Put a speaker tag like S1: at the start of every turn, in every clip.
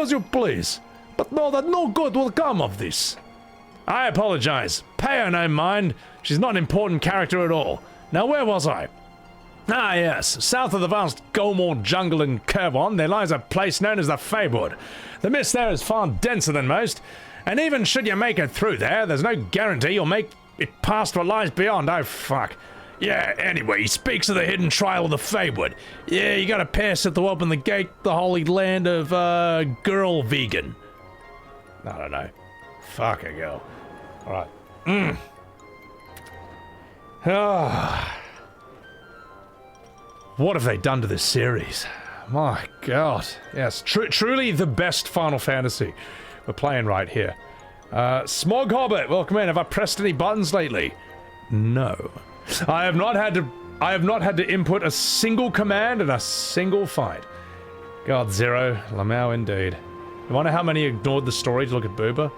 S1: as you please. But know that no good will come of this. I apologize. Pay her no mind. She's not an important character at all. Now, where was I? Ah, yes. South of the vast Gomor jungle in Kervon, there lies a place known as the Feywood. The mist there is far denser than most, and even should you make it through there, there's no guarantee you'll make it past what lies beyond. Oh, fuck. Yeah, anyway, he speaks of the hidden trial of the Feywood. Yeah, you gotta pass it to open the gate, the holy land of, girl vegan. I don't know. Fuck a girl. Alright. What have they done to this series? My god. Yes, truly the best Final Fantasy we're playing right here. Smog Hobbit, welcome in. Have I pressed any buttons lately? No. I have not had to input a single command in a single fight. God, Zero. Lamau indeed. I wonder how many ignored the story to look at Booba.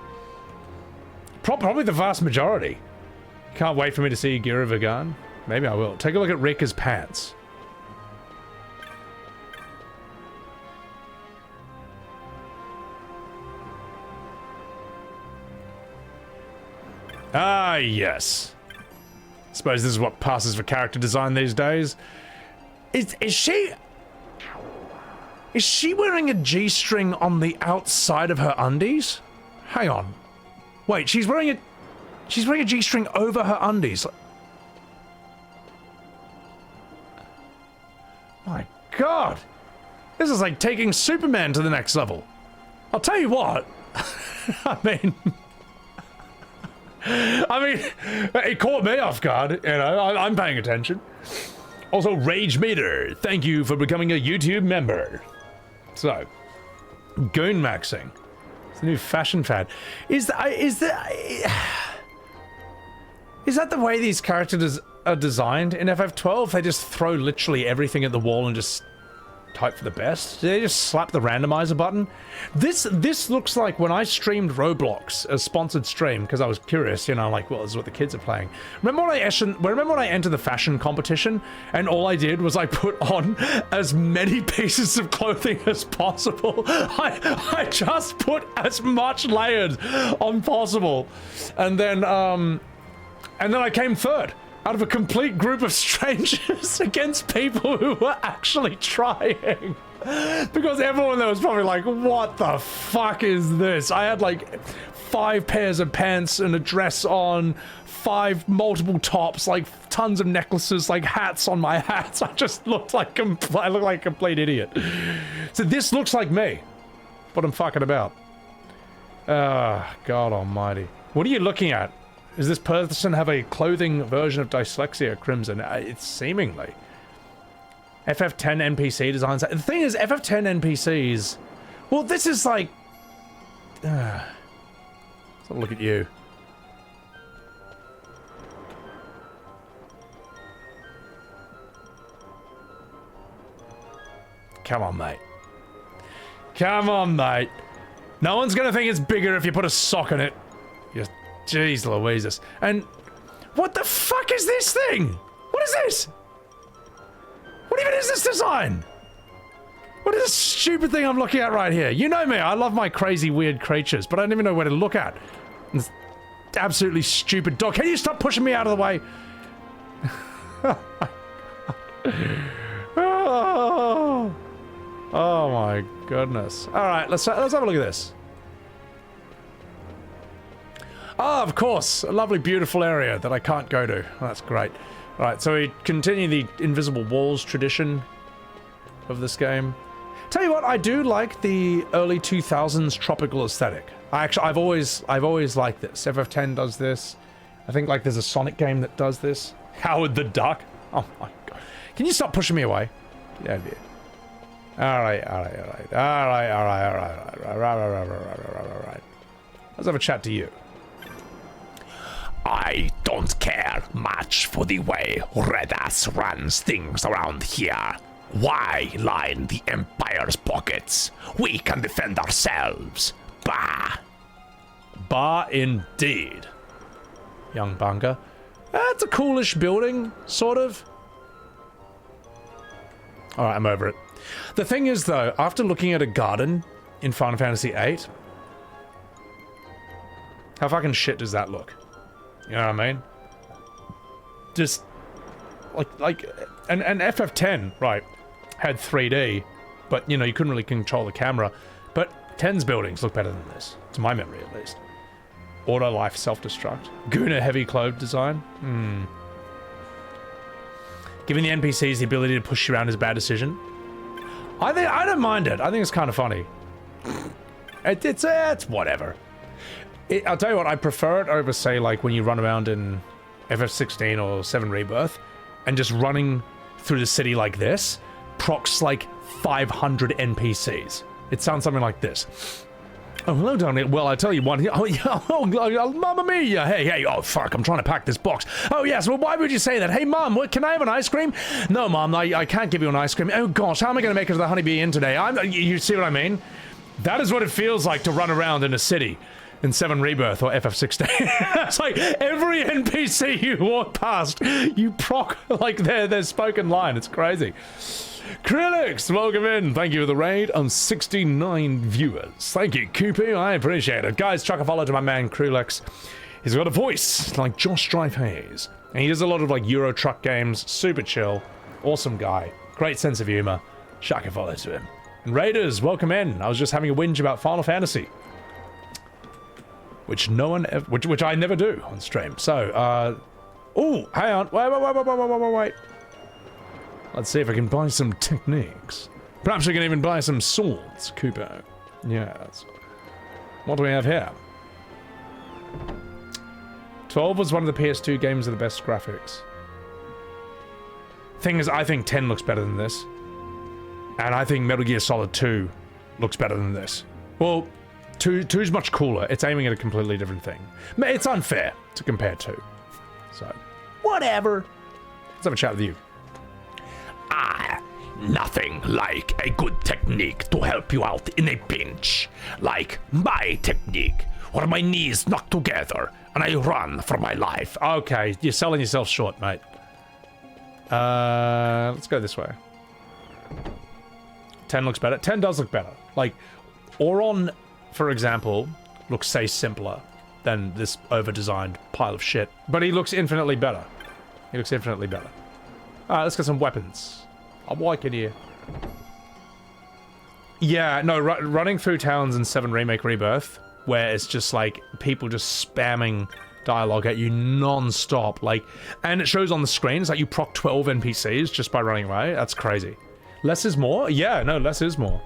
S1: Probably the vast majority. Can't wait for me to see Gira Vagan. Maybe I will. Take a look at Rika's pants. Ah, yes. Suppose this is what passes for character design these days. Is she wearing a G-string on the outside of her undies? Hang on. Wait, she's wearing a G-string over her undies. My god. This is like taking Superman to the next level. I'll tell you what. I mean, it caught me off guard, you know, I'm paying attention. Also, Rage Meter, thank you for becoming a YouTube member. So, goon maxing. It's a new fashion fad. Is that the way these characters are designed in FF12? They just throw literally everything at the wall and just type for the best? Do they just slap the randomizer button? This looks like when I streamed Roblox, a sponsored stream, because I was curious, you know, like, well, this is what the kids are playing. Remember when I entered the fashion competition and all I did was I put on as many pieces of clothing as possible? I just put as much layered on possible. And then I came third out of a complete group of strangers against people who were actually trying. Because everyone there was probably like, what the fuck is this? I had like 5 pairs of pants and a dress on, 5 multiple tops, like tons of necklaces, like hats on my hats. I just looked like I looked like a complete idiot. So this looks like me. What I'm fucking about. God almighty. What are you looking at? Does this person have a clothing version of dyslexia, Crimson? It's seemingly. FF10 NPC designs. The thing is, FF10 NPCs... Well, this is like... Let's have a look at you. Come on, mate. Come on, mate. No one's gonna think it's bigger if you put a sock in it. Just... Jeez Louises. And what the fuck is this thing? What is this? What even is this design? What is this stupid thing I'm looking at right here? You know me, I love my crazy weird creatures, but I don't even know where to look at. This absolutely stupid dog. Can you stop pushing me out of the way? Oh my goodness. Alright, let's have a look at this. Ah, of course, a lovely, beautiful area that I can't go to. That's great. All right, so we continue the invisible walls tradition of this game. Tell you what, I do like the early 2000s tropical aesthetic. I've always liked this. FF10 does this. I think like there's a Sonic game that does this. Howard the Duck. Oh my god! Can you stop pushing me away? Yeah, dear. All right. Let's have a chat to you.
S2: I don't care much for the way Redas runs things around here. Why line the Empire's pockets? We can defend ourselves. Bah.
S1: Bah indeed. Young Bunga. That's a coolish building, sort of. Alright, I'm over it. The thing is though, after looking at a garden in Final Fantasy VIII. How fucking shit does that look? You know what I mean? Just and FF10, right, had 3D, but you know, you couldn't really control the camera. But 10's buildings look better than this, to my memory at least. Auto life self-destruct. Guna heavy clothes design. Giving the NPCs the ability to push you around is a bad decision. I don't mind it. I think it's kind of funny. It's whatever. I'll tell you what, I prefer it over, say, like when you run around in FF16 or 7 Rebirth and just running through the city like this procs like 500 NPCs. It sounds something like this. Oh, hello, darling. Well, I tell you what. Oh, yeah. Oh, mamma mia. Hey. Oh, fuck. I'm trying to pack this box. Oh, yes. Well, why would you say that? Hey, Mom, can I have an ice cream? No, Mom, I can't give you an ice cream. Oh, gosh. How am I going to make it to the Honeybee Inn today? You see what I mean? That is what it feels like to run around in a city in 7 Rebirth or FF16. It's like every NPC you walk past, you proc like their spoken line. It's crazy. Krillix, welcome in. Thank you for the raid on 69 viewers. Thank you, Koopy. I appreciate it. Guys, chuck a follow to my man, Krillix. He's got a voice like Josh Strife Hayes. And he does a lot of like Euro truck games. Super chill. Awesome guy. Great sense of humor. Chuck a follow to him. And Raiders, welcome in. I was just having a whinge about Final Fantasy. Which no one ever, which I never do on stream. So, oh, hang on. Wait. Let's see if I can buy some techniques. Perhaps we can even buy some swords, Kupo. Yes. What do we have here? 12 was one of the PS2 games with the best graphics. Thing is, I think 10 looks better than this. And I think Metal Gear Solid 2 looks better than this. Well, 2's much cooler. It's aiming at a completely different thing. It's unfair to compare 2. So, whatever. Let's have a chat with you.
S2: Nothing like a good technique to help you out in a pinch. Like my technique, where my knees knock together and I run for my life.
S1: Okay, you're selling yourself short, mate. Let's go this way. 10 looks better. 10 does look better. Like, Auron, for example, looks, say, simpler than this over-designed pile of shit. But he looks infinitely better. Alright, let's get some weapons. I'm liking here. Yeah, no, running through towns in 7 Remake Rebirth, where it's just like people just spamming dialogue at you non-stop, like, and it shows on the screen, it's like you proc 12 NPCs just by running away. That's crazy. Less is more? Yeah, no, less is more.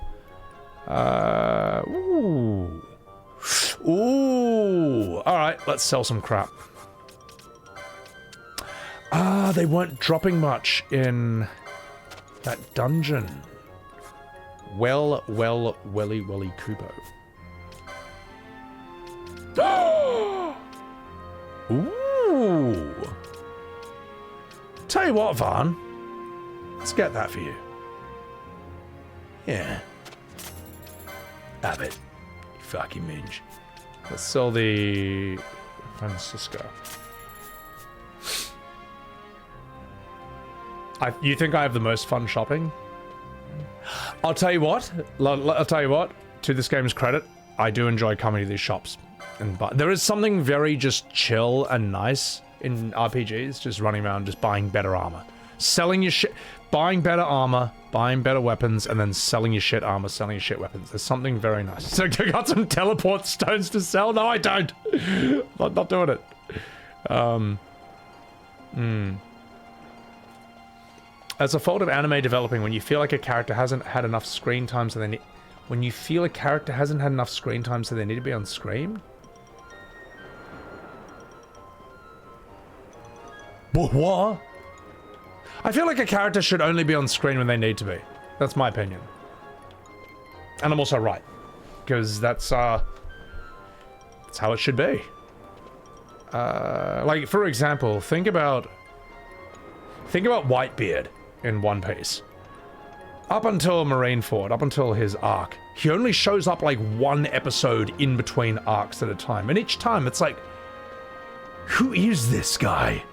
S1: Ooh. Alright, let's sell some crap. They weren't dropping much in that dungeon. Welly Kubo. Ooh. Tell you what, Vaan. Let's get that for you. Yeah. Have it. You fucking minge. Let's sell the Francisco. You think I have the most fun shopping? I'll tell you what. To this game's credit, I do enjoy coming to these shops. There is something very just chill and nice in RPGs, just running around, just buying better armor. Selling your shit, buying better armor, buying better weapons, and then selling your shit armor, selling your shit weapons. There's something very nice. So I got some teleport stones to sell? No, I don't. Not doing it. As a fault of anime developing, when you feel like a character hasn't had enough screen time, so they need... When you feel a character hasn't had enough screen time, so they need to be on screen? What? I feel like a character should only be on screen when they need to be. That's my opinion. And I'm also right. Because that's how it should be. Like, for example, think about Whitebeard in One Piece. Up until Marineford, up until his arc, he only shows up like one episode in between arcs at a time. And each time it's like, who is this guy?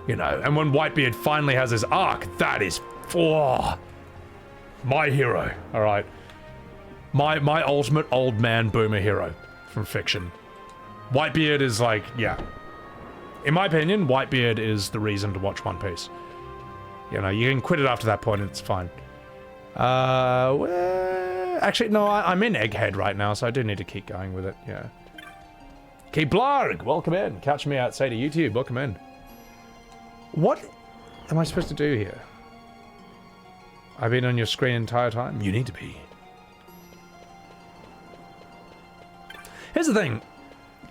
S1: You know, and when Whitebeard finally has his arc, that is, my hero. All right. My ultimate old man boomer hero from fiction. Whitebeard is like, yeah. In my opinion, Whitebeard is the reason to watch One Piece. You know, you can quit it after that point and it's fine. Well, actually, no, I'm in Egghead right now, so I do need to keep going with it, yeah. Keep Blarg, welcome in. Catch me outside of YouTube, welcome in. What am I supposed to do here? I've been on your screen the entire time? You need to be. Here's the thing.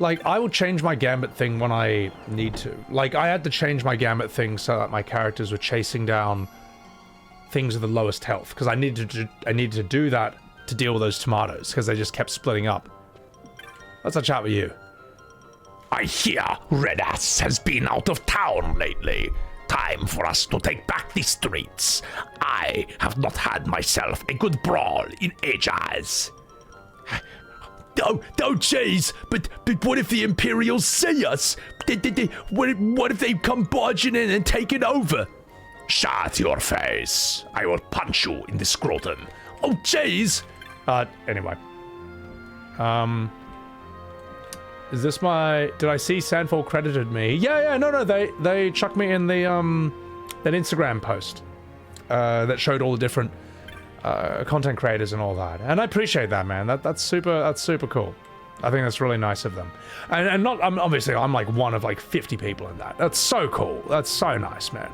S1: Like, I will change my Gambit thing when I need to. Like, I had to change my Gambit thing so that my characters were chasing down things with the lowest health, because I needed to do that to deal with those tomatoes, because they just kept splitting up. Let's have a chat with you.
S2: I hear Red Ass has been out of town lately. Time for us to take back the streets. I have not had myself a good brawl in ages. Oh, jeez, but what if the Imperials see us? What if they come barging in and take it over? Shut your face. I will punch you in the scrotum. Oh, jeez.
S1: Anyway. Is this my... Did I see Sandfall credited me? Yeah, no, they chucked me in the, that Instagram post, that showed all the different, content creators and all that. And I appreciate that, man. That's super cool. I think that's really nice of them. And not, obviously, I'm like one of like 50 people in that. That's so cool. That's so nice, man.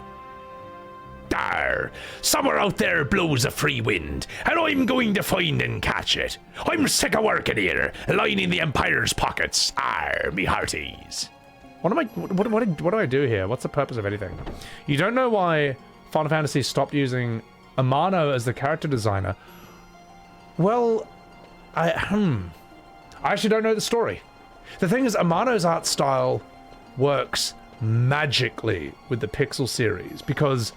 S2: Dar, somewhere out there blows a free wind, and I'm going to find and catch it. I'm sick of working here, lining the Empire's pockets. Arr, me hearties.
S1: What do I do here? What's the purpose of anything? You don't know why Final Fantasy stopped using Amano as the character designer? Well, I actually don't know the story. The thing is, Amano's art style works magically with the Pixel series, because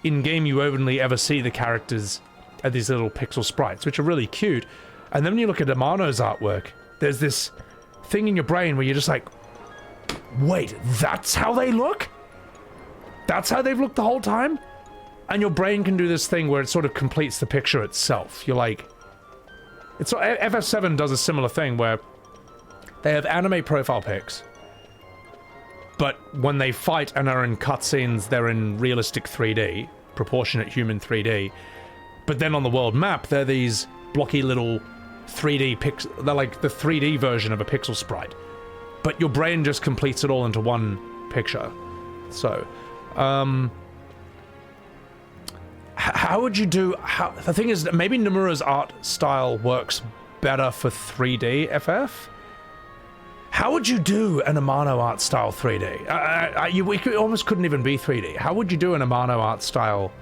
S1: in-game you only ever see the characters as these little pixel sprites, which are really cute. And then when you look at Amano's artwork, there's this thing in your brain where you're just like, wait, that's how they look? That's how they've looked the whole time? And your brain can do this thing where it sort of completes the picture itself. You're like... It's FF7 does a similar thing where they have anime profile pics, but when they fight and are in cutscenes, they're in realistic 3D, proportionate human 3D. But then on the world map, they're these blocky little 3D pixels. They're like the 3D version of a pixel sprite. But your brain just completes it all into one picture. So, how would you do... the thing is that maybe Nomura's art style works better for 3D FF? How would you do an Amano art style 3D? It almost couldn't even be 3D. How would you do an Amano art style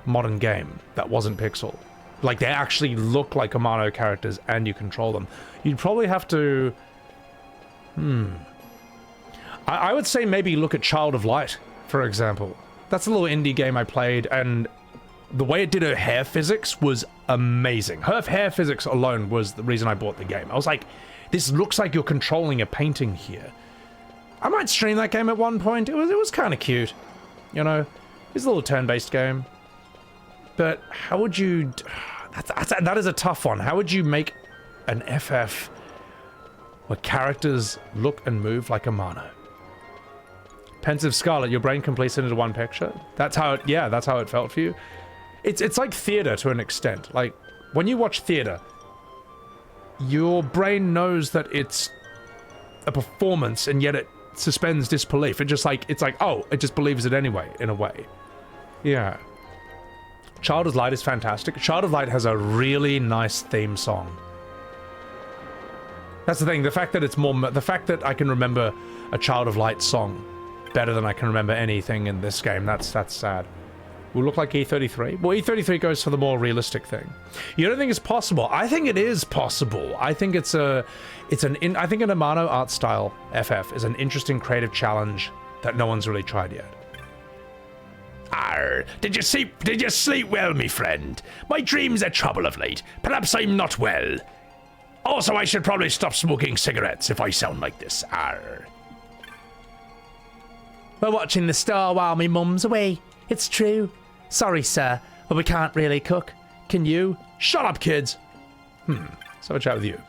S1: modern game that wasn't pixel? Like, they actually look like Amano characters and you control them. You'd probably have to... I would say maybe look at Child of Light, for example. That's a little indie game I played, and the way it did her hair physics was amazing. Her hair physics alone was the reason I bought the game. I was like, this looks like you're controlling a painting here. I might stream that game at one point. It was kind of cute. You know, it's a little turn-based game. But how would you... That is a tough one. How would you make an FF where characters look and move like Amano? Pensive Scarlet, your brain completes it into one picture? That's how it... Yeah, that's how it felt for you. It's like theater to an extent. Like, when you watch theater, your brain knows that it's a performance, and yet it suspends disbelief. It's like, oh, it just believes it anyway, in a way. Yeah. Child of Light is fantastic. Child of Light has a really nice theme song. That's the thing, the fact that I can remember a Child of Light song better than I can remember anything in this game, that's sad. Will look like E33? Well, E33 goes for the more realistic thing. You don't think it's possible? I think it is possible. I think I think an Amano art style FF is an interesting creative challenge that no one's really tried yet.
S2: Arr, did you sleep well, me friend? My dreams are trouble of late. Perhaps I'm not well. Also, I should probably stop smoking cigarettes if I sound like this. Arr.
S3: We're watching the star while me mum's away. It's true. Sorry, sir, but we can't really cook. Can you?
S2: Shut up, kids.
S1: Let's have a chat with you.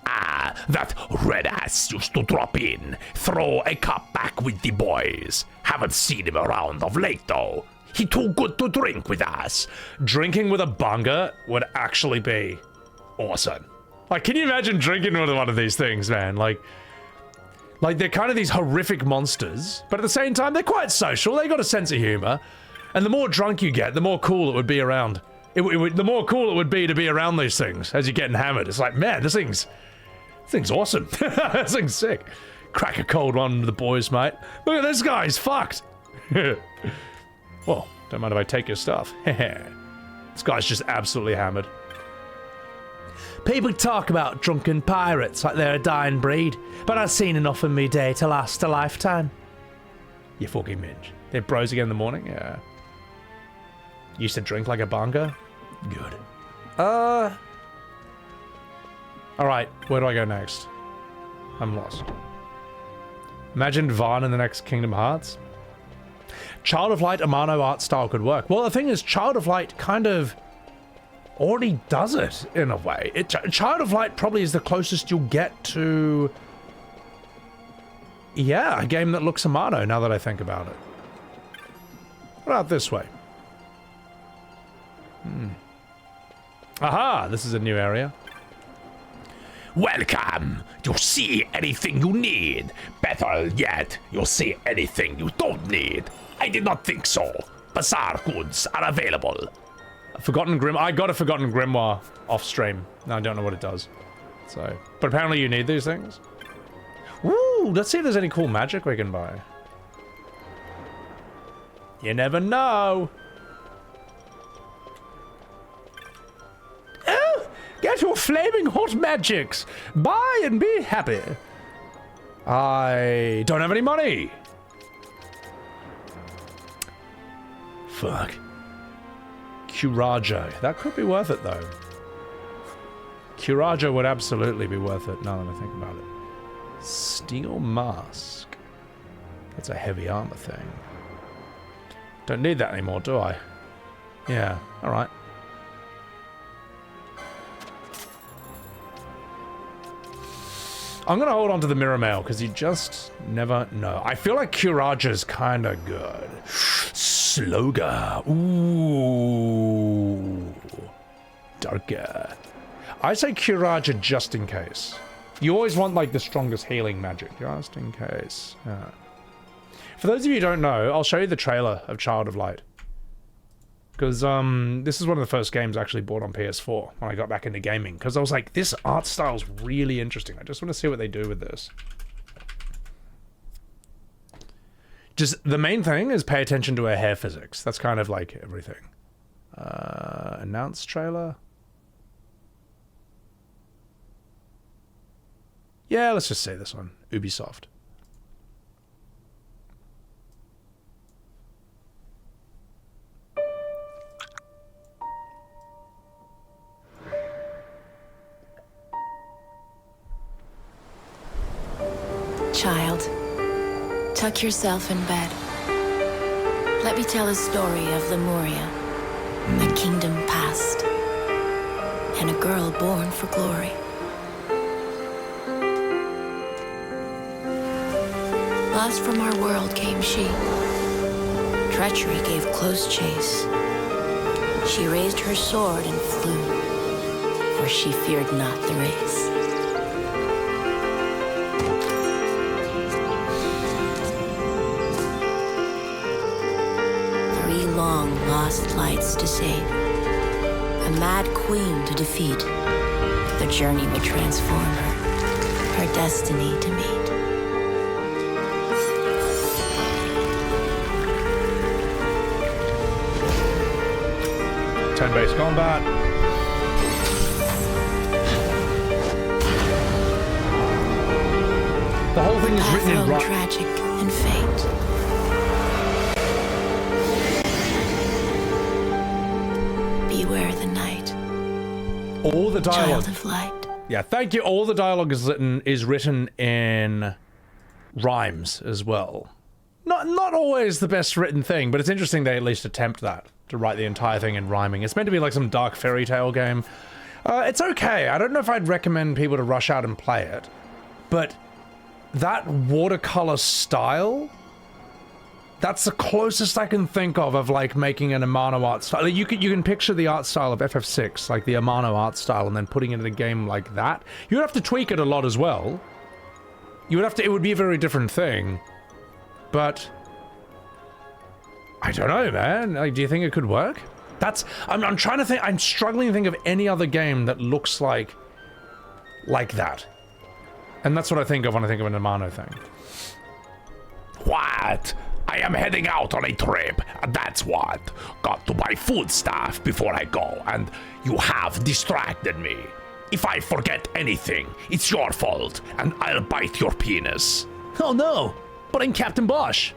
S2: Ah, that red ass used to drop in, throw a cup back with the boys. Haven't seen him around of late though. He too good to drink with us.
S1: Drinking with a bunga would actually be awesome. Like, can you imagine drinking with one of these things, man? Like they're kind of these horrific monsters, but at the same time, they're quite social. They got a sense of humor. And the more drunk you get, the more cool it would be around. The more cool it would be to be around these things as you're getting hammered. It's like, man, this thing's awesome. This thing's sick. Crack a cold one with the boys, mate. Look at this guy, he's fucked. Well, don't mind if I take your stuff. This guy's just absolutely hammered.
S3: People talk about drunken pirates like they're a dying breed, but I've seen enough in me day to last a lifetime.
S1: You fucking minge. They're bros again in the morning? Yeah. Used to drink like a banga? Good. Alright, where do I go next? I'm lost. Imagine Vaan in the next Kingdom Hearts? Child of Light Amano art style could work. Well, the thing is, Child of Light kind of already does it, in a way. Child of Light probably is the closest you'll get to... yeah, a game that looks Amano, now that I think about it. What about this way? Aha! This is a new area.
S2: Welcome! You see anything you need. Better yet, you see anything you don't need. I did not think so. Bazaar goods are available.
S1: I got a Forgotten Grimoire off stream. No, I don't know what it does. So, but apparently you need these things. Woo! Let's see if there's any cool magic we can buy. You never know. Oh! Get your flaming hot magics! Buy and be happy. I don't have any money. Fuck. Curajo. That could be worth it, though. Curajo would absolutely be worth it, now that I think about it. Steel Mask. That's a heavy armor thing. Don't need that anymore, do I? Yeah, alright. I'm gonna hold on to the Mirror Mail, because you just never know. I feel like Curajo's kinda good. Sloga. Ooh. Darker. I say Curaja just in case. You always want, like, the strongest healing magic, just in case. Yeah. For those of you who don't know, I'll show you the trailer of Child of Light. Because, this is one of the first games I actually bought on PS4 when I got back into gaming. Because I was like, this art style's really interesting. I just want to see what they do with this. Just, the main thing is pay attention to her hair physics. That's kind of like everything. Announce trailer? Yeah, let's just say this one. Ubisoft.
S4: Child, tuck yourself in bed. Let me tell a story of Lemuria, a kingdom past, and a girl born for glory. Lost from our world came she. Treachery gave close chase. She raised her sword and flew, for she feared not the race. Long lost lights to save, a mad queen to defeat. The journey would transform her destiny to meet.
S1: Turn-based combat. The whole thing is written in rock.
S4: Tragic and fate. Beware the night.
S1: All the dialogue.
S4: Child of Light.
S1: Yeah, thank you. All the dialogue is written in rhymes as well. Not always the best written thing, but it's interesting they at least attempt that, to write the entire thing in rhyming. It's meant to be like some dark fairy tale game. It's okay. I don't know if I'd recommend people to rush out and play it, but that watercolor style, that's the closest I can think of like making an Amano art style. Like, you can picture the art style of FF6, like the Amano art style, and then putting it in a game like that. You would have to tweak it a lot as well. You would have to, it would be a very different thing, but I don't know, man. Like, do you think it could work? I'm trying to think, I'm struggling to think of any other game that looks like that. And that's what I think of when I think of an Amano thing.
S2: What? I am heading out on a trip, that's what. Got to buy food stuff before I go, and you have distracted me. If I forget anything, it's your fault, and I'll bite your penis.
S3: Oh no, but I'm Captain Basch.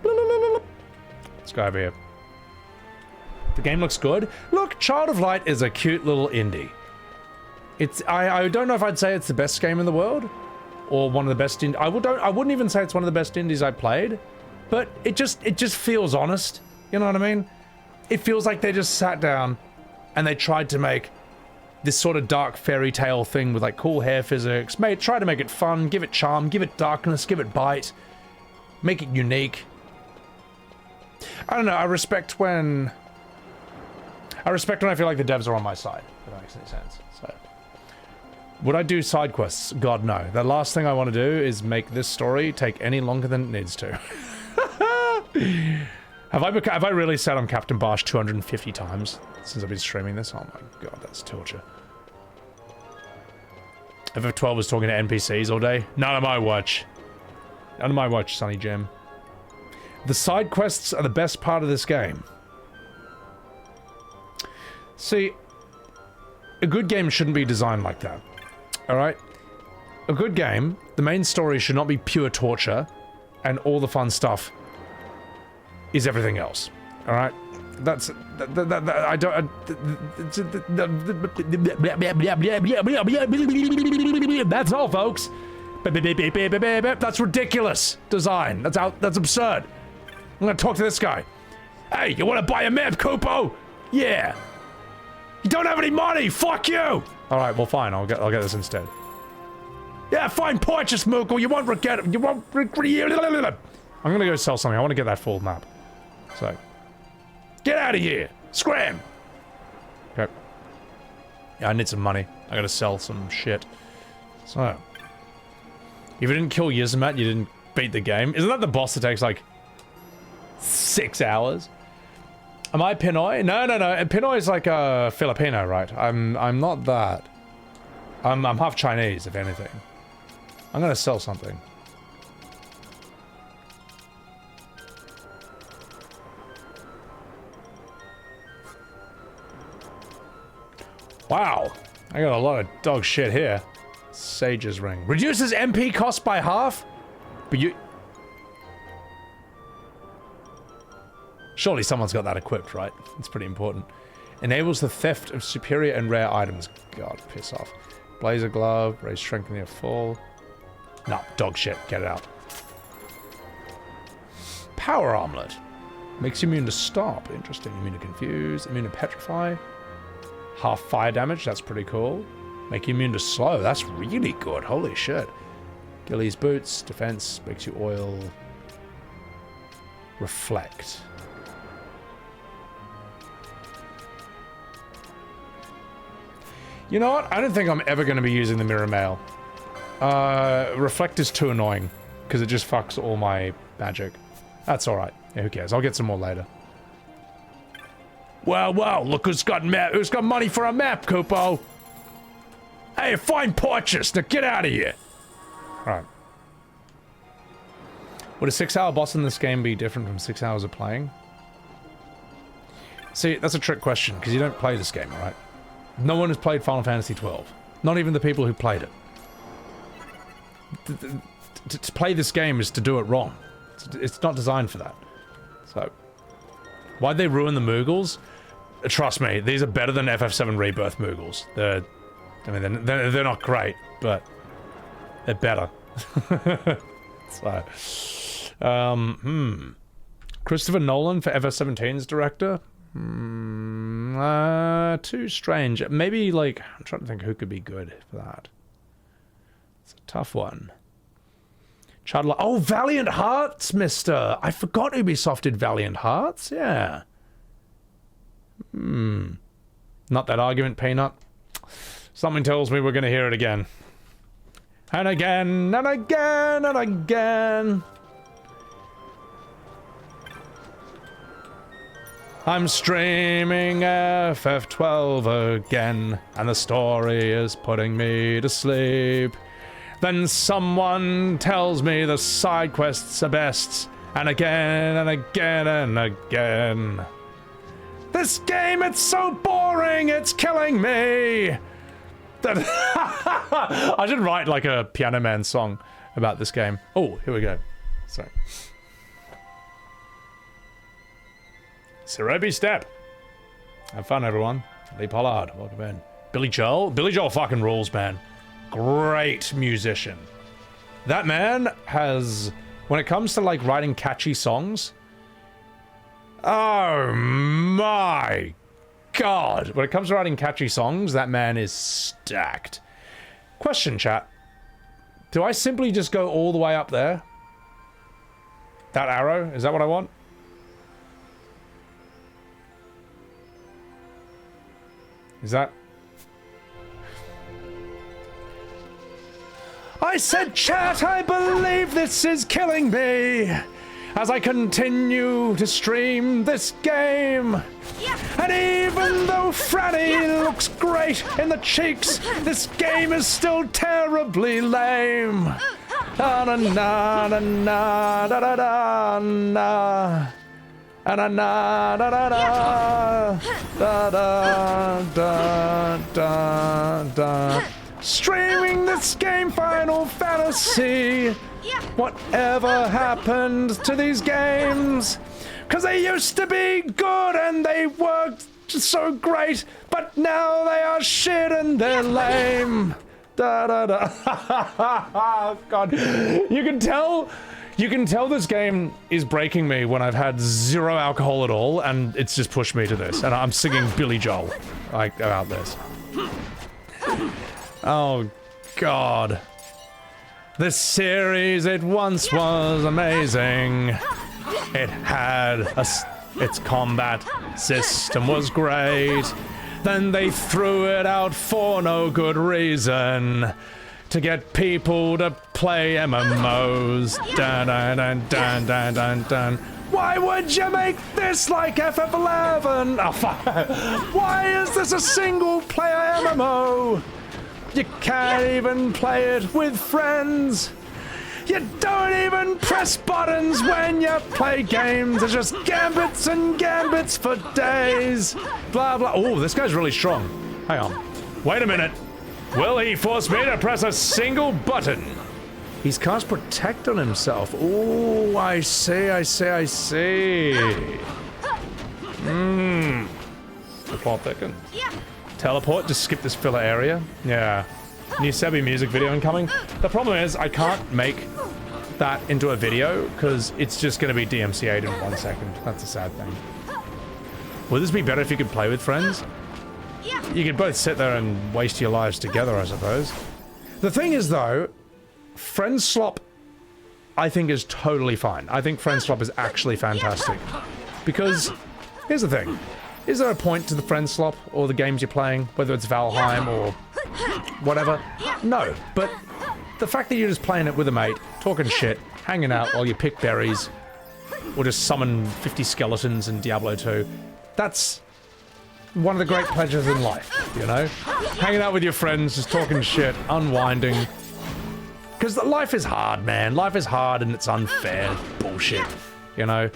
S1: Let's go over here. The game looks good. Look, Child of Light is a cute little indie. It's I don't know if I'd say it's the best game in the world, or one of the best. I wouldn't even say it's one of the best indies I played, but it just feels honest. You know what I mean? It feels like they just sat down, and they tried to make this sort of dark fairy tale thing with like cool hair physics. Try to make it fun, give it charm, give it darkness, give it bite, make it unique. I don't know. I respect when I feel like the devs are on my side, if that makes any sense. So, would I do side quests? God, no. The last thing I want to do is make this story take any longer than it needs to. Have I really said I'm Captain Basch 250 times since I've been streaming this? Oh my god, that's torture. FF12 was talking to NPCs all day. None of my watch. None of my watch, Sonny Jim. The side quests are the best part of this game. See, a good game shouldn't be designed like that. Alright? A good game, the main story should not be pure torture, and all the fun stuff is everything else. Alright? That's... I don't... That's all, folks. That's ridiculous design. That's absurd. I'm gonna talk to this guy. Hey, you wanna buy a map, Kupo? Yeah. You don't have any money! Fuck you! Alright, well fine, I'll get this instead. Yeah, fine purchase, Moogle, you won't regret it, you won't regret it. I'm gonna go sell something, I wanna get that full map. So. Get out of here! Scram! Okay. Yeah, I need some money. I gotta sell some shit. So. If you didn't kill Yizmat, you didn't beat the game. Isn't that the boss that takes like 6 hours? Am I Pinoy? No. Pinoy is like a Filipino, right? I'm not that. I'm half Chinese, if anything. I'm gonna sell something. Wow, I got a lot of dog shit here. Sage's ring reduces MP cost by half, but you. Surely someone's got that equipped, right? It's pretty important. Enables the theft of superior and rare items. God, piss off. Blazer glove, raise strength in the fall. Nah, dog shit. Get it out. Power armlet. Makes you immune to stop. Interesting. Immune to confuse. Immune to petrify. Half fire damage. That's pretty cool. Make you immune to slow. That's really good. Holy shit. Gilly's boots. Defense. Makes you oil. Reflect. You know what? I don't think I'm ever going to be using the mirror mail. Reflect is too annoying, because it just fucks all my magic. That's alright. Yeah, who cares? I'll get some more later. Wow, look who's got money for a map, Kupo! Hey, fine purchase! Now get out of here! Alright. Would a 6-hour boss in this game be different from 6 hours of playing? See, that's a trick question, because you don't play this game, right? No one has played Final Fantasy XII. Not even the people who played it. To play this game is to do it wrong. It's not designed for that. So, why'd they ruin the Moogles? Trust me, these are better than FF7 Rebirth Moogles. They're not great, but they're better. So, Christopher Nolan for FF17's director? Too strange. Maybe, like, I'm trying to think who could be good for that. It's a tough one. Oh, Valiant Hearts, mister! I forgot Ubisoft did Valiant Hearts, yeah. Not that argument, Peanut. Something tells me we're gonna hear it again. And again, and again, and again. I'm streaming FF12 again, and the story is putting me to sleep. Then someone tells me the side quests are best, and again, and again, and again. This game, it's so boring, it's killing me! I should write like a Piano Man song about this game. Oh, here we go. Sorry. Cerebi Step. Have fun, everyone. Lee Pollard, welcome in. Billy Joel? Billy Joel fucking rules, man. Great musician. That man has, when it comes to like writing catchy songs, oh my God. When it comes to writing catchy songs, that man is stacked. Question, chat. Do I simply just go all the way up there? That arrow? Is that what I want? Is that... I said, chat, I believe this is killing me as I continue to stream this game. And even though Franny looks great in the cheeks, this game is still terribly lame. Na na na na na da da da na. Na na na da da da da da da da. Streaming this game, Final Fantasy. Whatever happened to these games? Cause they used to be good and they worked so great, but now they are shit and they're lame. Da da da. God, you can tell this game is breaking me when I've had zero alcohol at all, and it's just pushed me to this, and I'm singing Billy Joel like about this. Oh God. This series, it once was amazing. It had its combat system was great. Then they threw it out for no good reason. To get people to play MMOs. Dun dun dun dun dun dun dun. Why would you make this like FF11? Oh, fuck. Why is this a single player MMO? You can't even play it with friends. You don't even press buttons when you play games. It's just gambits and gambits for days. Blah, blah. Oh, this guy's really strong. Hang on. Wait a minute. Will he force me to press a single button? He's cast Protect on himself. Oh, I see, I see, I see. The plot thickens. Teleport, just skip this filler area. Yeah. New Sebby music video incoming. The problem is I can't make that into a video because it's just going to be DMCA'd in 1 second. That's a sad thing. Would this be better if you could play with friends? You could both sit there and waste your lives together, I suppose. The thing is, though, friend swap, I think, is totally fine. I think friend swap is actually fantastic. Because, here's the thing. Is there a point to the friend swap or the games you're playing, whether it's Valheim or whatever? No, but the fact that you're just playing it with a mate, talking shit, hanging out while you pick berries, or just summon 50 skeletons in Diablo 2, that's one of the great pleasures in life, you know? Hanging out with your friends, just talking shit, unwinding. Because life is hard, man. Life is hard and it's unfair bullshit, you know?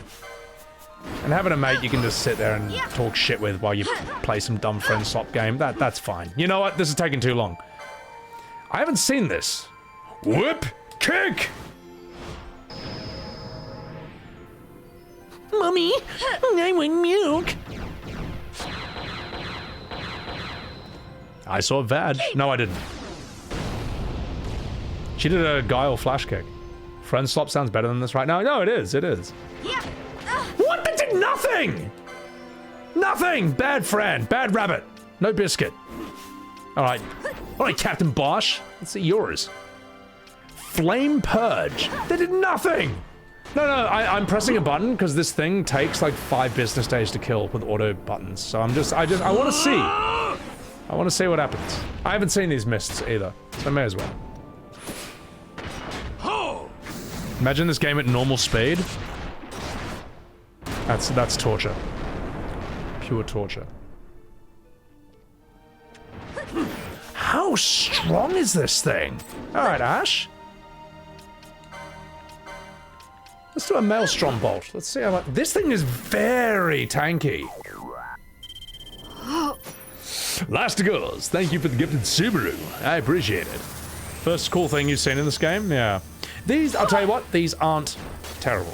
S1: And having a mate you can just sit there and talk shit with while you play some dumb friend swap game, that's fine. You know what? This is taking too long. I haven't seen this. Whoop! Kick!
S3: Mummy, I want milk.
S1: I saw Vad. No, I didn't. She did a guile flash kick. Friend swap sounds better than this right now. No, it is. It is. What? That did nothing! Nothing! Bad Fran. Bad rabbit. No biscuit. Alright. Alright, Captain Basch. Let's see yours. Flame Purge. They did nothing! No, I'm pressing a button because this thing takes like 5 business days to kill with auto buttons. So I want to see. I want to see what happens. I haven't seen these mists either, so I may as well. Imagine this game at normal speed. That's torture. Pure torture. How strong is this thing? Alright, Ashe. Let's do a Maelstrom Bolt. Let's see how much... This thing is very tanky. Lastigos, thank you for the gifted Subaru. I appreciate it. First cool thing you've seen in this game? Yeah. These, I'll tell you what, these aren't terrible.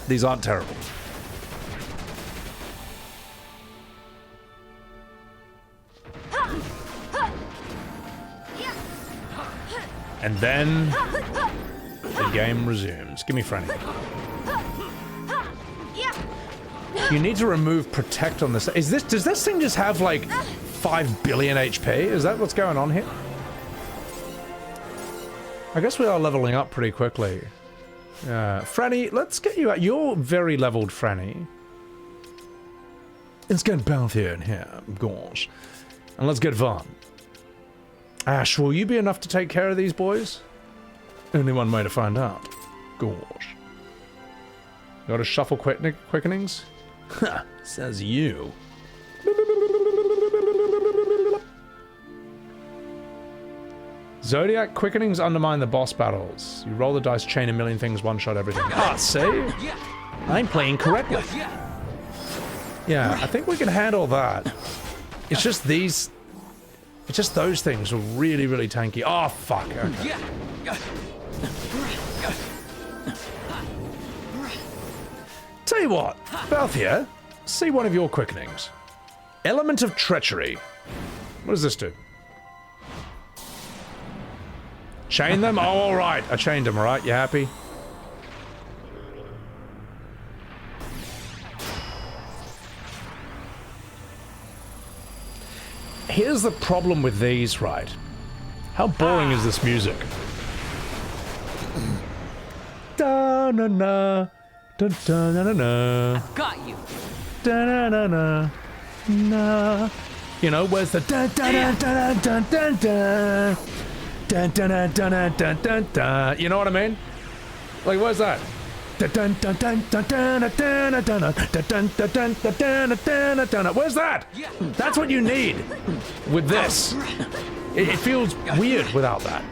S1: These aren't terrible. And then the game resumes. Give me Franny. You need to remove protect on this. Does this thing just have like 5 billion HP? Is that what's going on here? I guess we are leveling up pretty quickly. Franny, let's get you out. You're very leveled, Franny. Let's get Balthier in here, gosh. And let's get Vaan. Ashe, will you be enough to take care of these boys? Only one way to find out. Gosh. Got to shuffle quickenings? Ha, says you. Zodiac quickenings undermine the boss battles. You roll the dice, chain a million things, one-shot everything. Ah, see? I'm playing correctly. Yeah, I think we can handle that. It's just these... It's just those things are really, really tanky. Oh, fuck. Okay. Tell you what, Balthier, see one of your quickenings. Element of Treachery. What does this do? Chain them? Oh, alright. I chained them, alright? You happy? Here's the problem with these, right? How boring is this music? Da na na, da da na na na.
S5: I've got you.
S1: Da na na na, na. You know, where's the da da da da da da da da da da da da da da da? You know what I mean? Like, where's that? Where's that? That's what you need with this. It feels weird without that.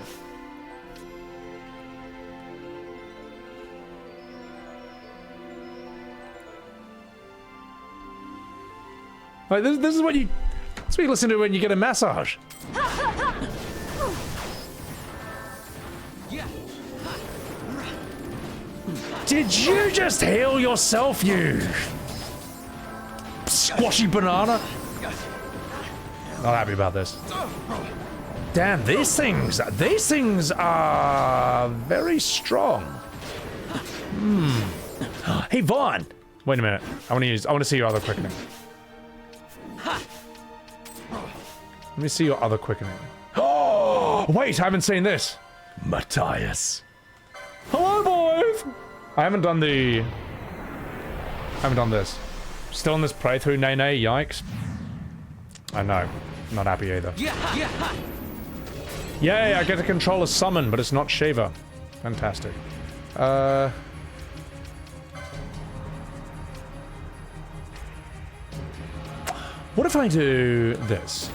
S1: Like this is what you listen to when you get a massage. Did you just heal yourself, you squashy banana? Not happy about this. Damn, these things are very strong. Hey, Vaan. Wait a minute. I want to see your other quickening. Let me see your other quickening. Oh, wait, I haven't seen this. Matthias. Hello, boys. I haven't done this. Still in this playthrough, nay, yikes. I know. I'm not happy either. Yay, I get to control a summon, but it's not Shiva. Fantastic. What if I do this?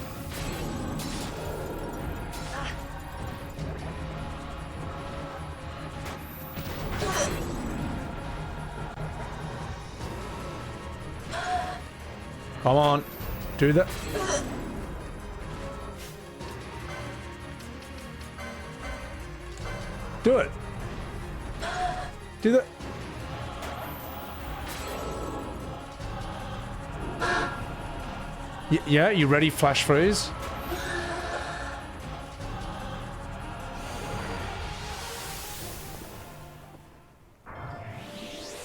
S1: Come on, do that. Do it. Do that. Yeah, you ready, Flash Freeze?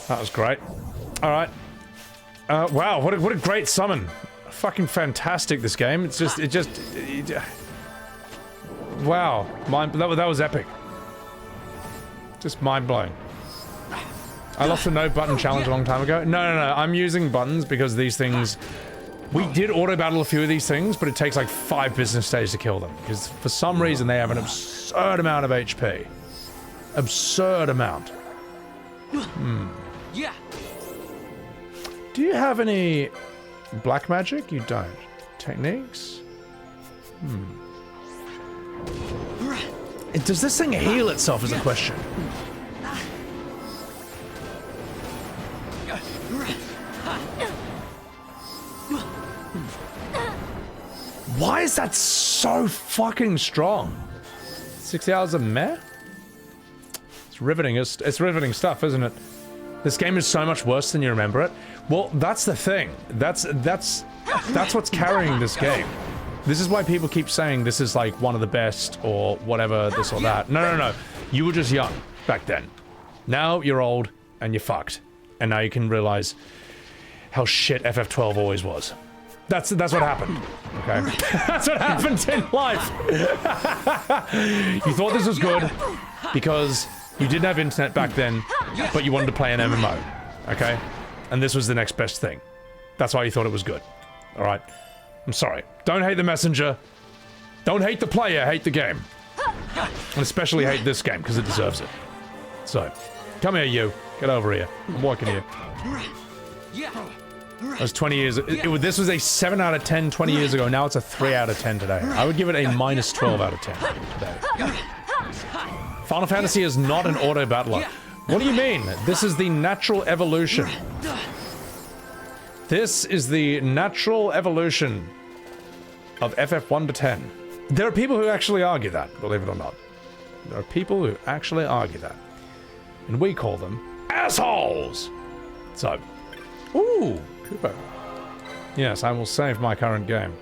S1: That was great. All right. Wow, what a great summon. Fucking fantastic, this game. It's just, wow. That was epic. Just mind-blowing. I lost the no button challenge a long time ago. No, I'm using buttons because these things... We did auto-battle a few of these things, but it takes like 5 business days to kill them. Because for some reason they have an absurd amount of HP. Absurd amount.
S5: Yeah.
S1: Do you have any black magic? You don't. Techniques? Does this thing heal itself is a question. Why is that so fucking strong? 60 hours of meh? It's riveting. It's riveting stuff, isn't it? This game is so much worse than you remember it. Well, that's the thing. That's what's carrying this game. This is why people keep saying this is like one of the best or whatever, this or that. No. You were just young back then. Now you're old and you're fucked. And now you can realize how shit FF12 always was. That's what happened. Okay? That's what happened in life. You thought this was good because you didn't have internet back then, but you wanted to play an MMO. Okay? And this was the next best thing. That's why you thought it was good. Alright? I'm sorry. Don't hate the messenger. Don't hate the player, hate the game. And especially hate this game, because it deserves it. So, come here, you. Get over here. I'm walking here. That was 20 years... this was a 7 out of 10 20 years ago. Now it's a 3 out of 10 today. I would give it a minus 12 out of 10 today. Final Fantasy is not an auto-battler. What do you mean? This is the natural evolution. This is the natural evolution of FF1 to 10. There are people who actually argue that, believe it or not. There are people who actually argue that. And we call them assholes! So, ooh, Cooper. Yes, I will save my current game.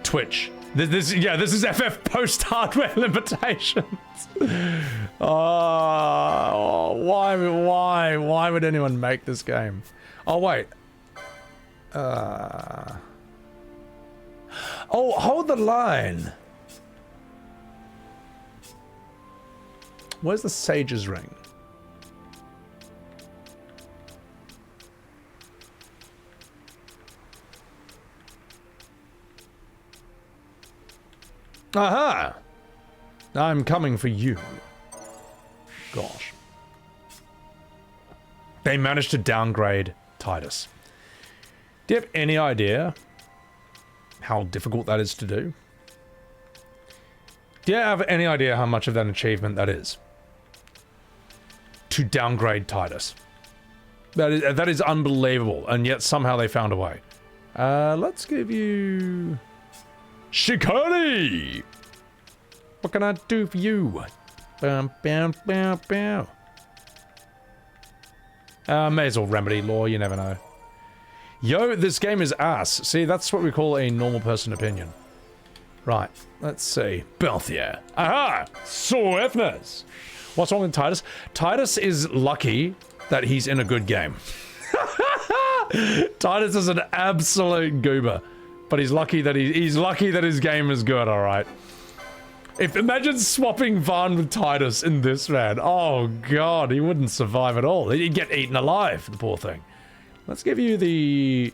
S1: Twitch. This is FF post-hardware limitations. Why would anyone make this game? Oh, wait. Oh, hold the line. Where's the Sage's Ring? Aha! I'm coming for you. Gosh. They managed to downgrade Tidus. Do you have any idea how difficult that is to do? Do you have any idea how much of an achievement that is? To downgrade Tidus. That is unbelievable, and yet somehow they found a way. Let's give you... Shikari! What can I do for you? Bam, bam, bam, bam. May as well remedy law, you never know. Yo, this game is ass. See, that's what we call a normal person opinion. Right, let's see. Balthier. Aha! Swiftness! What's wrong with Tidus? Tidus is lucky that he's in a good game. Tidus is an absolute goober. But he's lucky that he's lucky that his game is good, alright. Imagine swapping Vaan with Tidus in this, man. Oh god, he wouldn't survive at all. He'd get eaten alive, the poor thing. Let's give you the...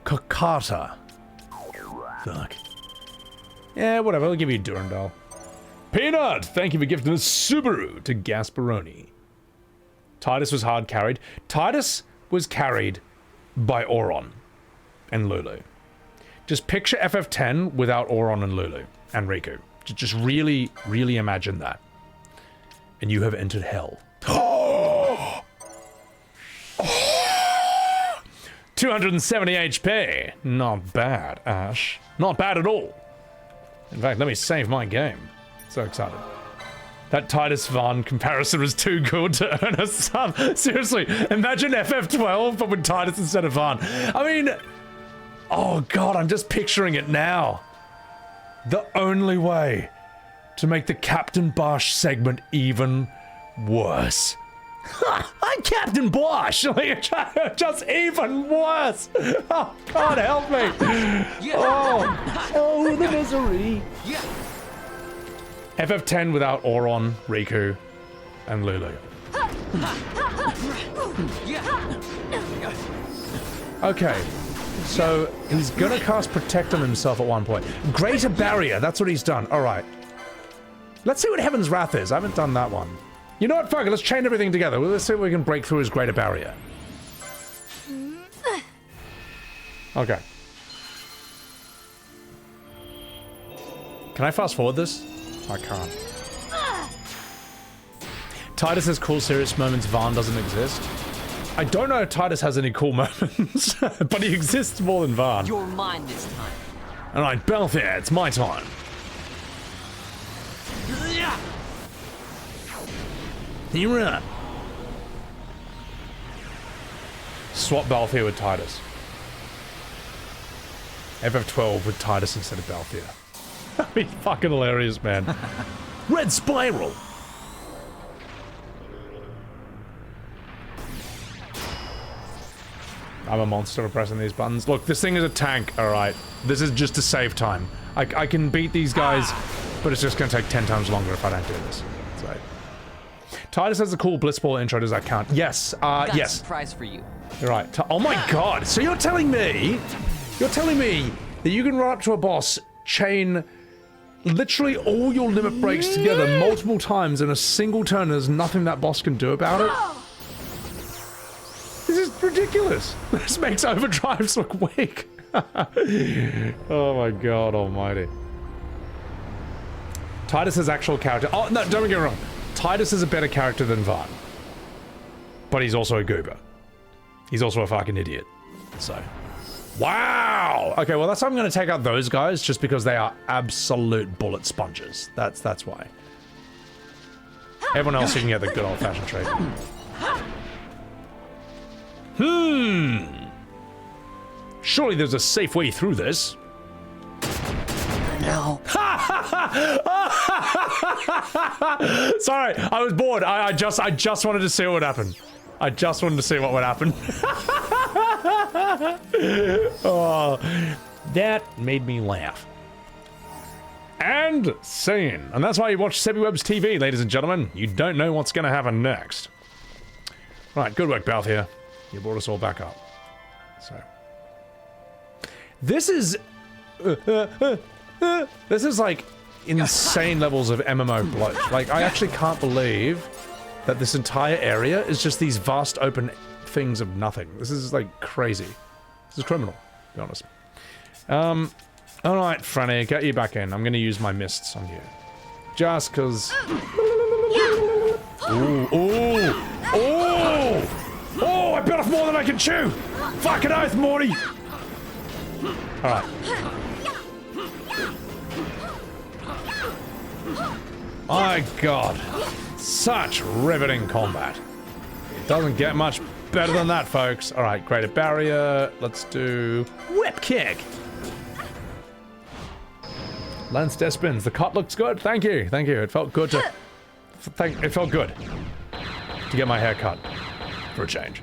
S1: Kokata. Fuck. Yeah, whatever, I'll give you Durandal. Peanut! Thank you for gifting a Subaru to Gasparoni. Tidus was hard carried. Tidus was carried by Auron and Lulu. Just picture FF10 without Auron and Lulu and Riku. Just really, really imagine that. And you have entered hell. 270 HP. Not bad, Ashe. Not bad at all. In fact, let me save my game. So excited. That Tidus Vaan comparison was too good to earn a sub. Seriously, imagine FF12 but with Tidus instead of Vaan. I mean, oh god, I'm just picturing it now. The only way to make the Captain Basch segment even worse. I'm Captain Basch! Like, just even worse! Oh, God help me! Oh, the misery! FF10 without Auron, Riku, and Lulu. Okay, so he's gonna cast Protect on himself at one point. Greater Barrier, that's what he's done. Alright. Let's see what Heaven's Wrath is. I haven't done that one. You know what? Fuck it, let's chain everything together. Let's see if we can break through his Greater Barrier. Okay. Can I fast forward this? I can't. Titus has cool serious moments, Vaan doesn't exist. I don't know if Titus has any cool moments, but he exists more than Vaan.
S5: You're mine this time.
S1: Alright, Balthier, it's my time. You're up. Swap Balthier with Titus. FF12 with Titus instead of Balthier. That'd be fucking hilarious, man. Red Spiral! I'm a monster for pressing these buttons. Look, this thing is a tank, alright. This is just to save time. I can beat these guys, but it's just gonna take 10 times longer if I don't do this. So. Titus has a cool Blitzball intro, does that count? Yes,
S5: Got
S1: yes.
S5: a surprise for you.
S1: You're right. Oh my god, so you're telling me that you can run up to a boss, chain literally all your limit breaks together multiple times in a single turn, and there's nothing that boss can do about it? This is ridiculous. This makes overdrives look weak. Oh my god almighty. Titus is actual character. Oh, no, don't get me wrong. Titus is a better character than Vaan. But he's also a goober. He's also a fucking idiot. So. Wow! Okay, well that's why I'm going to take out those guys, just because they are absolute bullet sponges. That's why. Everyone else you can get the good old-fashioned trade. Surely there's a safe way through this.
S5: No.
S1: Sorry, I was bored. I just wanted to see what would happen. I just wanted to see what would happen. Oh, that made me laugh. And scene. And that's why you watch Sebbywebz TV, ladies and gentlemen. You don't know what's going to happen next. Right, good work, Balthier. You brought us all back up. So. This is... this is like insane levels of MMO bloat. Like, I actually can't believe that this entire area is just these vast open things of nothing. This is like crazy. This is criminal, to be honest. Alright, Franny, get you back in. I'm gonna use my mists on you. Just cause... Ooh, ooh, ooh! Oh, I bit off more than I can chew! Fucking oath, Morty! Alright. My god. Such riveting combat. Doesn't get much better than that, folks. Alright, Greater Barrier. Let's do... Whip Kick! Lance Death Spins. The cut looks good. Thank you. Thank you. It felt good to... It felt good to get my hair cut. For a change.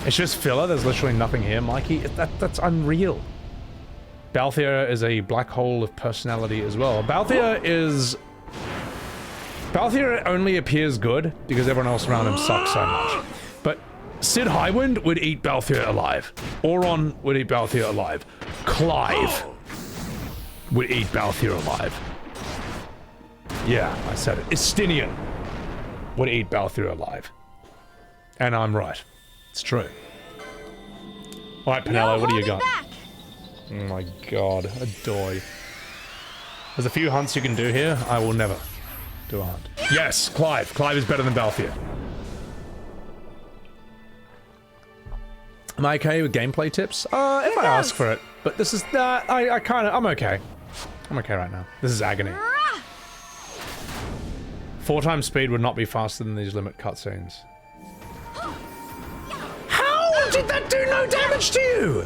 S1: It's just filler. There's literally nothing here, Mikey. That's unreal. Balthier is a black hole of personality as well. Balthier only appears good because everyone else around him sucks so much. But Sid Highwind would eat Balthier alive. Auron would eat Balthier alive. Clive would eat Balthier alive. Yeah, I said it. Estinian would eat Balthier alive. And I'm right. It's true. Alright, Penelo, what do you got? Oh my god, a doy. There's a few hunts you can do here. I will never do a hunt. Yes, Clive. Clive is better than Balthier. Am I okay with gameplay tips? If I ask for it. But this is, I'm okay. I'm okay right now. This is agony. 4 times speed would not be faster than these limit cutscenes. How did that do no damage to you?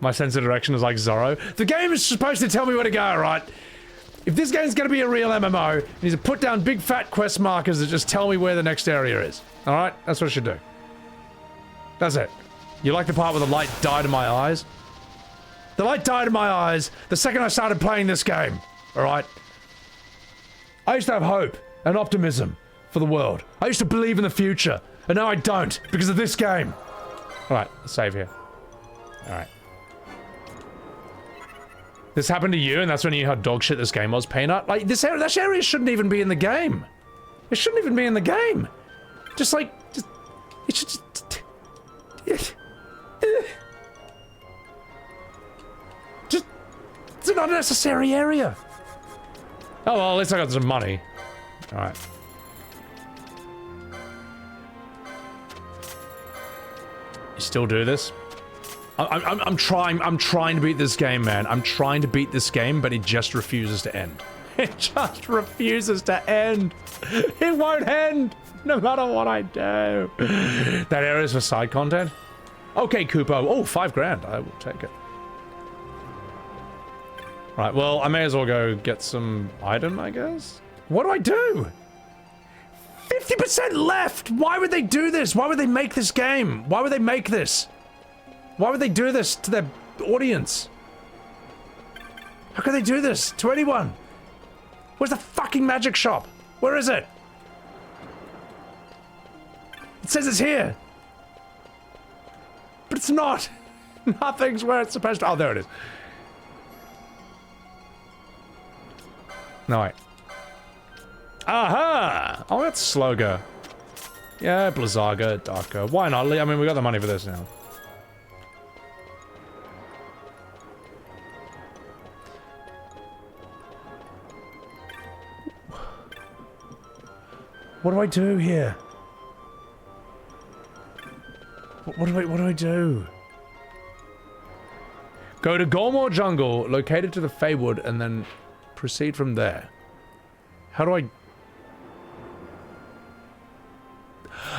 S1: My sense of direction is like Zorro. The game is supposed to tell me where to go, right? If this game's gonna be a real MMO, it needs to put down big fat quest markers that just tell me where the next area is. Alright? That's what it should do. That's it. You like the part where the light died in my eyes? The light died in my eyes the second I started playing this game. Alright? I used to have hope and optimism for the world. I used to believe in the future. And now I don't because of this game. Alright, save here. Alright. This happened to you and that's when you knew how dog shit this game was, Peanut? Like, this area shouldn't even be in the game. It shouldn't even be in the game. Just like, it should just, it's an unnecessary area. Oh well, at least I got some money. Alright. You still do this? I'm trying to beat this game, man. I'm trying to beat this game, but it just refuses to end. It just refuses to end. It won't end, no matter what I do. That area is for side content? Okay, Kupo. Oh, 5 grand. I will take it. Right, well, I may as well go get some item, I guess? What do I do? 50% left! Why would they do this? Why would they make this game? Why would they make this? Why would they do this to their audience? How could they do this to anyone? Where's the fucking magic shop? Where is it? It says it's here. But it's not. Nothing's where it's supposed to. Oh, there it is. No, wait. Aha! Oh, that's Sloga. Yeah, Blizzaga, Darker. Why not? I mean, we got the money for this now. What do I do here? What do I do? Go to Gormore Jungle, located to the Feywood, and then proceed from there. How do I...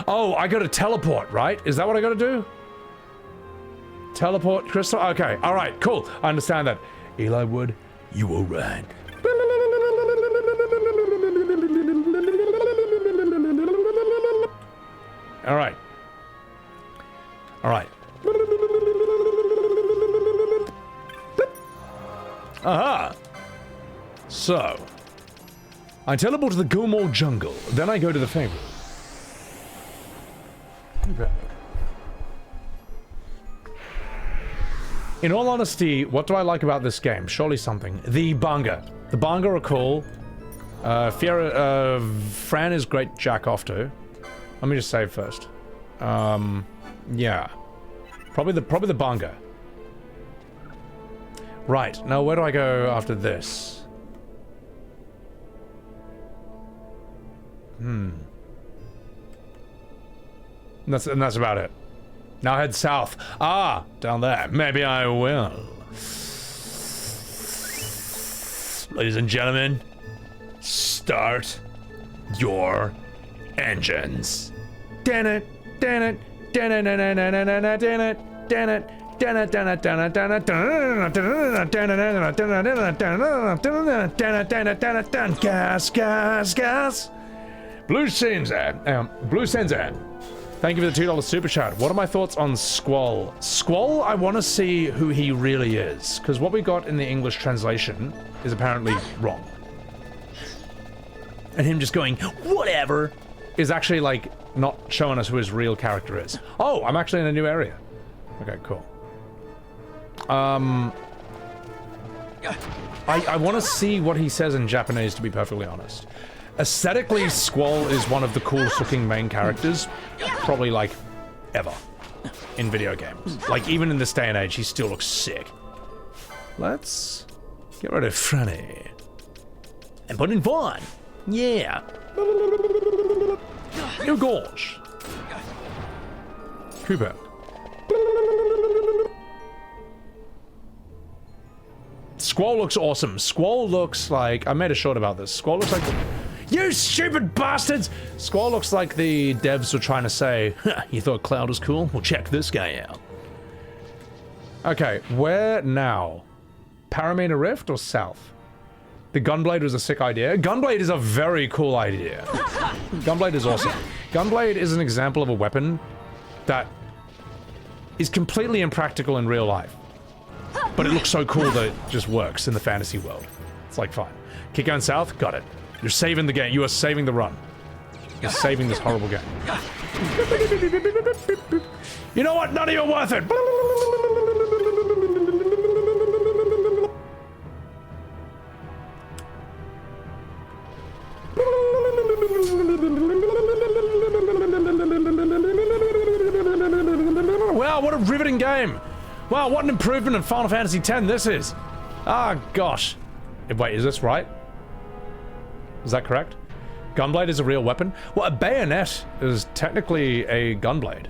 S1: Oh, I gotta teleport, right? Is that what I gotta do? Teleport crystal? Okay, alright, cool. I understand that. Eli Wood, you will run. Alright. So, I teleport to the Gilmore jungle, then I go to the favorite. In all honesty, what do I like about this game? Surely something. The banga. The banga are cool. Fran is great jack off to. Let me just save first. Yeah. Probably the banga. Right, now where do I go after this? And that's about it. Now head south. Ah, down there. Maybe I will. Ladies and gentlemen, start your engines. Dan it, dan it, dan it, dan it, dan it, dan it, dan it. Gas, gas, gas. Blue Senzan. Thank you for the $2 super chat. What are my thoughts on Squall? Squall, I want to see who he really is, because what we got in the English translation is apparently wrong. And him just going, whatever, is actually, like, not showing us who his real character is. Oh, I'm actually in a new area. Okay, cool. I want to see what he says in Japanese, to be perfectly honest. Aesthetically, Squall is one of the coolest looking main characters, probably, like, ever in video games. Like, even in this day and age, he still looks sick. Let's get rid of Franny. And put in Vaan. Yeah. New Gorge. Cooper. Squall looks awesome. Squall looks like... I made a short about this. Squall looks like... You stupid bastards! Squall looks like the devs were trying to say, huh, you thought Cloud was cool? Well, check this guy out. Okay, where now? Paramina Rift or south? The Gunblade was a sick idea. Gunblade is a very cool idea. Gunblade is awesome. Gunblade is an example of a weapon that is completely impractical in real life. But it looks so cool that it just works in the fantasy world. It's like, fine. Keep going south? Got it. You're saving the game. You are saving the run. You're saving this horrible game. You know what? None of you are worth it. Wow, what a riveting game. Wow, what an improvement in Final Fantasy X this is. Ah, gosh. Wait, is this right? Is that correct? Gunblade is a real weapon? Well, a bayonet is technically a gunblade.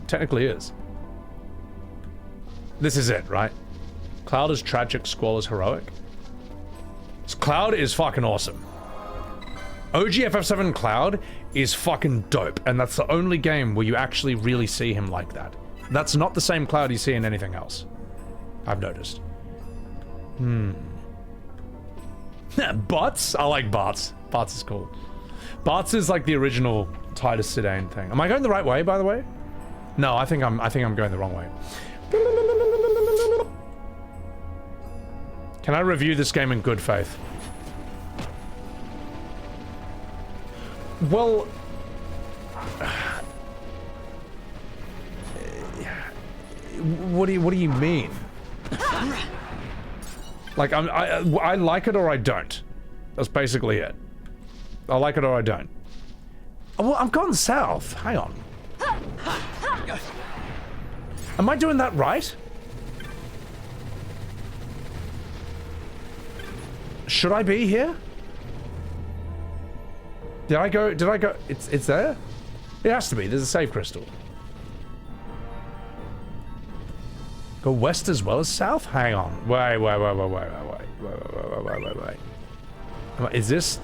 S1: Technically is. This is it, right? Cloud is tragic, Squall is heroic. Cloud is fucking awesome. OG FF7 Cloud is fucking dope, and that's the only game where you actually really see him like that. That's not the same Cloud you see in anything else. I've noticed. Bots? I like Bots. Bots is cool. Bots is like the original Titus Sedan thing. Am I going the right way, by the way? No, I think I'm going the wrong way. Can I review this game in good faith? Well, what do you mean? Like, I like it or I don't. That's basically it. I like it or I don't. Well, I've gone south. Hang on. Am I doing that right? Should I be here? Did I go? It's there? It has to be. There's a save crystal. Go west as well as south? Hang on. Wait. Is this?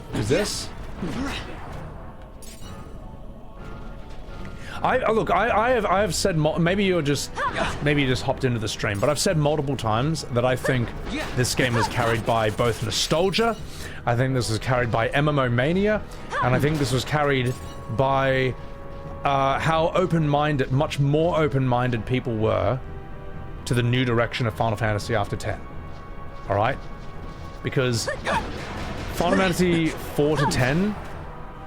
S1: Look, I have said, maybe you just hopped into the stream, but I've said multiple times that I think this game was carried by both nostalgia, I think this was carried by MMO mania, and I think this was carried by how open-minded, much more open-minded people were to the new direction of Final Fantasy after 10. All right? Because Final Fantasy 4 to 10,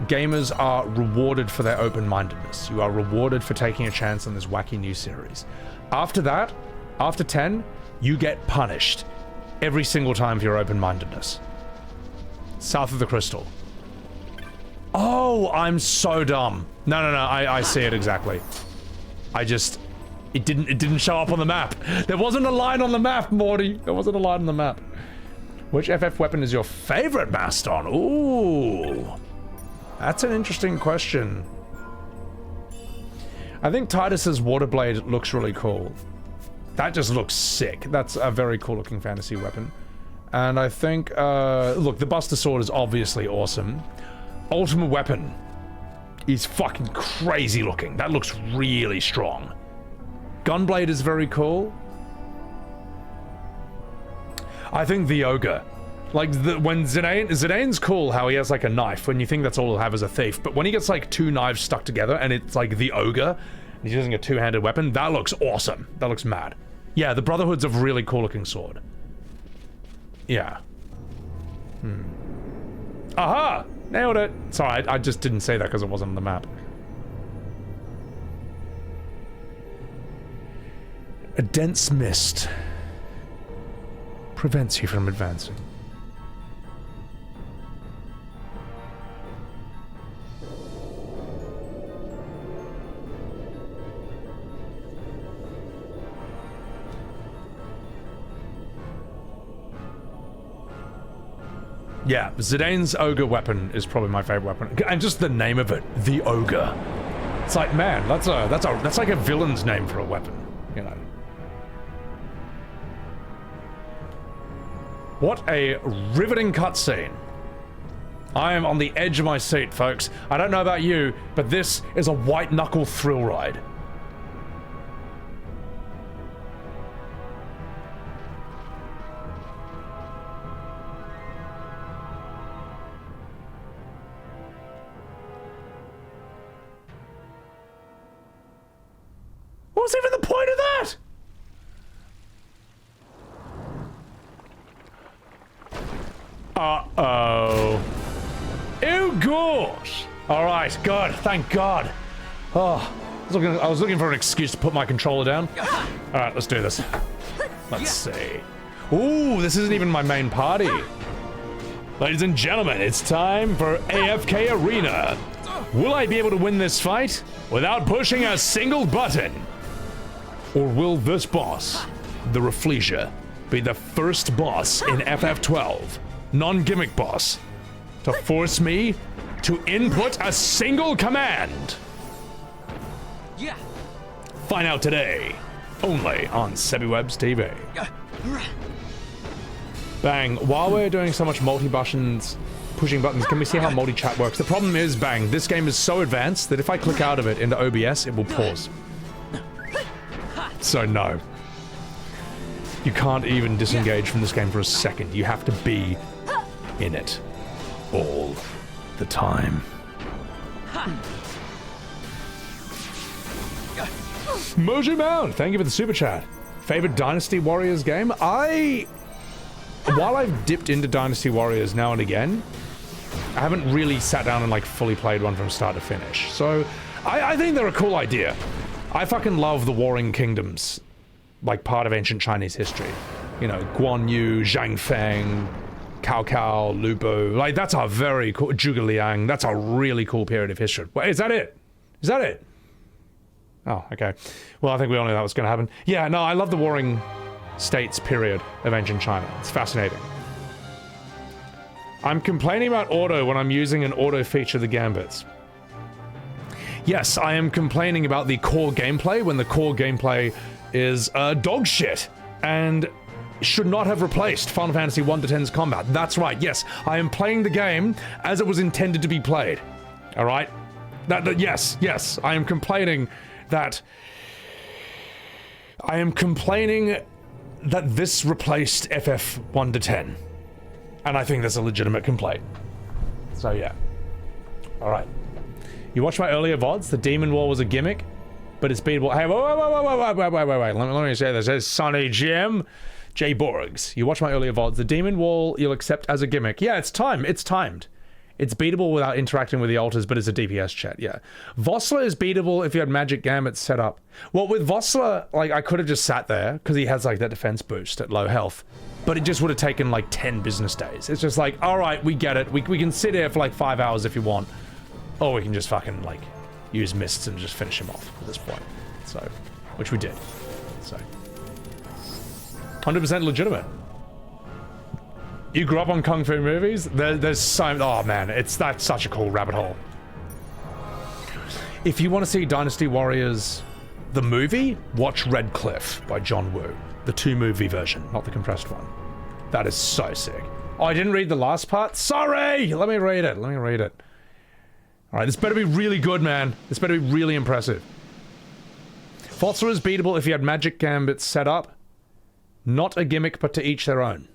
S1: gamers are rewarded for their open-mindedness. You are rewarded for taking a chance on this wacky new series. After that, after 10, you get punished every single time for your open-mindedness. South of the Crystal. Oh, I'm so dumb. No, I see it exactly. It didn't show up on the map. There wasn't a line on the map, Morty. There wasn't a line on the map. Which FF weapon is your favorite Maston? Ooh. That's an interesting question. I think Titus's Waterblade looks really cool. That just looks sick. That's a very cool looking fantasy weapon. And I think, look, the Buster Sword is obviously awesome. Ultimate Weapon is fucking crazy looking. That looks really strong. Gunblade is very cool. I think the Ogre. Like, when Zidane's cool how he has like a knife, when you think that's all he'll have as a thief, but when he gets like two knives stuck together and it's like the Ogre, and he's using a two-handed weapon, that looks awesome. That looks mad. Yeah, the Brotherhood's a really cool looking sword. Yeah. Aha! Nailed it! Sorry, I just didn't say that because it wasn't on the map. A dense mist prevents you from advancing. Yeah, Zidane's Ogre weapon is probably my favorite weapon. And just the name of it, the Ogre. It's like, man, that's like a villain's name for a weapon, you know. What a riveting cutscene. I am on the edge of my seat, folks. I don't know about you, but this is a white-knuckle thrill ride. What's even the point of that? Uh-oh. Ew, gosh. All right, good. Thank God. Oh, I was looking for an excuse to put my controller down. All right, let's do this. Let's see. Ooh, this isn't even my main party. Ladies and gentlemen, it's time for AFK Arena. Will I be able to win this fight without pushing a single button? Or will this boss, the Rafflesia, be the first boss in FF12, non-gimmick boss, to force me to input a single command? Yeah. Find out today, only on Sebbywebz TV. Bang, while we're doing so much multi-buttons, pushing buttons, can we see how multi-chat works? The problem is, Bang, this game is so advanced that if I click out of it into OBS, it will pause. So no. You can't even disengage from this game for a second. You have to be in it all the time. Mojo Mound, thank you for the super chat. Favorite Dynasty Warriors game? While I've dipped into Dynasty Warriors now and again, I haven't really sat down and like fully played one from start to finish. So I think they're a cool idea. I fucking love the Warring Kingdoms, like part of ancient Chinese history. You know, Guan Yu, Zhang Feng, Cao Cao, Lupo. Like, that's a very cool, Zhuge Liang. That's a really cool period of history. Wait, is that it? Is that it? Oh, okay. Well, I think we all knew that was going to happen. Yeah, no, I love the Warring States period of ancient China. It's fascinating. I'm complaining about auto when I'm using an auto feature of the Gambits. Yes, I am complaining about the core gameplay when the core gameplay is dog shit and should not have replaced Final Fantasy 1 to 10's combat. That's right, yes, I am playing the game as it was intended to be played. All right? Yes, I am complaining that... this replaced FF 1 to 10. And I think that's a legitimate complaint. So yeah. All right. You watched my earlier VODs? The Demon War was a gimmick, but it's been... Hey, wait. Let me say this. It's Sonny Jim. J Borgs, you watch my earlier VODs. The demon wall you'll accept as a gimmick. Yeah, it's timed. It's timed. It's beatable without interacting with the altars, but it's a DPS chat, yeah. Vossler is beatable if you had magic gambits set up. Well, with Vossler, like, I could have just sat there, because he has, like, that defense boost at low health, but it just would have taken, like, 10 business days. It's just like, alright, we get it. We can sit here for, like, 5 hours if you want. Or we can just fucking, like, use mists and just finish him off at this point. So, which we did. So, 100% legitimate. You grew up on Kung Fu movies? There's so... Oh, man. That's such a cool rabbit hole. If you want to see Dynasty Warriors, the movie, watch Red Cliff by John Woo. The 2-movie version, not the compressed one. That is so sick. Oh, I didn't read the last part? Sorry! Let me read it. Let me read it. Alright, this better be really good, man. This better be really impressive. Vossler is beatable if you had magic gambits set up. Not a gimmick, but to each their own.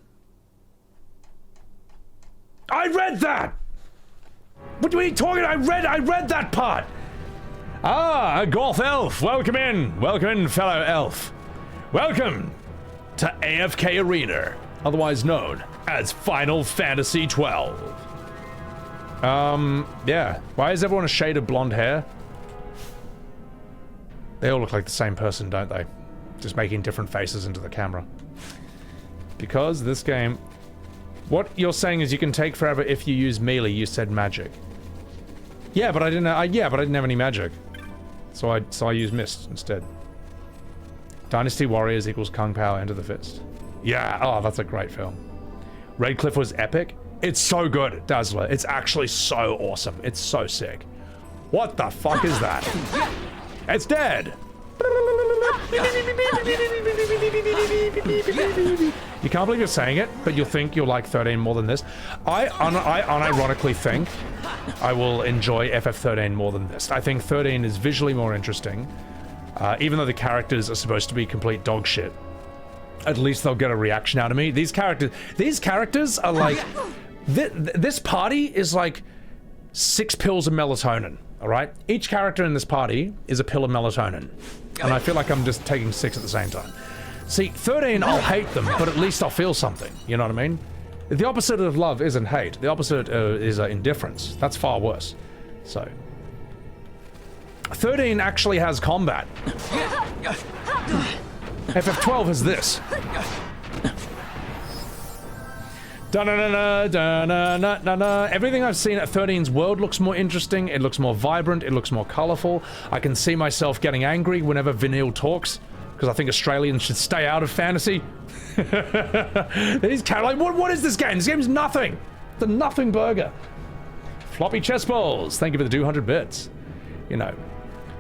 S1: I read that! What are you talking? I read that part! Ah, a Goth elf! Welcome in, fellow elf. Welcome to AFK Arena, otherwise known as Final Fantasy XII. Yeah. Why is everyone a shade of blonde hair? They all look like the same person, don't they? Just making different faces into the camera. Because this game... What you're saying is you can take forever if you use melee. You said magic. Yeah, but I didn't. Yeah, but I didn't have any magic, so I used mist instead. Dynasty Warriors equals Kung Pao. Enter the Fist. Yeah. Oh, that's a great film. Red Cliff was epic. It's so good, Dazzler. It's actually so awesome. It's so sick. What the fuck is that? It's dead. You can't believe you're saying it, but you'll think you'll like 13 more than this. I unironically think I will enjoy FF13 more than this. I think 13 is visually more interesting. Even though the characters are supposed to be complete dog shit, at least they'll get a reaction out of me. These characters are like... This party is like 6 pills of melatonin, alright? Each character in this party is a pill of melatonin. And I feel like I'm just taking 6 at the same time. See, 13, I'll hate them, but at least I'll feel something. You know what I mean? The opposite of love isn't hate. The opposite is indifference. That's far worse. So... 13 actually has combat. FF12 has this. Da-na-na-na-na-na-na-na. Everything I've seen at 13's world looks more interesting, it looks more vibrant, it looks more colourful. I can see myself getting angry whenever Vinyl talks, because I think Australians should stay out of fantasy. These like, what is this game? This game's nothing! It's a nothing burger. Floppy chess balls, thank you for the 200 bits. You know.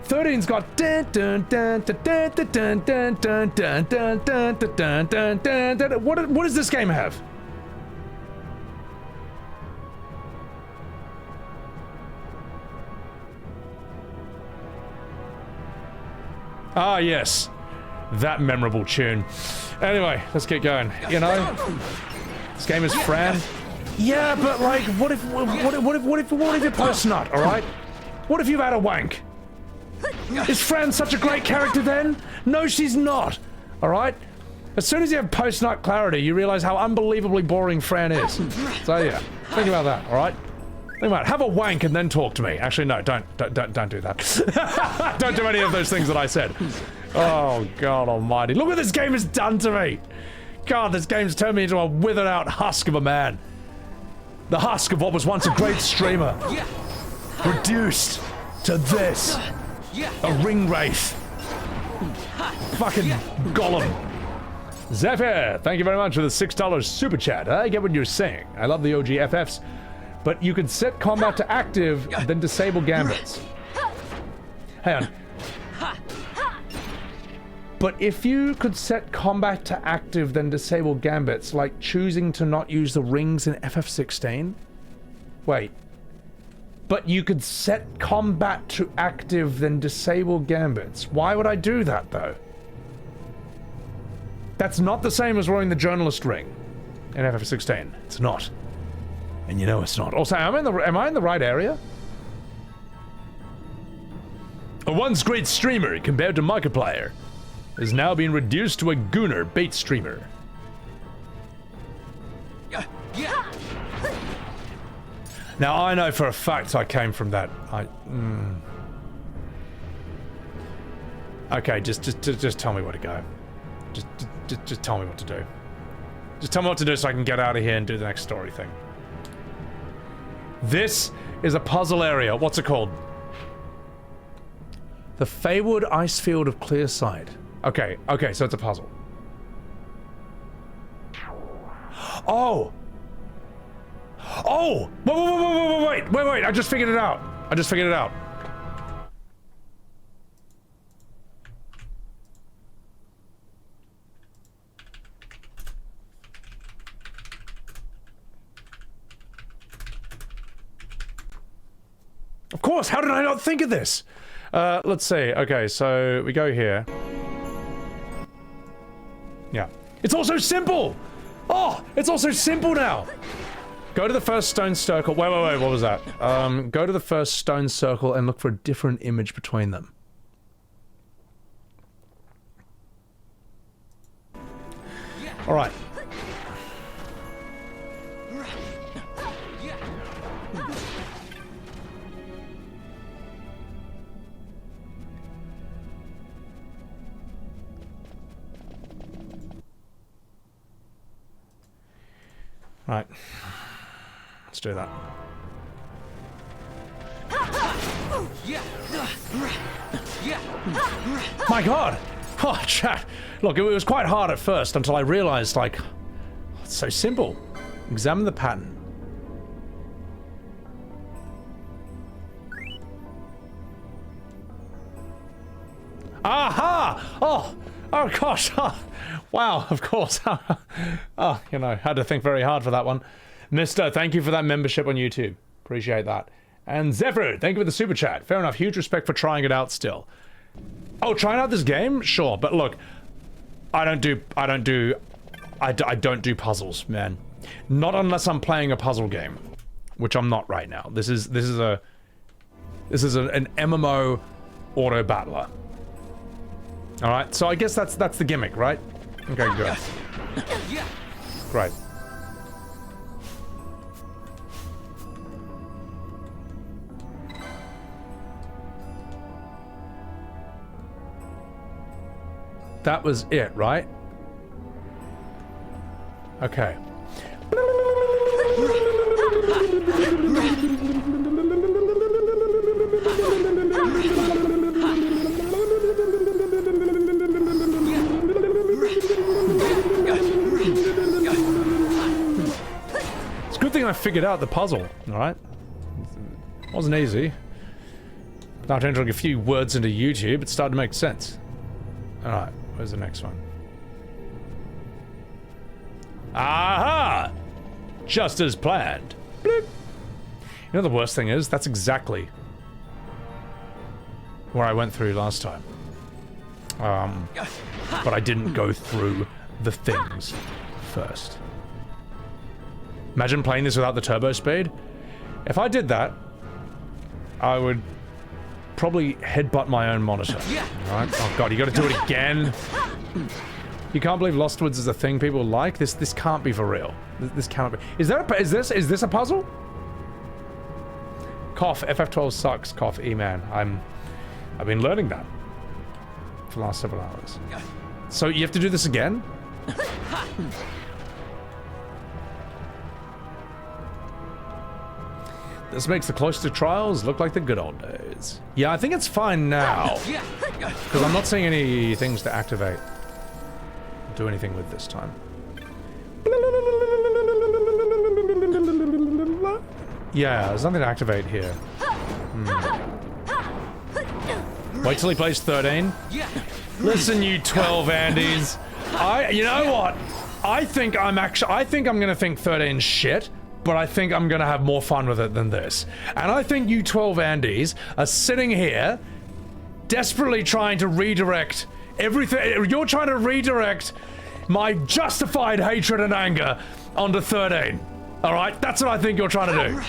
S1: 13's got what does this game have? Ah, yes. That memorable tune. Anyway, let's get going. You know? This game is Fran. Yeah, but like, what if you're post-nut, alright? What if you've had a wank? Is Fran such a great character then? No, she's not. Alright? As soon as you have post-nut clarity, you realize how unbelievably boring Fran is. So yeah, think about that, alright? Think about it. Have a wank and then talk to me. Actually, no, don't do that. Don't do any of those things that I said. Oh, God almighty. Look what this game has done to me. God, this game's turned me into a withered out husk of a man. The husk of what was once a great streamer. Reduced to this. A ring wraith. Fucking golem. Zephyr, thank you very much for the $6 super chat. I get what you're saying. I love the OG FFs. But you can set combat to active, then disable gambits. Hang on. But if you could set combat to active, then disable gambits, like choosing to not use the rings in FF16? Wait. But you could set combat to active, then disable gambits. Why would I do that, though? That's not the same as wearing the journalist ring in FF16. It's not. And you know it's not. Also, am I in the right area? A once great streamer compared to Markiplier is now being reduced to a gooner bait streamer. Now, I know for a fact I came from that. Okay, just tell me where to go. Just tell me what to do. Just tell me what to do so I can get out of here and do the next story thing. This is a puzzle area. What's it called? The Feywood Ice Field of Clearside. Okay, so it's a puzzle. Oh! Oh! Wait, I just figured it out. Of course, how did I not think of this? Let's see. Okay, so we go here. Yeah. It's also simple! Oh, it's also simple now! Go to the first stone circle. Wait, what was that? Go to the first stone circle and look for a different image between them. Alright. Right. Let's do that. My god! Oh, chat. Look, it was quite hard at first until I realized, like, it's so simple. Examine the pattern. Aha! Oh gosh. Oh, wow, of course. Oh, you know, had to think very hard for that one. Mister, thank you for that membership on YouTube. Appreciate that. And Zephyr, thank you for the super chat. Fair enough. Huge respect for trying it out still. Oh, trying out this game? Sure, but look, I don't do puzzles, man. Not unless I'm playing a puzzle game, which I'm not right now. This is an MMO auto battler. All right, so I guess that's the gimmick, right? Okay, good. Great. That was it, right? Okay. It's a good thing I figured out the puzzle, alright? Wasn't easy. But after entering a few words into YouTube, it started to make sense. Alright, where's the next one? Aha! Just as planned. Bloop. You know the worst thing is? That's exactly where I went through last time. But I didn't go through the things first. Imagine playing this without the turbo speed. If I did that, I would probably headbutt my own monitor. Alright? Oh god, you gotta do it again. You can't believe Lost Woods is a thing people like? This can't be for real. This cannot be. Is this a puzzle? Cough, FF12 sucks. Cough, E-man. I've been learning that for the last several hours. So you have to do this again? This makes the cloister trials look like the good old days. Yeah, I think it's fine now. Because I'm not seeing any things to activate. Do anything with this time. Yeah, there's nothing to activate here. Wait till he plays 13. Listen, you 12 Andes. You know what? I think I'm gonna think 13 shit, but I think I'm gonna have more fun with it than this. And I think you 12 Andes are sitting here, desperately trying to redirect everything. You're trying to redirect my justified hatred and anger onto 13. Alright? That's what I think you're trying to do.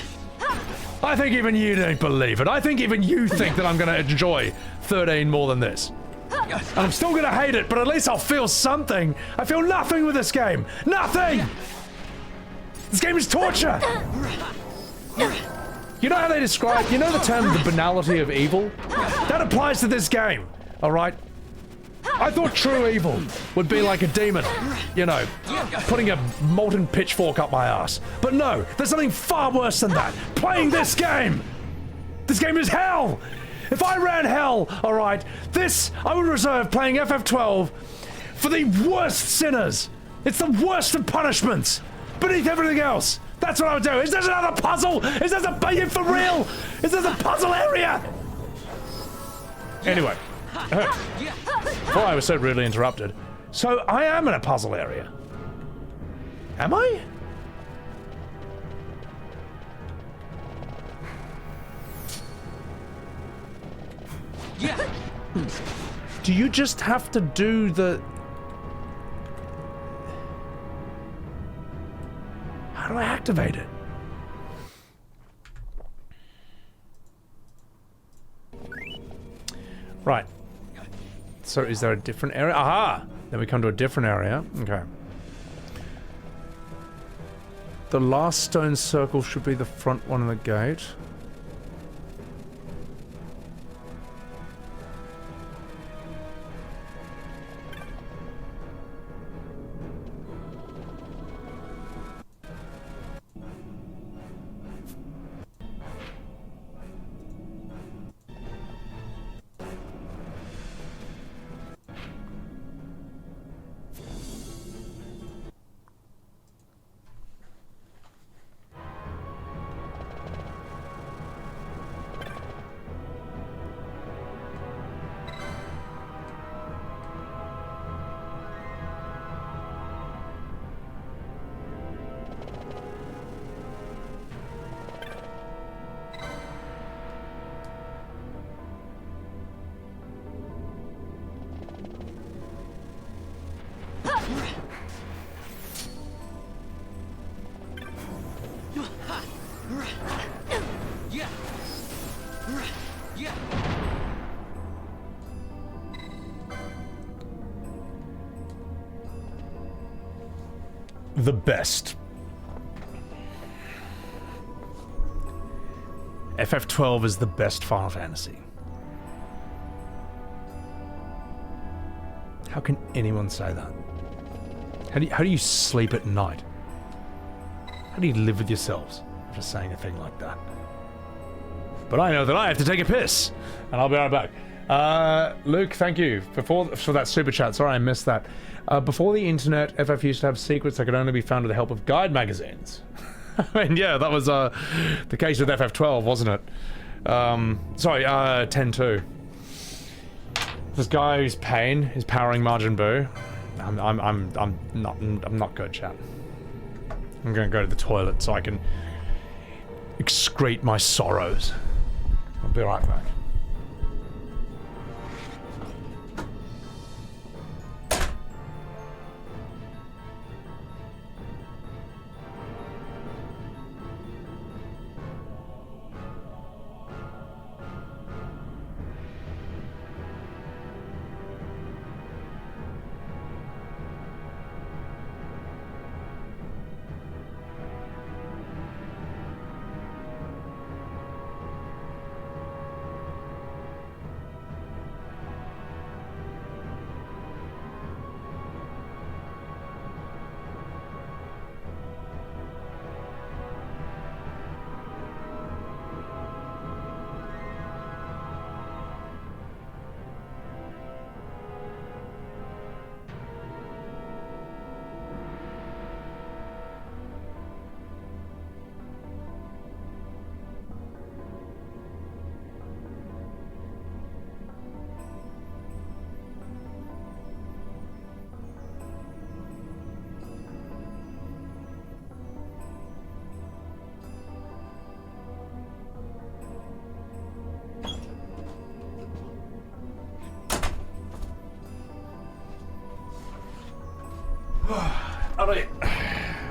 S1: I think even you don't believe it. I think even you think that I'm gonna enjoy 13 more than this. And I'm still gonna hate it, but at least I'll feel something. I feel nothing with this game. Nothing! This game is torture! You know how they describe, you know the term the banality of evil? That applies to this game, alright? I thought true evil would be like a demon, you know, putting a molten pitchfork up my ass. But no, there's something far worse than that. Playing this game! This game is hell! If I ran hell, alright, this, I would reserve playing FF12 for the worst sinners. It's the worst of punishments, beneath everything else. That's what I would do. Is there another puzzle? Is there a bait for real? Is there a puzzle area? Anyway. Before I was so rudely interrupted. So I am in a puzzle area. Am I? Do you just have to do the... How do I activate it? Right. So is there a different area? Aha! Then we come to a different area. Okay. The last stone circle should be the front one of the gate. The best. FF12 is the best Final Fantasy. How can anyone say that? How do you sleep at night? How do you live with yourselves after saying a thing like that? But I know that I have to take a piss, and I'll be right back. Luke, thank you for that super chat. Sorry I missed that. Before the internet, FF used to have secrets that could only be found with the help of guide magazines. I mean, yeah, that was the case with FF12, wasn't it? Sorry, 10-2. This guy who's Pain is powering Margin Boo. I'm not good, chat. I'm gonna go to the toilet so I can excrete my sorrows. I'll be right back.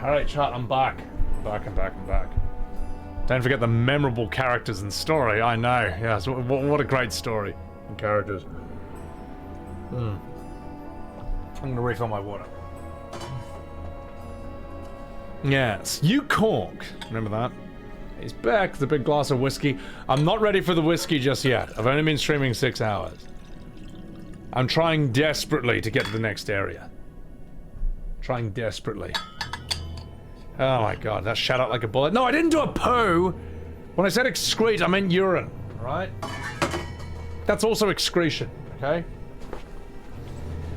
S1: Alright, chat, I'm back. I'm back. Don't forget the memorable characters and story, I know. Yes, what a great story and characters. I'm gonna refill my water. Yes, you Cork. Remember that? He's back with a big glass of whiskey. I'm not ready for the whiskey just yet. I've only been streaming 6 hours. I'm trying desperately to get to the next area. Trying desperately. Oh my god, that shot out like a bullet. No, I didn't do a poo! When I said excrete, I meant urine, right? That's also excretion, okay?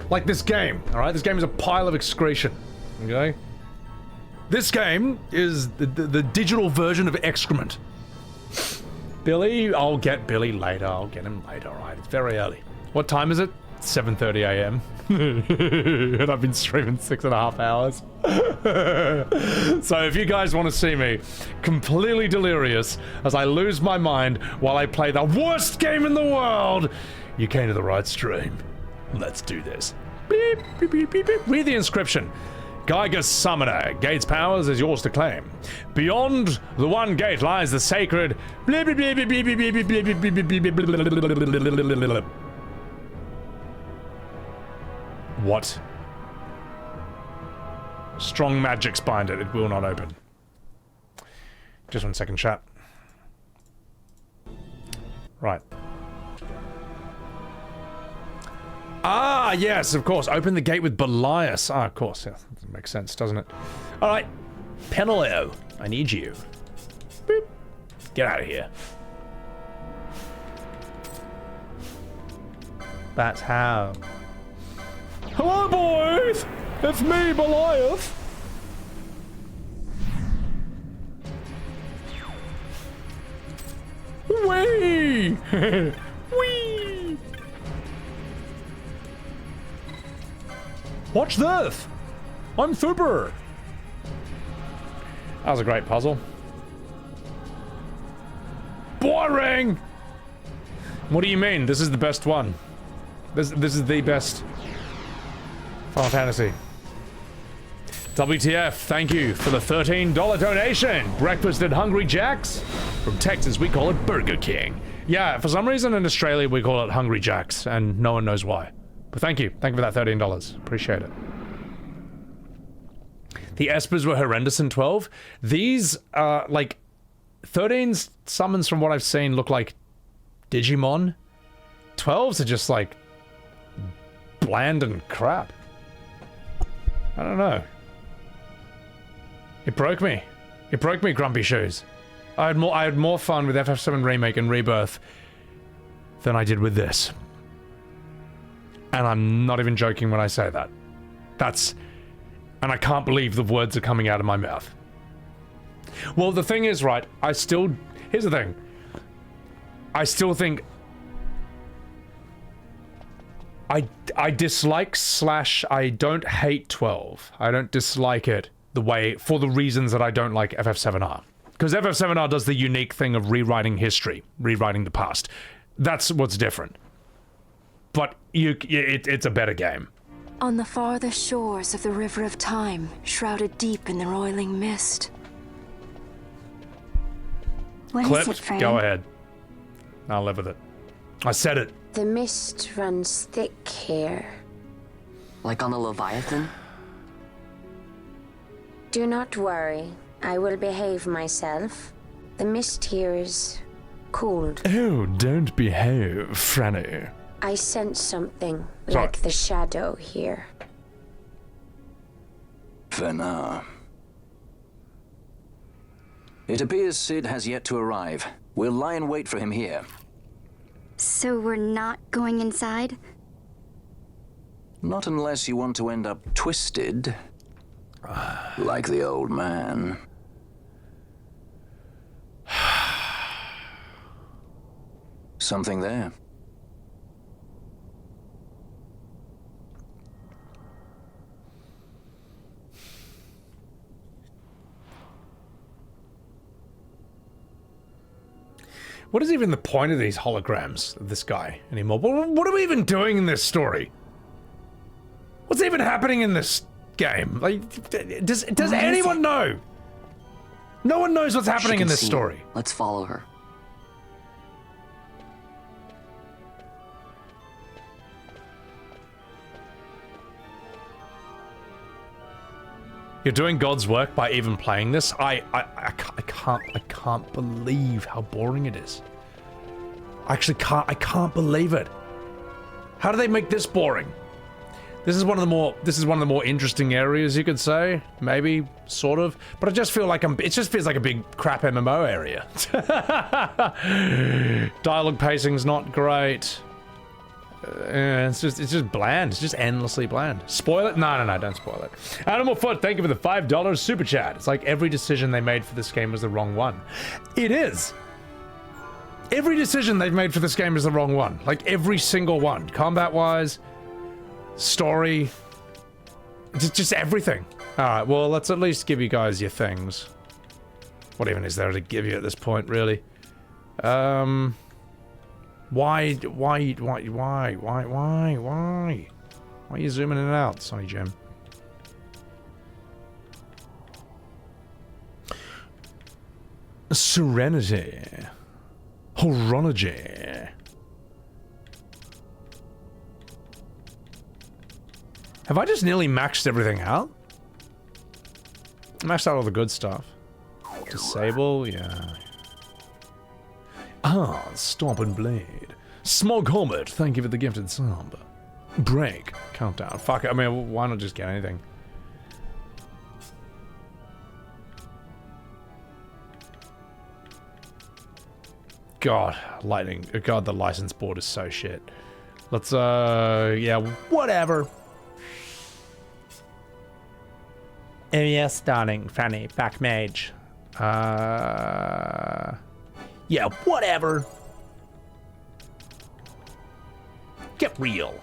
S1: Like this game, alright? This game is a pile of excretion, okay? This game is the digital version of excrement. Billy? I'll get Billy later. I'll get him later, alright? It's very early. What time is it? 7:30 a.m. And I've been streaming 6.5 hours. So if you guys want to see me completely delirious as I lose my mind while I play the worst game in the world, you came to the right stream. Let's do this. Beep, beep, beep, beep, beep. Read the inscription. Geiger Summoner, Gate's powers is yours to claim. Beyond the one gate lies the sacred... What? Strong magics bind it. It will not open. Just 1 second, chat. Right. Ah, yes, of course. Open the gate with Belias. Ah, of course. Yeah, that makes sense, doesn't it? All right. Penelo, I need you. Boop. Get out of here. That's how. Hello, boys! It's me, Belias. Whee! Whee! Watch this! I'm super! That was a great puzzle. Boring! What do you mean? This is the best one. This is the best Final Fantasy. WTF, thank you for the $13 donation! Breakfast at Hungry Jack's? From Texas, we call it Burger King. Yeah, for some reason in Australia we call it Hungry Jack's, and no one knows why. But thank you for that $13. Appreciate it. The espers were horrendous in 12. These, like, 13's summons from what I've seen look like Digimon. 12's are just, like, bland and crap. I don't know. It broke me. It broke me, Grumpy Shoes. I had more fun with FF7 Remake and Rebirth than I did with this. And I'm not even joking when I say that. And I can't believe the words are coming out of my mouth. Well, the thing is, right, here's the thing. I still think I dislike / I don't hate 12. I don't dislike it for the reasons that I don't like FF7R. Because FF7R does the unique thing of rewriting history, rewriting the past. That's what's different. But it's a better game.
S5: On the farthest shores of the River of Time, shrouded deep in the roiling mist.
S6: What is
S1: Clipped,
S6: it, Fran?
S1: go ahead. I'll live with it. I said it.
S6: The mist runs thick here.
S7: Like on the Leviathan?
S6: Do not worry. I will behave myself. The mist here is cooled.
S1: Oh, don't behave, Franny.
S6: I sense something,
S1: Sorry.
S6: like the shadow here.
S8: For now. It appears Sid has yet to arrive. We'll lie in wait for him here.
S9: So we're not going inside?
S8: Not unless you want to end up twisted. Like the old man. Something there.
S1: What is even the point of these holograms of this guy anymore? What are we even doing in this story? What's even happening in this game? Like, does anyone know? No one knows what's happening in this story.
S7: Let's follow her.
S1: You're doing God's work by even playing this. I can't believe how boring it is. I can't believe it. How do they make this boring? This is one of the more interesting areas, you could say, maybe, sort of. But I just feel like it just feels like a big crap MMO area. Dialogue pacing's not great. It's just bland. It's just endlessly bland. Spoil it? No, don't spoil it. Animal Foot, thank you for the $5 super chat. It's like every decision they made for this game was the wrong one. It is. Every decision they've made for this game is the wrong one. Like every single one. Combat-wise, story, just everything. Alright, well, let's at least give you guys your things. What even is there to give you at this point, really? Why are you zooming in and out, Sonny Jim? Serenity. Horology. Have I just nearly maxed everything out? Maxed out all the good stuff. Disable, yeah. Ah, Stomp and Blade. Smog Helmet, thank you for the gifted sub. Break. Countdown. Fuck it, I mean, why not just get anything? God, lightning. God, the license board is so shit. Let's, yeah, whatever. Oh yes, darling, Franny, back mage. Yeah, whatever. Get real.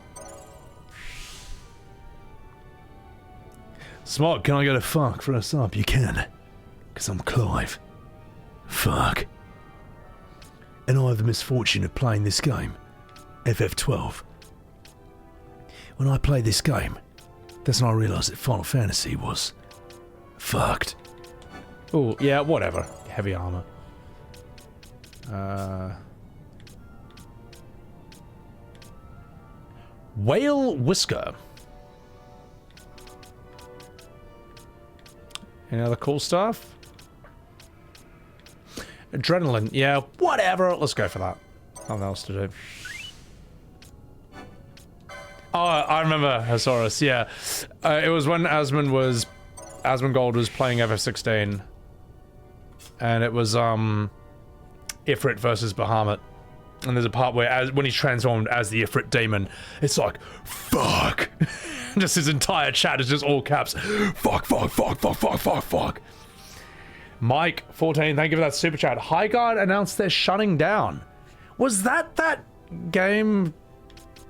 S1: Smart, can I get a fuck for us up? You can. Because I'm Clive. Fuck. And I have the misfortune of playing this game. FF12. When I played this game, that's when I realised that Final Fantasy was fucked. Oh, yeah, whatever. Heavy armor. Whale Whisker. Any other cool stuff? Adrenaline. Yeah, whatever. Let's go for that. Nothing else to do. Oh, I remember Hasaurus, yeah. It was when Asmongold was playing FF16. And it was, Ifrit versus Bahamut. And there's a part where, when he's transformed as the Ifrit demon, it's like, fuck! Just his entire chat is just all caps. Fuck, fuck, fuck, fuck, fuck, fuck, fuck. Mike, 14, thank you for that super chat. Highguard announced they're shutting down. Was that game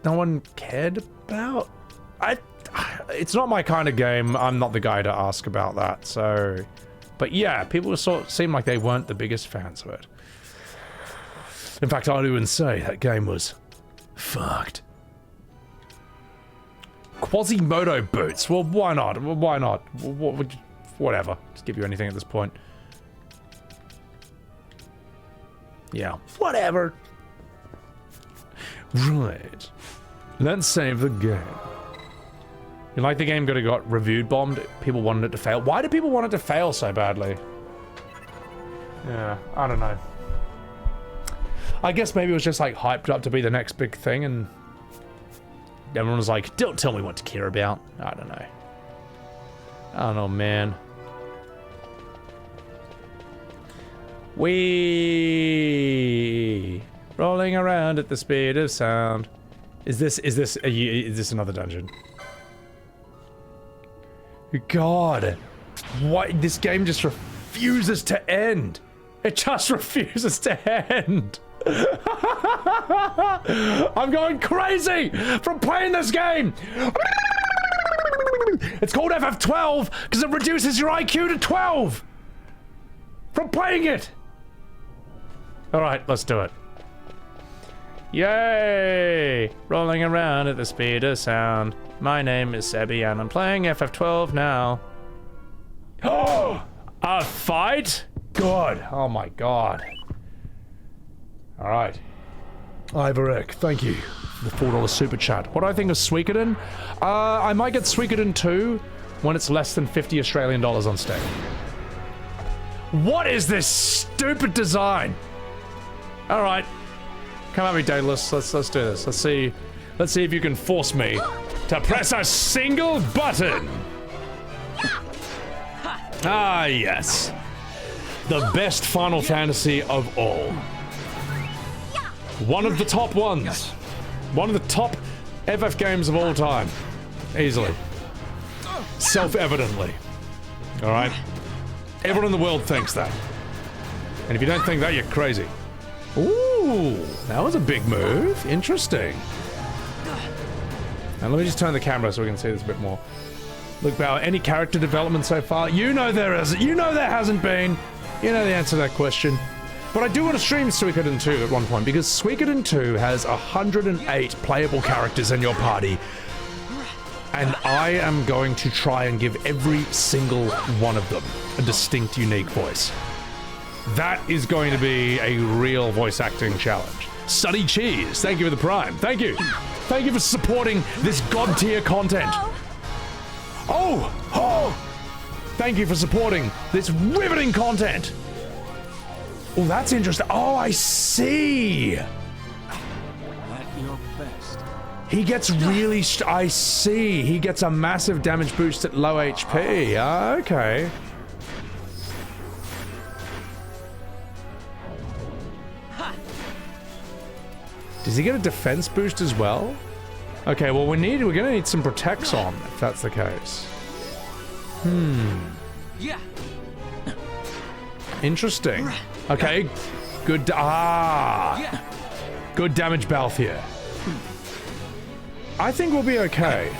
S1: no one cared about? It's not my kind of game. I'm not the guy to ask about that, so... But yeah, people seemed like they weren't the biggest fans of it. In fact, I'd even say that game was fucked. Quasimodo boots. Well, why not? Why not? Whatever. Just give you anything at this point. Yeah, whatever. Right. Let's save the game. You like the game got reviewed bombed? People wanted it to fail. Why do people want it to fail so badly? Yeah, I don't know. I guess maybe it was just like hyped up to be the next big thing and everyone was like, don't tell me what to care about. I don't know. I don't know, man. We rolling around at the speed of sound. Is this another dungeon? God, what? This game just refuses to end. It just refuses to end. I'm going crazy from playing this game. It's called FF12 because it reduces your IQ to 12 from playing it. All right, let's do it. Yay! Rolling around at the speed of sound. My name is Sebby and I'm playing FF12 now. Oh! A fight? God. Oh my god. Alright. Ivaric, thank you for the $4 super chat. What do I think of Suikoden? I might get Suikoden 2, when it's less than 50 Australian dollars on Steam. What is this stupid design? All right, come at me, Daedalus. Let's do this. Let's see if you can force me to press a single button. Ah, yes. The best Final Fantasy of all. One of the top ones. One of the top FF games of all time. Easily. Self-evidently. Alright? Everyone in the world thinks that. And if you don't think that, you're crazy. Ooh, that was a big move. Interesting. Now let me just turn the camera so we can see this a bit more. Look, Bao, any character development so far? You know there hasn't been. You know the answer to that question. But I do want to stream Suikoden 2 at one point, because Suikoden 2 has 108 playable characters in your party. And I am going to try and give every single one of them a distinct, unique voice. That is going to be a real voice acting challenge. Sunny Cheese, thank you for the Prime. Thank you. Thank you for supporting this god tier content. Oh! Thank you for supporting this riveting content. Oh, that's interesting. Oh, I see.
S10: At your best.
S1: He gets really... I see. He gets a massive damage boost at low HP. Okay. Does he get a defense boost as well? Okay, well we're gonna need some protects on, if that's the case.
S10: Yeah.
S1: Interesting. Okay. Good. Good damage, Balthier. I think we'll be okay.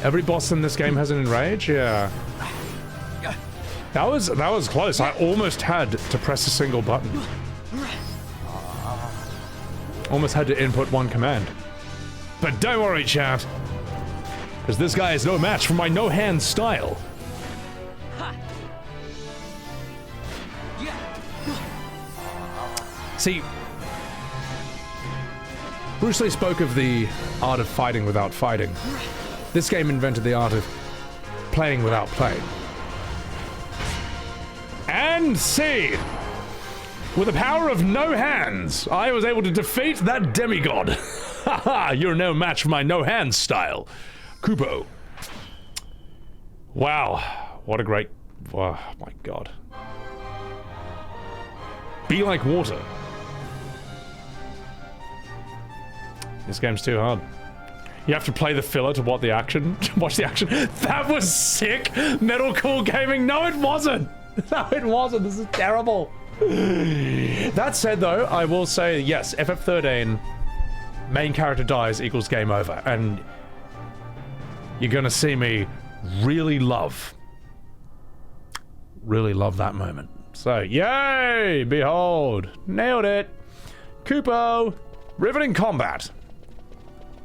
S1: Every boss in this game has an enrage. Yeah. That was close. I almost had to press a single button. Almost had to input one command. But don't worry, chat. Because this guy is no match for my no-hand style. See, Bruce Lee spoke of the art of fighting without fighting. This game invented the art of playing without playing. And see, with the power of no hands, I was able to defeat that demigod. Haha, you're no match for my no-hands style. Kupo. Wow, what a great... Oh my god. Be like water. This game's too hard. You have to play the filler to watch the action. Watch the action. That was sick! Metal Cool Gaming. No, it wasn't! No, it wasn't. This is terrible. That said, though, I will say, yes, FF13, main character dies equals game over. And you're gonna see me really love that moment. So, yay! Behold! Nailed it! Kupo! Riveting combat!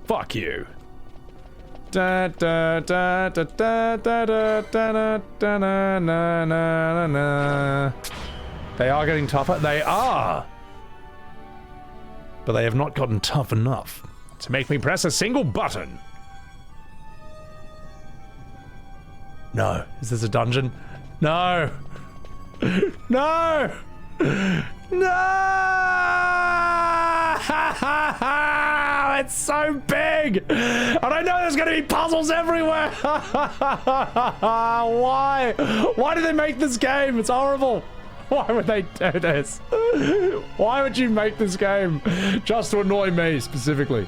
S1: Fuck you. Da da da da da da da da da na na na na. They are getting tougher. They are! But they have not gotten tough enough to make me press a single button. No. Is this a dungeon? No! No! No! It's so big! And I know there's gonna be puzzles everywhere! Why? Why did they make this game? It's horrible! Why would they do this? Why would you make this game? Just to annoy me, specifically.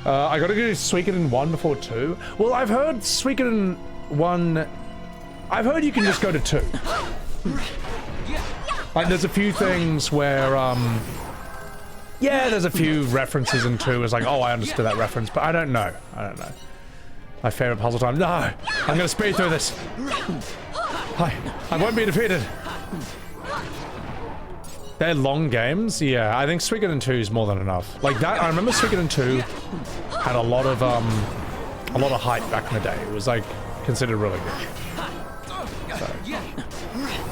S1: I gotta do Suikoden 1 before 2? Well, I've heard Suikoden 1... I've heard you can just go to 2. Like, there's a few things where, yeah, there's a few references in 2. It's like, oh, I understood that reference, but I don't know. My favorite puzzle time. No! I'm gonna speed through this. I won't be defeated. They're long games? Yeah, I think Suikoden 2 is more than enough. Like that, I remember Suikoden 2 had a lot of hype back in the day. It was, like, considered really good. So.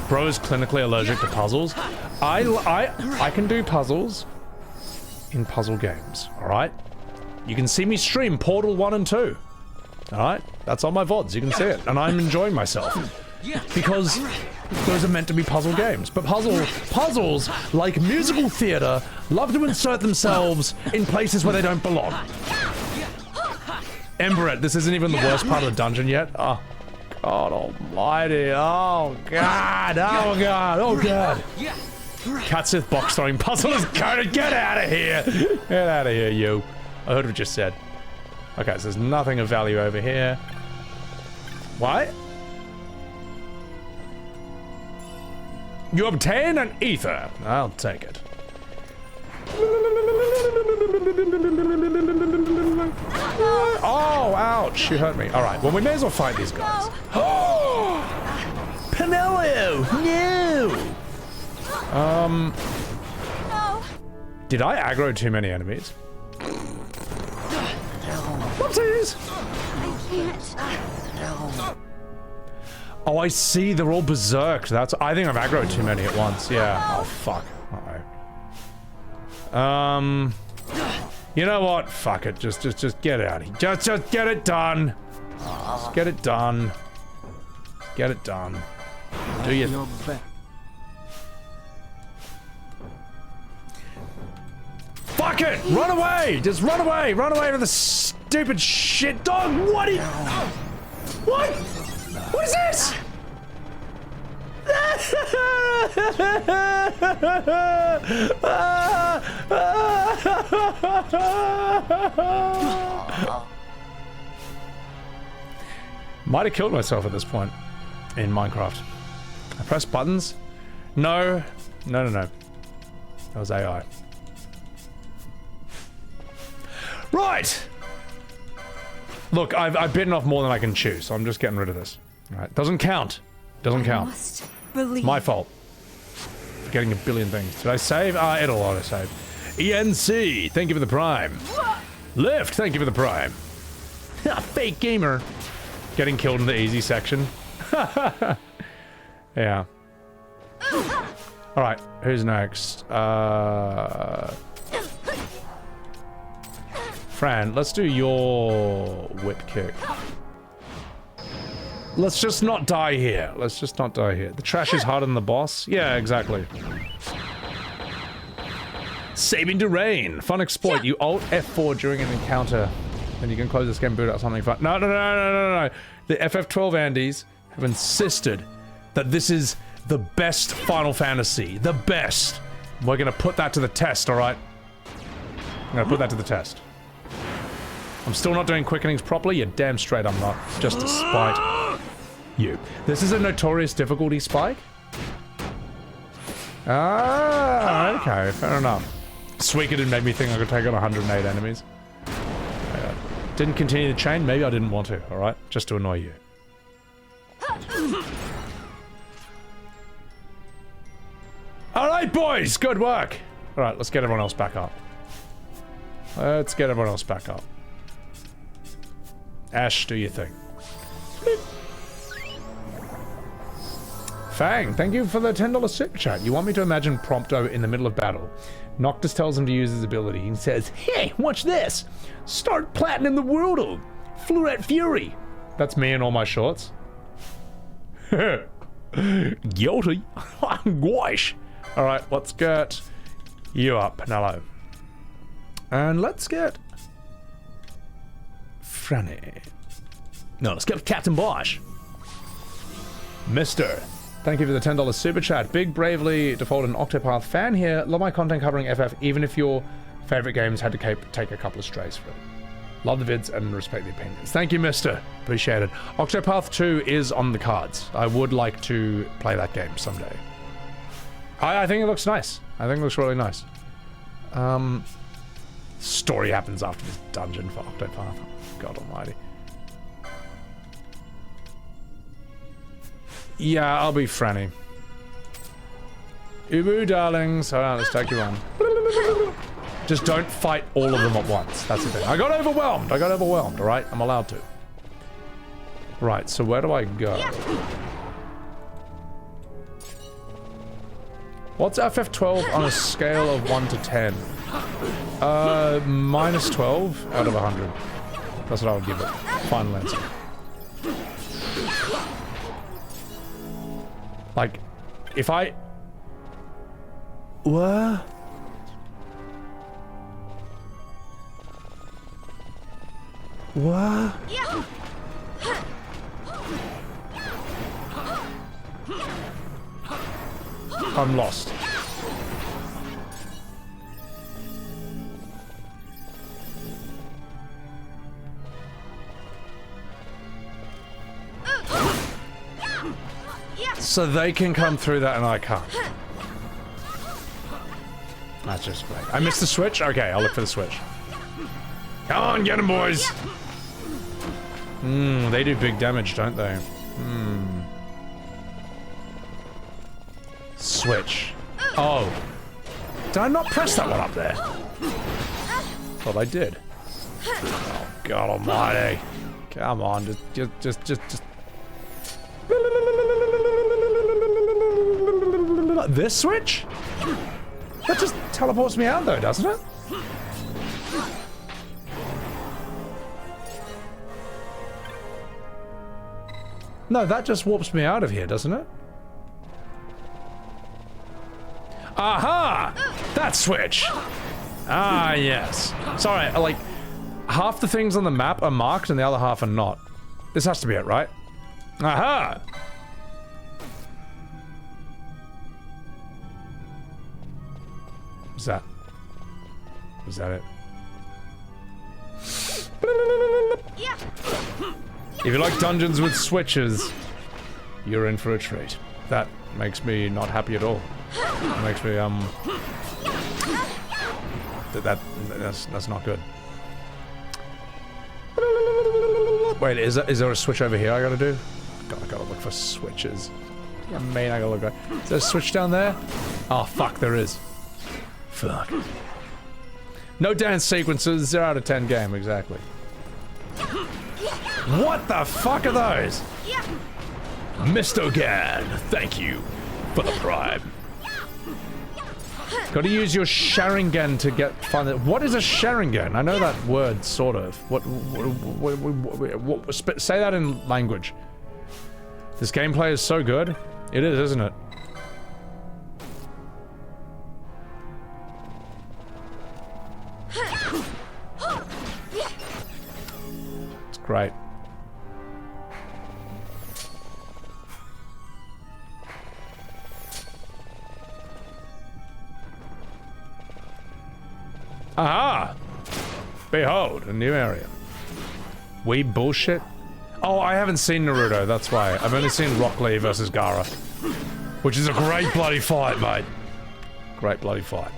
S1: Bro is clinically allergic to puzzles. I can do puzzles in puzzle games, alright? You can see me stream Portal 1 and 2. Alright? That's on my VODs, you can see it. And I'm enjoying myself. Because those are meant to be puzzle games. But puzzles, like musical theater, love to insert themselves in places where they don't belong. Emberette, this isn't even the worst part of the dungeon yet. Oh, God almighty. Oh, God. Oh, God. Oh, God. Catsith box throwing puzzle is going to get out of here. Get out of here, you. I heard what you just said. Okay, so there's nothing of value over here. What? You obtain an ether. I'll take it. Oh, ouch. You hurt me. Alright, well, we may as well fight these guys. Penelo! No! Did I aggro too many enemies? Whoopsies! Oh, I see. They're all berserked. That's. I think I've aggroed too many at once. Yeah. Oh, fuck. Uh-oh. You know what? Fuck it. Just get out of here. Just get it done. Just get it done. Get it done. Do you? Fuck it! Run away! Just run away! Run away to the stupid shit dog! What are you? What? What is this? Might have killed myself at this point in Minecraft. I pressed buttons? No. No. That was AI. Right! Look, I've bitten off more than I can chew, so I'm just getting rid of this. Alright, doesn't count. Doesn't count. My fault. Forgetting a billion things. Did I save? It'll auto-save. ENC, thank you for the prime. Lift, thank you for the prime. Fake gamer. Getting killed in the easy section. Yeah. Alright, who's next? Fran, let's do your whip kick. Let's just not die here. Let's just not die here. The trash is harder than the boss? Yeah, exactly. Saving to rain. Fun exploit. You alt F4 during an encounter, and you can close this game, boot out something fun. No. The FF12 Andes have insisted that this is the best Final Fantasy. The best. We're gonna put that to the test, alright? I'm gonna put that to the test. I'm still not doing quickenings properly, you're damn straight I'm not. Just to spite you. This is a notorious difficulty spike? Ah, okay, fair enough. Suikoden made me think I could take on 108 enemies. Didn't continue the chain, maybe I didn't want to, alright? Just to annoy you. Alright boys, good work! Alright, let's get everyone else back up. Let's get everyone else back up. Ashe, do your thing. Fang, thank you for the $10 super chat. You want me to imagine Prompto in the middle of battle. Noctis tells him to use his ability. He says, hey, watch this. Start platinum the world of Fluoret Fury. That's me in all my shorts. Guilty. Gosh. Alright, let's get you up, Penelo. And let's get Franny. No, let's get Captain Basch. Mister. Thank you for the $10 super chat. Big Bravely Default and Octopath fan here. Love my content covering FF, even if your favorite games had to take a couple of strays for it. Love the vids and respect the opinions. Thank you, mister. Appreciate it. Octopath 2 is on the cards. I would like to play that game someday. I think it looks nice. I think it looks really nice. Story happens after this dungeon for Octopath. God almighty. Yeah, I'll be Franny. Ubu, darlings. Alright, let's take you on. Just don't fight all of them at once. That's the thing. I got overwhelmed, alright? I'm allowed to. Right, so where do I go? What's FF12 on a scale of 1 to 10? Minus 12 out of 100. That's what I would give it. Final answer. Like, if I... What? What? I'm lost. So they can come through that and I can't. That's just great. I missed the switch? Okay, I'll look for the switch. Come on, get them, boys! They do big damage, don't they? Switch. Oh. Did I not press that one up there? Thought I did. Oh, God almighty. Come on, just... This switch? That just teleports me out though, doesn't it? No, that just warps me out of here, doesn't it? Aha! That switch! Ah, yes. Sorry, like, half the things on the map are marked and the other half are not. This has to be it, right? Aha! Was that? Was that it? If you like dungeons with switches, you're in for a treat. That makes me not happy at all. It makes me, that's not good. Wait, is there a switch over here I gotta do? I gotta look for switches. I mean, I gotta look at. Is there a switch down there? Oh, fuck, there is. Fuck. No dance sequences, 0 out of 10 game, exactly. What the fuck are those? Mr. Gan, thank you for the prime. Gotta use your Sharingan to find it. What is a Sharingan? I know that word, sort of. What say that in language. This gameplay is so good. It is, isn't it? It's great. Aha! Behold, a new area. We bullshit? Oh, I haven't seen Naruto, that's why. I've only seen Rock Lee versus Gaara. Which is a great bloody fight, mate. Great bloody fight.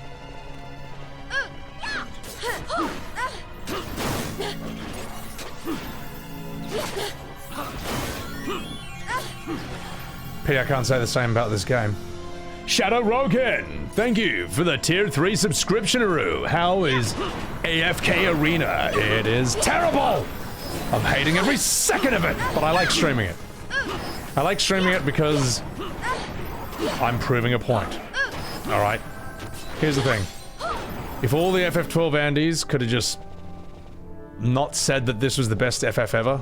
S1: Pity I can't say the same about this game. Shadow Rogan, thank you for the tier 3 subscription-aroo. How is AFK Arena? It is terrible! I'm hating every second of it, but I like streaming it. I like streaming it because I'm proving a point. Alright? Here's the thing. If all the FF12 Andes could have just not said that this was the best FF ever,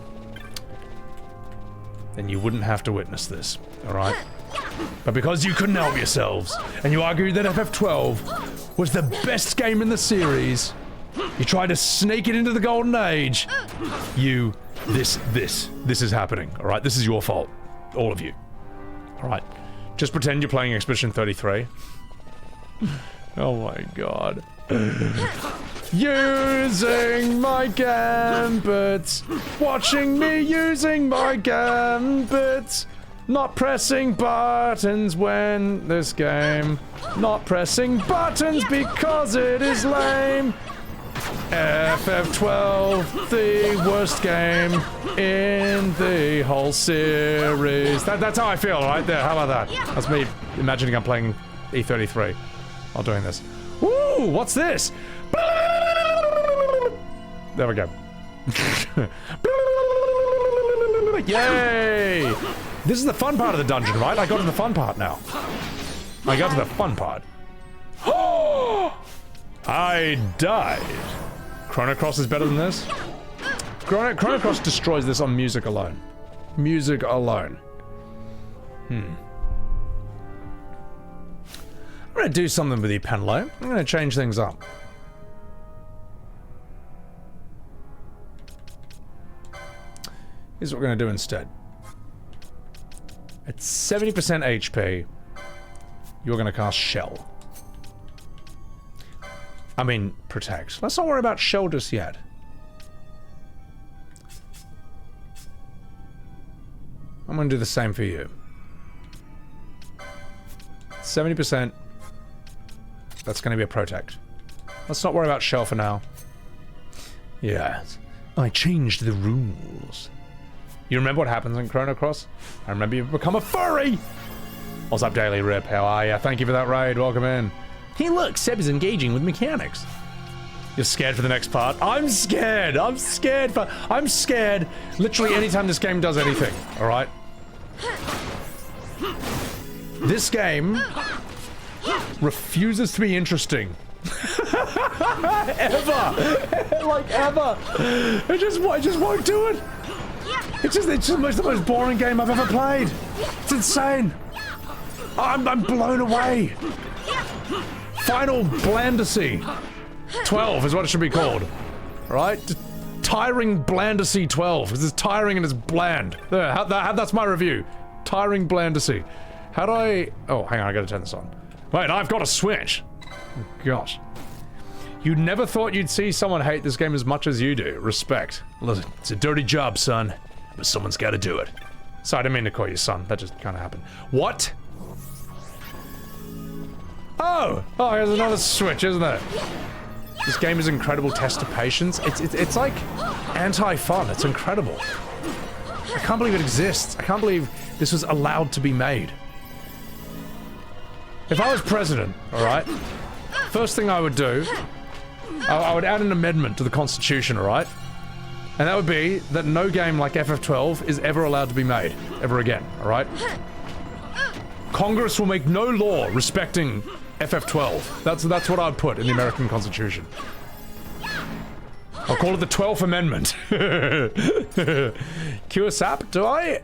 S1: then you wouldn't have to witness this. Alright? But because you couldn't help yourselves, and you argued that FF12 was the best game in the series, you tried to sneak it into the golden age. This is happening, alright? This is your fault. All of you. Alright. Just pretend you're playing Expedition 33. Oh my god. Using my gambits. Watching me using my gambits. Not pressing buttons when this game. Not pressing buttons because it is lame. FF12, the worst game in the whole series. That's how I feel right there. How about that? That's me imagining I'm playing E33 while doing this. Woo! What's this? There we go. Yay! This is the fun part of the dungeon, right? I got to the fun part now. I got to the fun part. I died. Chrono Cross is better than this? Chrono Cross destroys this on music alone. Music alone. I'm gonna do something with you, Penelo. I'm gonna change things up. Here's what we're gonna do instead. At 70% HP, you're gonna cast Shell. I mean, Protect. Let's not worry about Shell just yet. I'm gonna do the same for you. 70%. That's gonna be a Protect. Let's not worry about Shell for now. Yes. I changed the rules. You remember what happens in Chrono Cross? I remember you become a furry! What's up, Daily Rip? How are ya? Thank you for that raid. Welcome in. Hey, look, Seb is engaging with mechanics. You're scared for the next part? I'm scared! I'm scared literally anytime this game does anything, alright? This game refuses to be interesting. Ever! Like, ever! It just won't do it! It's just the most boring game I've ever played! It's insane! I'm blown away! Final Blandacy 12 is what it should be called. Right? Tiring Blandacy 12. This is tiring and it's bland. There, that's my review. Tiring Blandacy. How do I... Oh, hang on, I gotta turn this on. Wait, I've got a switch. Oh, gosh. You never thought you'd see someone hate this game as much as you do. Respect. Listen, it's a dirty job, son. But someone's gotta do it. Sorry, I didn't mean to call you son. That just kinda happened. What? Oh, here's another switch, isn't there? This game is incredible test of patience. It's like anti-fun. It's incredible. I can't believe it exists. I can't believe this was allowed to be made. If I was president, alright, first thing I would do, I would add an amendment to the Constitution, alright? And that would be that no game like FF12 is ever allowed to be made, ever again, alright? Congress will make no law respecting FF12. That's what I'd put in the American Constitution. I'll call it the 12th Amendment. Cure sap? Do I?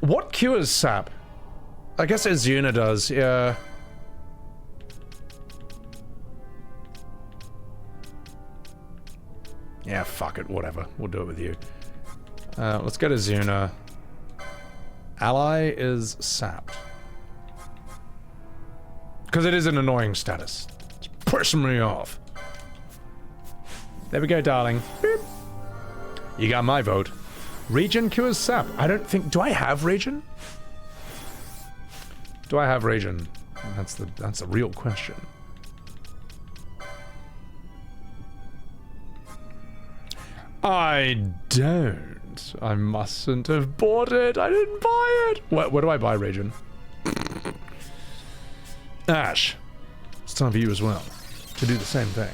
S1: What cures sap? I guess Azuna does, yeah. Yeah, fuck it, whatever. We'll do it with you. Let's go to Azuna. Ally is sapped. Because it is an annoying status. It's pushing me off. There we go, darling. Beep. You got my vote. Regen cures sap. I don't think... Do I have regen? Do I have regen? That's the real question. I don't. I mustn't have bought it. I didn't buy it. Where do I buy regen? Ashe. It's time for you as well to do the same thing.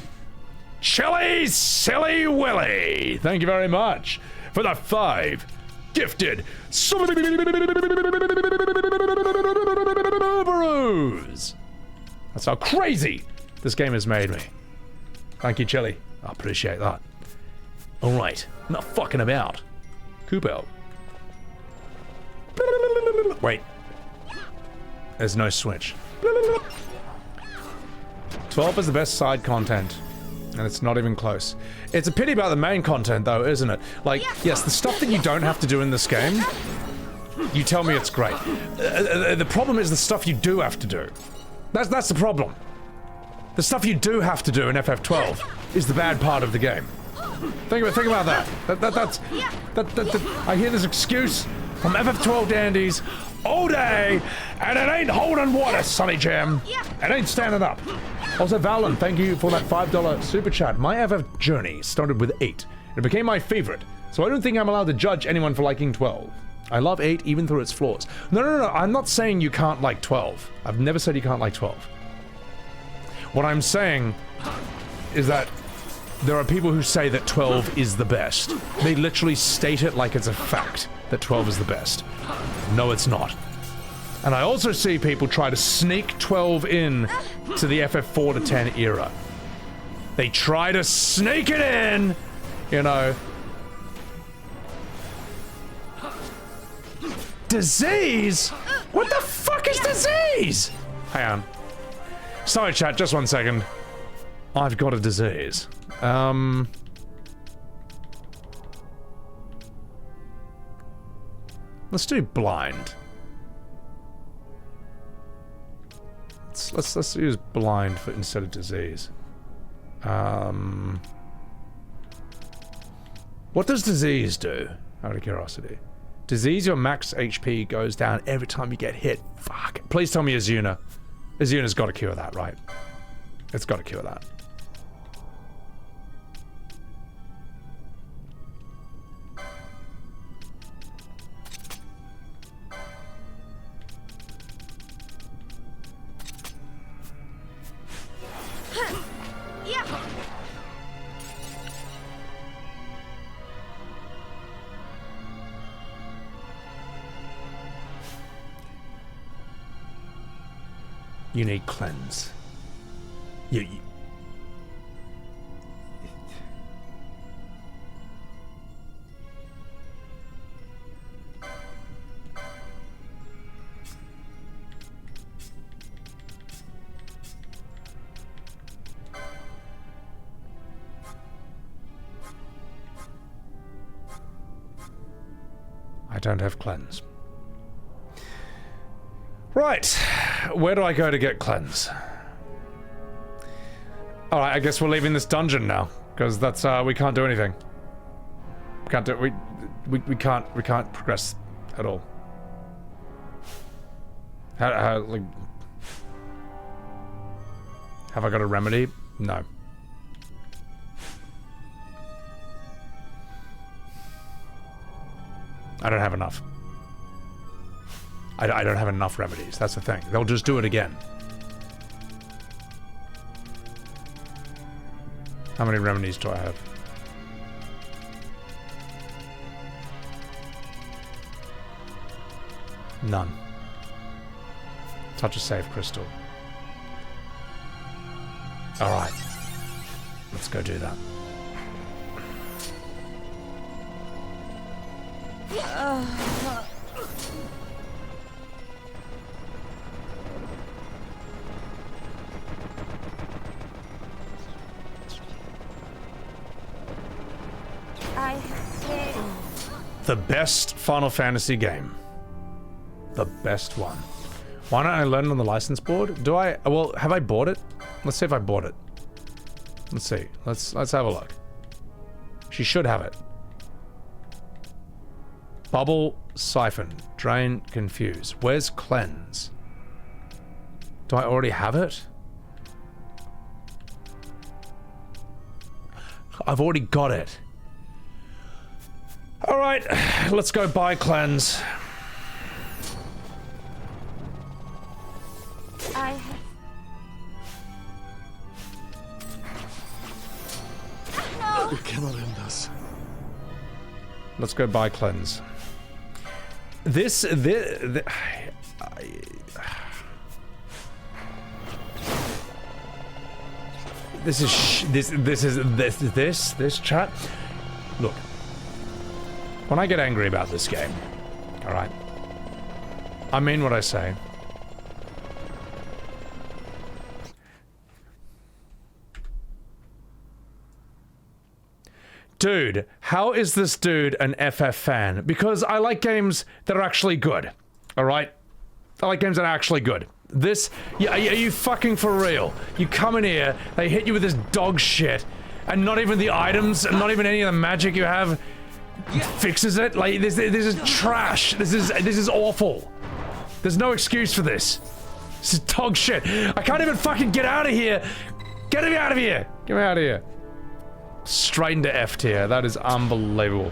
S1: Chili Silly Willy! Thank you very much for the 5 gifted Subarus. That's how crazy this game has made me. Thank you, Chili. I appreciate that. Alright, not fucking about. Coop out. Wait. There's no switch. 12 is the best side content. And it's not even close. It's a pity about the main content though, isn't it? Like, yes, the stuff that you don't have to do in this game, you tell me it's great. The problem is the stuff you do have to do. That's the problem. The stuff you do have to do in FF12 is the bad part of the game. Think about that. I hear this excuse from FF12 dandies all day, and it ain't holding water, Sonny Jam. It ain't standing up. Also, Valen, thank you for that $5 super chat. My FF journey started with 8. It became my favorite, so I don't think I'm allowed to judge anyone for liking 12. I love 8 even through its flaws. No, I'm not saying you can't like 12. I've never said you can't like 12. What I'm saying is that there are people who say that 12 is the best. They literally state it like it's a fact that 12 is the best. No, it's not. And I also see people try to sneak 12 in to the FF4 to 10 era. They try to sneak it in, you know. Disease? What the fuck is disease? Hang on. Sorry, chat, just 1 second. I've got a disease. Let's do blind. Let's use blind for instead of disease. What does disease do? Out of curiosity. Disease, your max HP goes down every time you get hit. Fuck. Please tell me Azuna. Azuna's got to cure that, right? It's got to cure that. You need cleanse. You I don't have cleanse. Right, where do I go to get cleanse? Alright, I guess we're leaving this dungeon now, because that's, we can't do anything. We can't do, we can't progress at all. How, like... Have I got a remedy? No. I don't have enough. I don't have enough remedies, that's the thing. They'll just do it again. How many remedies do I have? None. Touch a save crystal. Alright. Let's go do that. The best Final Fantasy game. The best one. Why don't I learn it on the license board? Do I? Well, have I bought it? Let's see if I bought it. Let's see. Let's have a look. She should have it. Bubble, siphon, drain, confuse. Where's cleanse? Do I already have it? I've already got it. Alright, let's go buy cleanse.
S10: You cannot end us.
S1: Let's go buy cleanse. This chat. Look, when I get angry about this game, all right, I mean what I say. Dude, how is this dude an FF fan? Because I like games that are actually good. Alright? I like games that are actually good. This... Yeah, are you fucking for real? You come in here, they hit you with this dog shit, and not even the items, and not even any of the magic you have fixes it? Like, this is trash. This is awful. There's no excuse for this. This is dog shit. I can't even fucking get out of here. Get me out of here. Get me out of here. Straight into F tier. That is unbelievable.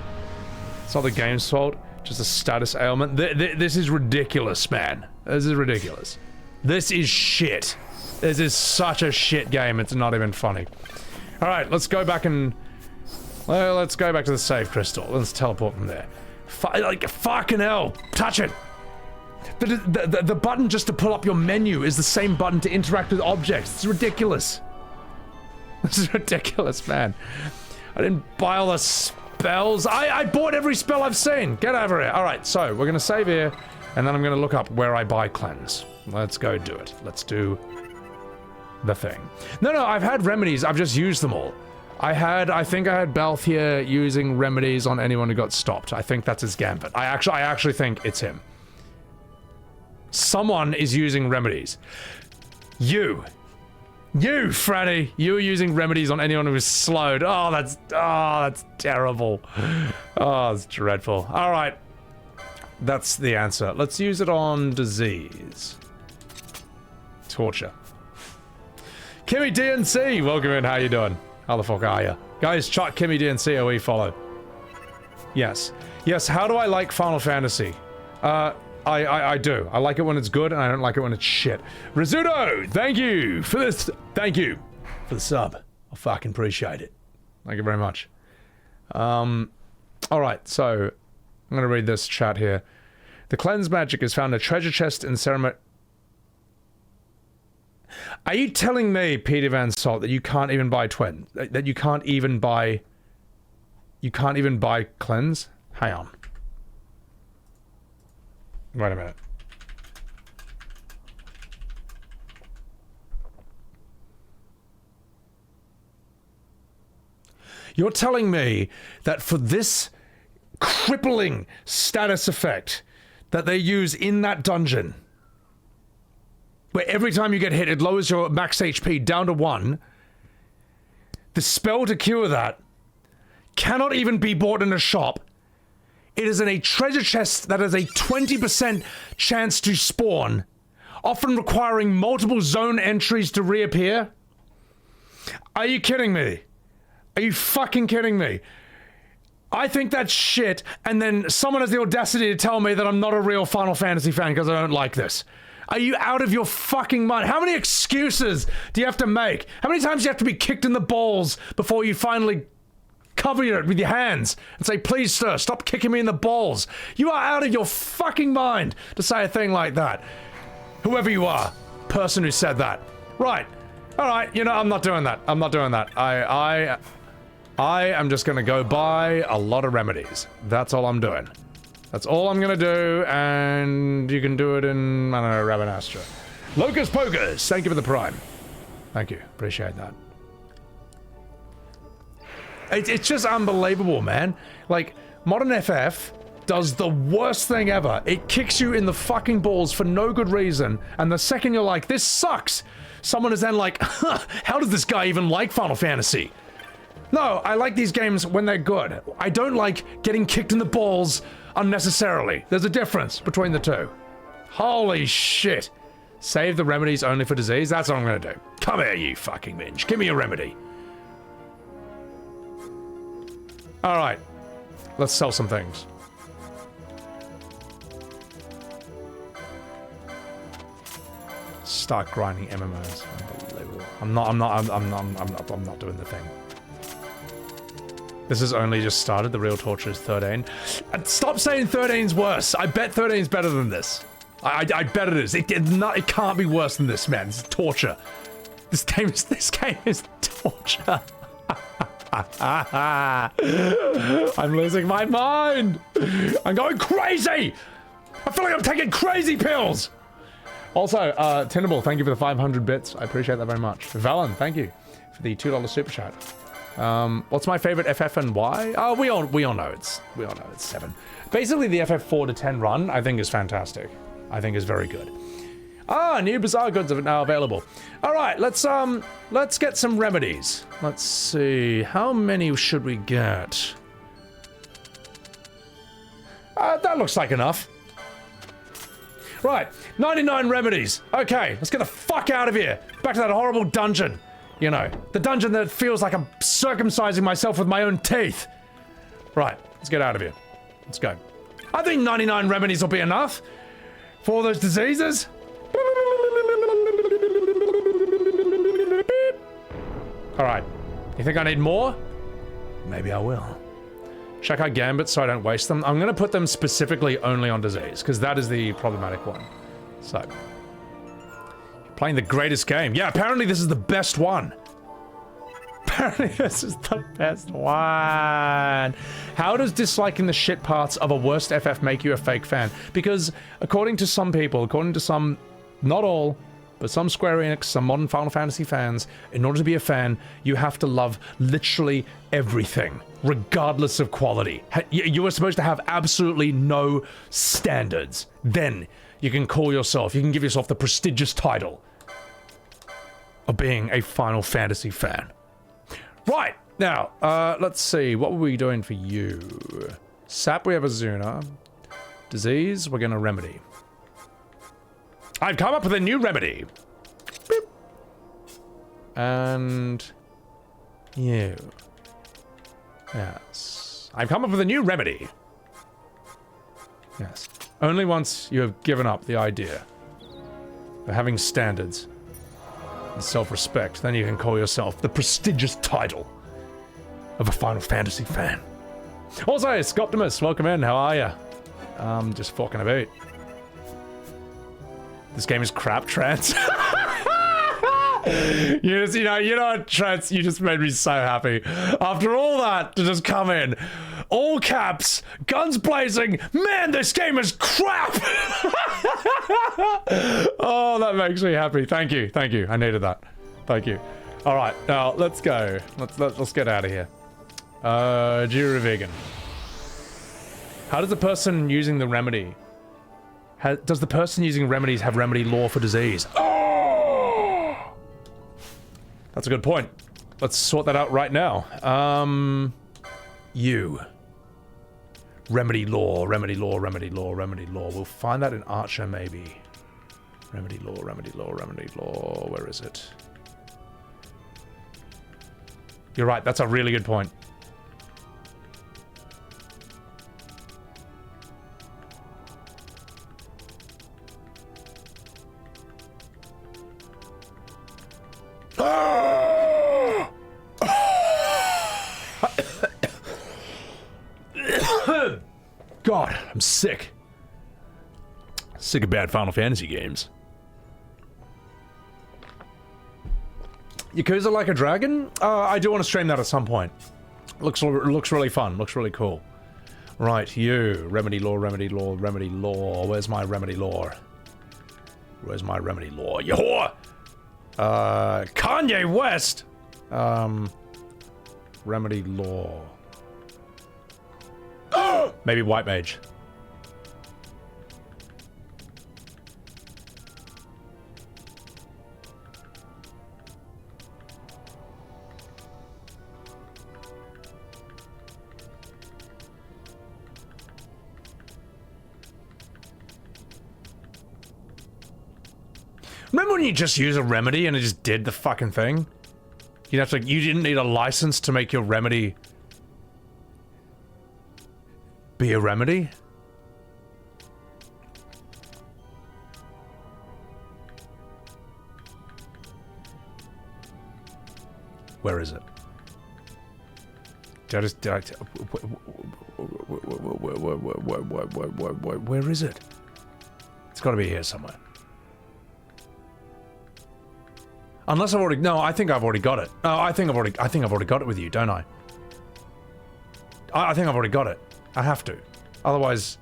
S1: It's not the game's fault, just a status ailment. This is ridiculous, man. This is ridiculous. This is shit. This is such a shit game, it's not even funny. Alright, let's go back and... Well, let's go back to the save crystal. Let's teleport from there. Like, fucking hell. Touch it. The button just to pull up your menu is the same button to interact with objects. It's ridiculous. This is ridiculous, man. I didn't buy all the spells. I bought every spell I've seen. Get over here. All right, so we're gonna save here, and then I'm gonna look up where I buy cleanse. Let's go do it. Let's do the thing. No, I've had remedies. I've just used them all. I think I had Balthier using remedies on anyone who got stopped. I think that's his gambit. I actually think it's him. Someone is using remedies. You, Franny, you're using remedies on anyone who is slowed. Oh, that's terrible. Oh, it's dreadful. All right, that's the answer. Let's use it on disease. Torture. Kimmy DNC, welcome in. How you doing? How the fuck are you? Guys, chuck Kimmy DNC OE follow. Yes. How do I like Final Fantasy? I do. I like it when it's good, and I don't like it when it's shit. Rizzuto, thank you for this. Thank you for the sub. I fucking appreciate it. Thank you very much. Alright, so I'm gonna read this chat here. The cleanse magic is found in a treasure chest in ceremony. Are you telling me, Peter Van Salt, that you can't even buy twin? That you can't even buy... You can't even buy cleanse? Hang on. Wait a minute. You're telling me that for this crippling status effect that they use in that dungeon, where every time you get hit, it lowers your max HP down to 1. The spell to cure that cannot even be bought in a shop. It is in a treasure chest that has a 20% chance to spawn, often requiring multiple zone entries to reappear. Are you kidding me? Are you fucking kidding me? I think that's shit, and then someone has the audacity to tell me that I'm not a real Final Fantasy fan because I don't like this. Are you out of your fucking mind? How many excuses do you have to make? How many times do you have to be kicked in the balls before you finally cover it with your hands and say, please, sir, stop kicking me in the balls? You are out of your fucking mind to say a thing like that. Whoever you are, person who said that. Right. All right, you know, I'm not doing that. I'm not doing that. I am just gonna go buy a lot of remedies. That's all I'm doing. That's all I'm gonna do, and you can do it in, I don't know, Rabanastra. Locus Pocus, thank you for the prime. Thank you, appreciate that. It's just unbelievable, man. Like, Modern FF does the worst thing ever. It kicks you in the fucking balls for no good reason, and the second you're like, this sucks, someone is then like, how does this guy even like Final Fantasy? No, I like these games when they're good. I don't like getting kicked in the balls unnecessarily. There's a difference between the two. Holy shit. Save the remedies only for disease? That's what I'm gonna do. Come here, you fucking minge. Give me a remedy. Alright. Let's sell some things. Start grinding MMOs. Unbelievable. I'm not doing the thing. This has only just started. The real torture is 13. Stop saying 13's worse. I bet 13's better than this. I bet it is. It can't be worse than this, man. This is torture. This game is torture. I'm losing my mind. I'm going crazy. I feel like I'm taking crazy pills. Also, Tinable, thank you for the 500 bits. I appreciate that very much. Valen, thank you for the $2 super chat. What's my favorite FF and why? Oh, we all know it's 7. Basically, the FF4 to 10 run, I think, is fantastic. I think is very good. Ah, new Bizarre goods are now available. All right, let's get some remedies. Let's see, how many should we get? That looks like enough. Right, 99 remedies. Okay, let's get the fuck out of here. Back to that horrible dungeon. You know, the dungeon that feels like I'm circumcising myself with my own teeth. Right, let's get out of here. Let's go. I think 99 remedies will be enough for all those diseases. All right, you think I need more? Maybe I will. Check our gambits so I don't waste them. I'm going to put them specifically only on disease, because that is the problematic one. So, playing the greatest game. Yeah, apparently this is the best one. Apparently this is the best one. How does disliking the shit parts of a worst FF make you a fake fan? Because according to some people, according to some, not all, but some Square Enix, some modern Final Fantasy fans, in order to be a fan, you have to love literally everything, regardless of quality. You are supposed to have absolutely no standards. Then you can call yourself, you can give yourself the prestigious title of being a Final Fantasy fan. Right, now, let's see, what were we doing for you? Sap, we have Azuna. Disease, we're gonna remedy. I've come up with a new remedy. Beep. And you. Yes. I've come up with a new remedy. Yes. Only once you have given up the idea of having standards and self-respect, then you can call yourself the prestigious title of a Final Fantasy fan. Also, Scoptimus, welcome in. How are you? Just fucking about. This game is crap, Trance. you know, Trance, you just made me so happy. After all that, to just come in, all caps, guns blazing, man, this game is crap! Oh, that makes me happy. Thank you, I needed that. Thank you. Alright, now, let's go. Let's get out of here. Jira Vegan. How does the person using the remedy... does the person using remedies have remedy lore for disease? Oh! That's a good point. Let's sort that out right now. You. Remedy lore, remedy lore, remedy lore, remedy lore. We'll find that in Archer, maybe. Remedy lore, remedy lore, remedy lore. Where is it? You're right, that's a really good point. God, I'm sick. Sick of bad Final Fantasy games. Yakuza Like a Dragon? I do want to stream that at some point. Looks really fun. Looks really cool. Right, you. Remedy lore, remedy lore, remedy lore. Where's my remedy lore? Where's my remedy lore? You whore! Kanye West! Remedy lore. Maybe White Mage. Remember when you just use a remedy and it just did the fucking thing? You didn't need a license to make your remedy be a remedy? Where is it? Where is it? It's gotta be here somewhere. Unless I've already, no, I think I've already got it. Oh, I think I've already got it with you, don't I? I think I've already got it. I have to. Otherwise...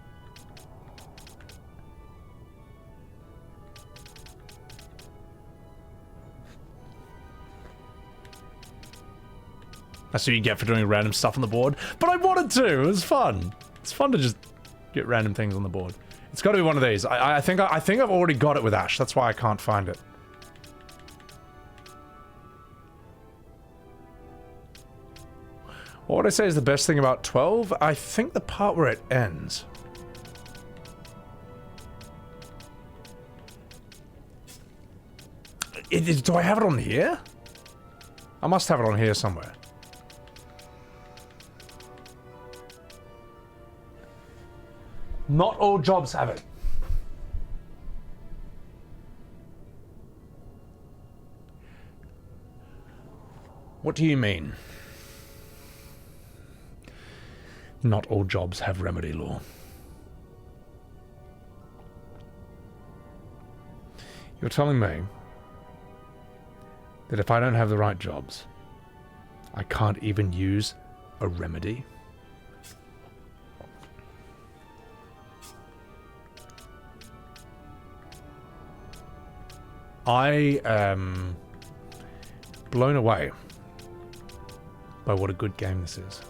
S1: That's what you get for doing random stuff on the board. But I wanted to! It was fun! It's fun to just get random things on the board. It's gotta be one of these. I think I've already got it with Ashe. That's why I can't find it. What would I say is the best thing about 12? I think the part where it ends. Do I have it on here? I must have it on here somewhere. Not all jobs have it. What do you mean? Not all jobs have remedy law. You're telling me that if I don't have the right jobs, I can't even use a remedy? I am blown away by what a good game this is.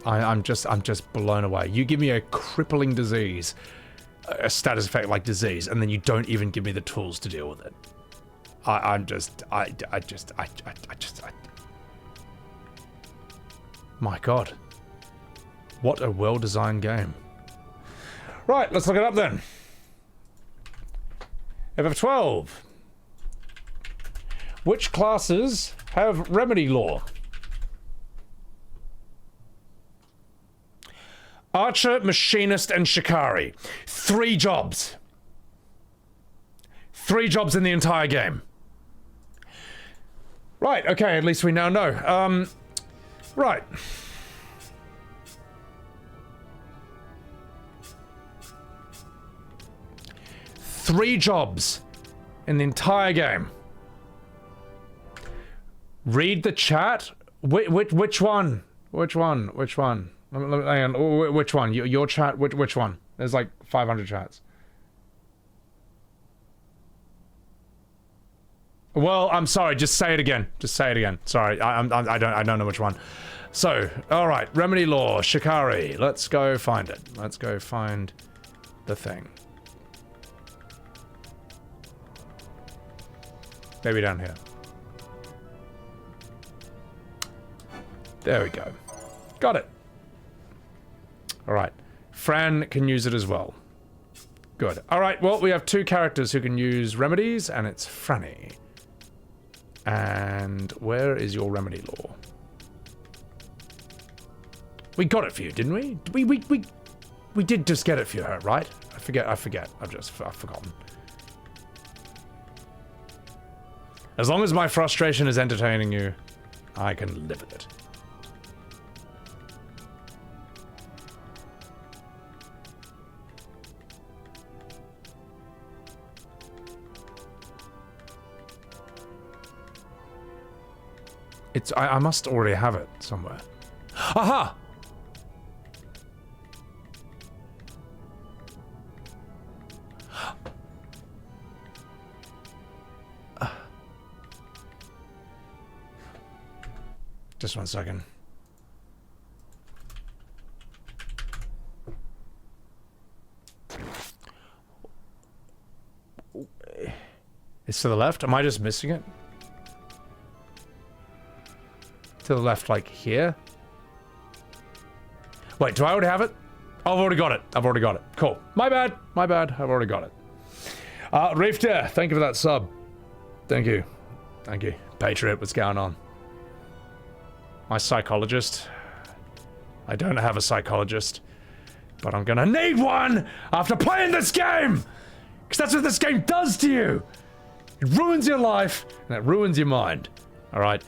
S1: I'm just blown away. You give me a crippling disease, a status effect like disease, and then you don't even give me the tools to deal with it. My God. What a well-designed game. Right, let's look it up then. FF12. Which classes have remedy law? Archer, Machinist, and Shikari. 3 jobs. 3 jobs in the entire game. Right, okay, at least we now know. Right. Three jobs in the entire game. Read the chat? Which one? Which one? Which one? Hang on, which one? Your chat? Which one? There's like 500 chats. Well, I'm sorry. Just say it again. Just say it again. Sorry, I don't know which one. So, all right, remedy law, Shikari. Let's go find it. Let's go find the thing. Maybe down here. There we go. Got it. All right. Fran can use it as well. Good. All right, well, we have 2 characters who can use remedies, and it's Franny. And where is your remedy law? We got it for you, didn't we? We did just get it for her, right? I forget. I've forgotten. As long as my frustration is entertaining you, I can live with it. I must already have it somewhere. Aha! Just one second. It's to the left? Am I just missing it? To the left, like here? Wait, do I already have it? Oh, I've already got it. I've already got it. Cool. My bad. My bad. I've already got it. Rifter, thank you for that sub. Thank you. Thank you. Patriot, what's going on? My psychologist. I don't have a psychologist, but I'm gonna need one after playing this game! Because that's what this game does to you! It ruins your life, and it ruins your mind. Alright?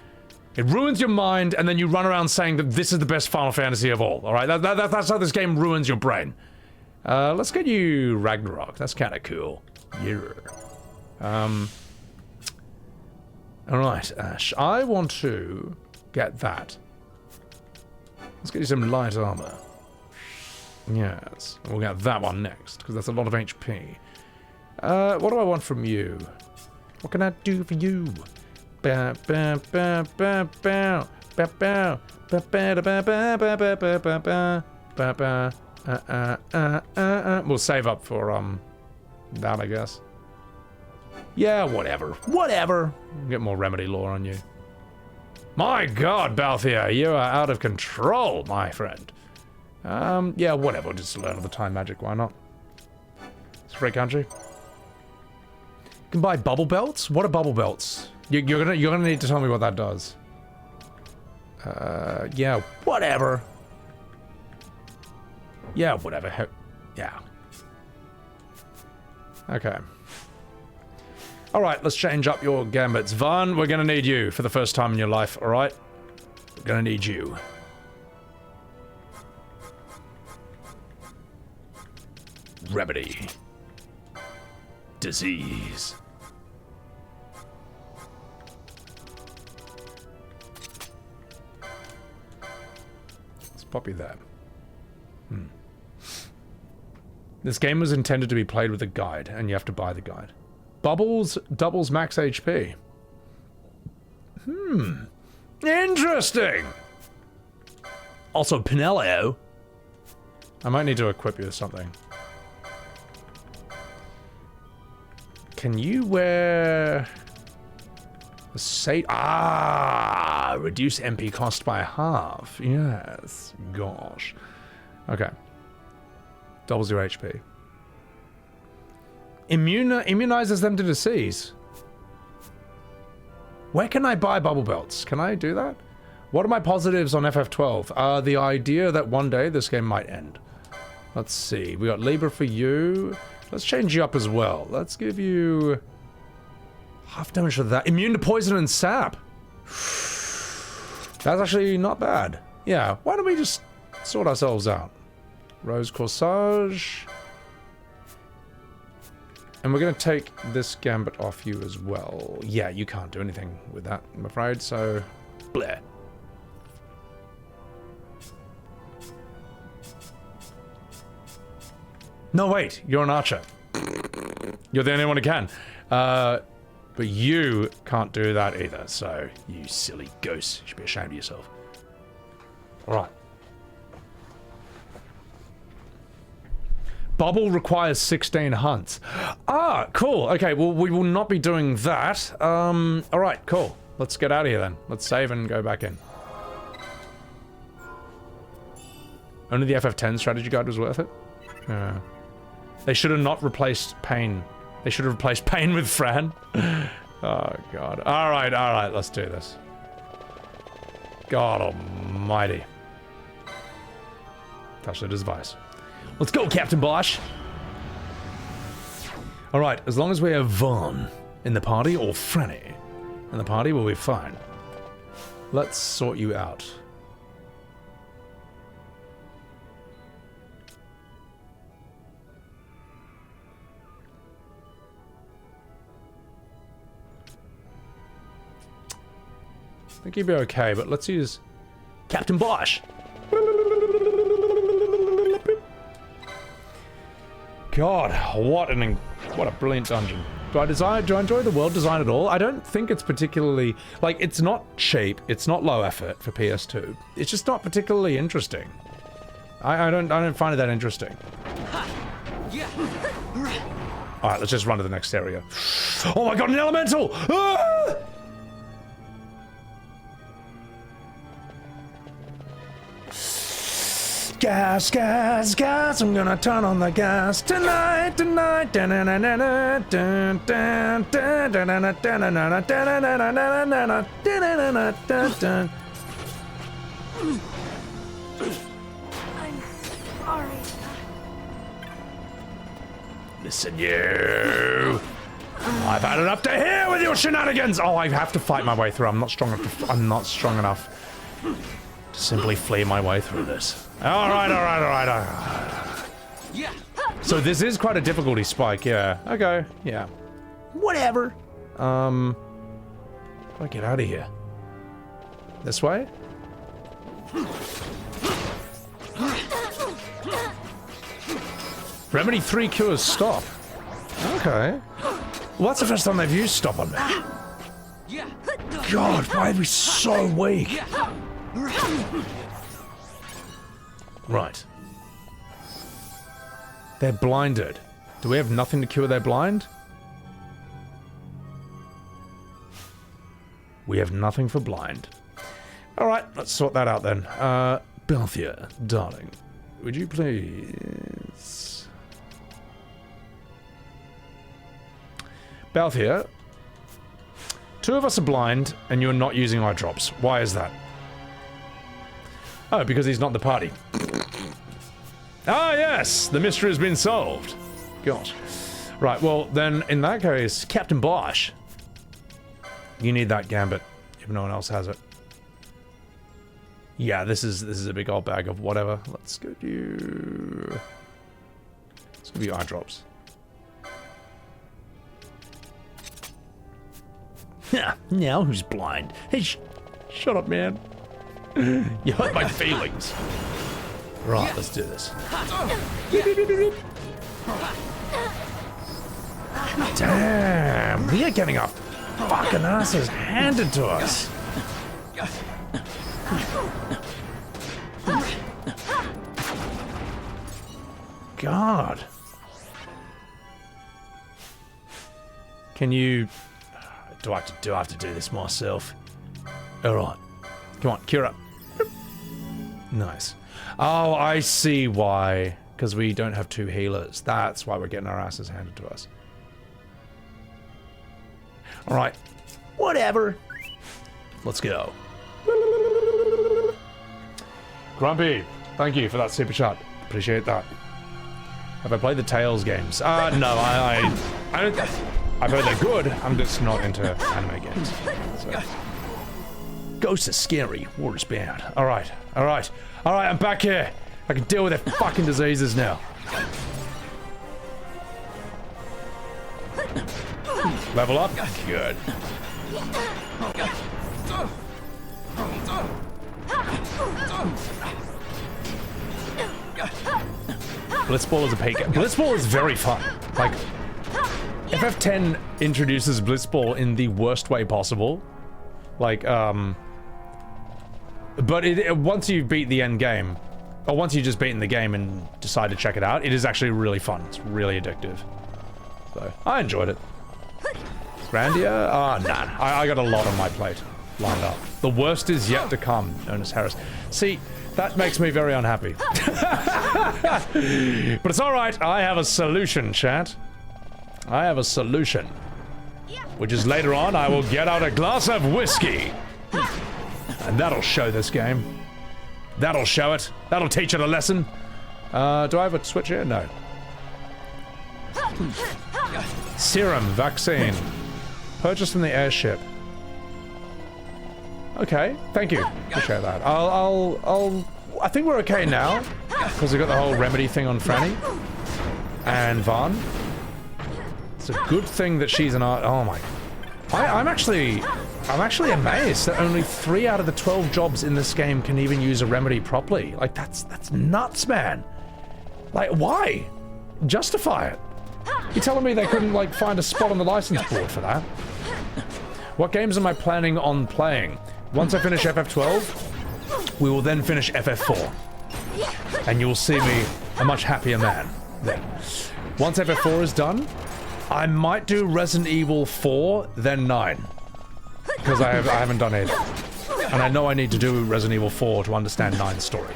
S1: It ruins your mind, and then you run around saying that this is the best Final Fantasy of all, alright? That's how this game ruins your brain. Let's get you Ragnarok. That's kind of cool. Yeah. Alright, Ashe. I want to get that. Let's get you some light armor. Yes. We'll get that one next, because that's a lot of HP. What do I want from you? What can I do for you? We'll save up for that, I guess. Yeah, whatever. Whatever. Get more remedy lore on you. My God, Balthier, you are out of control, my friend. Yeah, whatever. Just learn all the time magic. Why not? It's a free country. You can buy bubble belts. What are bubble belts? You're gonna need to tell me what that does. Yeah, whatever. Yeah, whatever. Yeah. Okay. Alright, let's change up your gambits. Vaan, we're gonna need you for the first time in your life, alright? We're gonna need you. Remedy. Disease. Let's pop you there. This game was intended to be played with a guide, and you have to buy the guide. Bubbles doubles max HP. Interesting! Also, Penelo. I might need to equip you with something. Can you wear... the Sate... Ah! Reduce MP cost by half. Yes. Gosh. Okay. Doubles your HP. Immunizes them to disease. Where can I buy bubble belts? Can I do that? What are my positives on FF12? The idea that one day this game might end. Let's see. We got Libra for you. Let's change you up as well. Let's give you... half damage for that. Immune to poison and sap. That's actually not bad. Yeah, why don't we just sort ourselves out? Rose Corsage. And we're going to take this gambit off you as well. Yeah, you can't do anything with that, I'm afraid, so... bleh. No, wait, you're an archer. You're the only one who can. But you can't do that either, so you silly goose. You should be ashamed of yourself. Alright. Bubble requires 16 hunts. Ah, cool. Okay, well, we will not be doing that. Alright, cool. Let's get out of here then. Let's save and go back in. Only the FF10 strategy guide was worth it? Yeah. They should have not replaced Pain. They should have replaced Pain with Fran. Oh, God. Alright, let's do this. God almighty. Touch the device. Let's go, Captain Basch! Alright, as long as we have Vaan in the party, or Franny in the party, we'll be fine. Let's sort you out. I think he'd be okay, but let's use Captain Basch! God, what a brilliant dungeon. Do I enjoy the world design at all? I don't think it's particularly, like, it's not cheap, it's not low effort for PS2. It's just not particularly interesting. I don't find it that interesting. Alright, let's just run to the next area. Oh my god, an elemental! Ah! Gas, gas, gas, I'm gonna turn on the gas tonight, tonight. Listen, you. I've had enough to hear with your shenanigans. Oh, I have to fight my way through. I'm not strong enough. I'm not strong enough to simply flee my way through this. All right. So this is quite a difficulty spike, yeah. Okay, yeah. Whatever. How do I get out of here? This way? Remedy 3 cures stop. Okay. Well, that's the first time they've used stop on me. God, why are we so weak? Right. They're blinded. Do we have nothing to cure their blind? We have nothing for blind. Alright, let's sort that out then. Balthier, darling, would you please... Balthier, 2 of us are blind, and you're not using eye drops. Why is that? Oh, because he's not in the party. Ah, yes! The mystery has been solved. Gosh. Right, well, then, in that case, Captain Basch. You need that gambit, if no one else has it. Yeah, this is a big old bag of whatever. Let's go do... Let's give you eye drops.
S3: Now who's blind? Hey,
S1: Shut up, man. You hurt my feelings. Right, let's do this. Damn, we are getting our fucking asses handed to us. God. Can you... Do I have to do this myself? Alright. Come on, cure up. Nice. Oh, I see why. Because we don't have 2 healers. That's why we're getting our asses handed to us. Alright. Whatever. Let's go. Grumpy, thank you for that super chat. Appreciate that. Have I played the Tales games? No, I don't... I've heard they're good. I'm just not into anime games. So. Ghosts are scary. War is bad. Alright, alright. Alright, I'm back here. I can deal with their fucking diseases now. Level up? Good. Blitzball is a peak. Blitzball is very fun. Like, FF10 introduces Blitzball in the worst way possible. Like, but once you beat the end game, or once you've just beaten the game and decide to check it out, it is actually really fun. It's really addictive. So, I enjoyed it. Grandia? Oh, nah. I got a lot on my plate lined up. The worst is yet to come, known as Harris. See, that makes me very unhappy. But it's alright, I have a solution, chat. I have a solution. Which is later on, I will get out a glass of whiskey. And that'll show this game. That'll show it. That'll teach it a lesson. Do I have a switch here? No. Serum, vaccine. Purchased from the airship. Okay, thank you. Appreciate that. I think we're okay now. Because we got the whole remedy thing on Franny. And Vaan. It's a good thing that she's an art. Oh my. I'm actually amazed that only 3 out of the 12 jobs in this game can even use a remedy properly. Like, that's nuts, man. Like, why? Justify it. You're telling me they couldn't, like, find a spot on the license board for that? What games am I planning on playing? Once I finish FF12, we will then finish FF4. And you'll see me a much happier man then. Once FF4 is done, I might do Resident Evil 4, then 9. Because I haven't done either. And I know I need to do Resident Evil 4 to understand 9's story.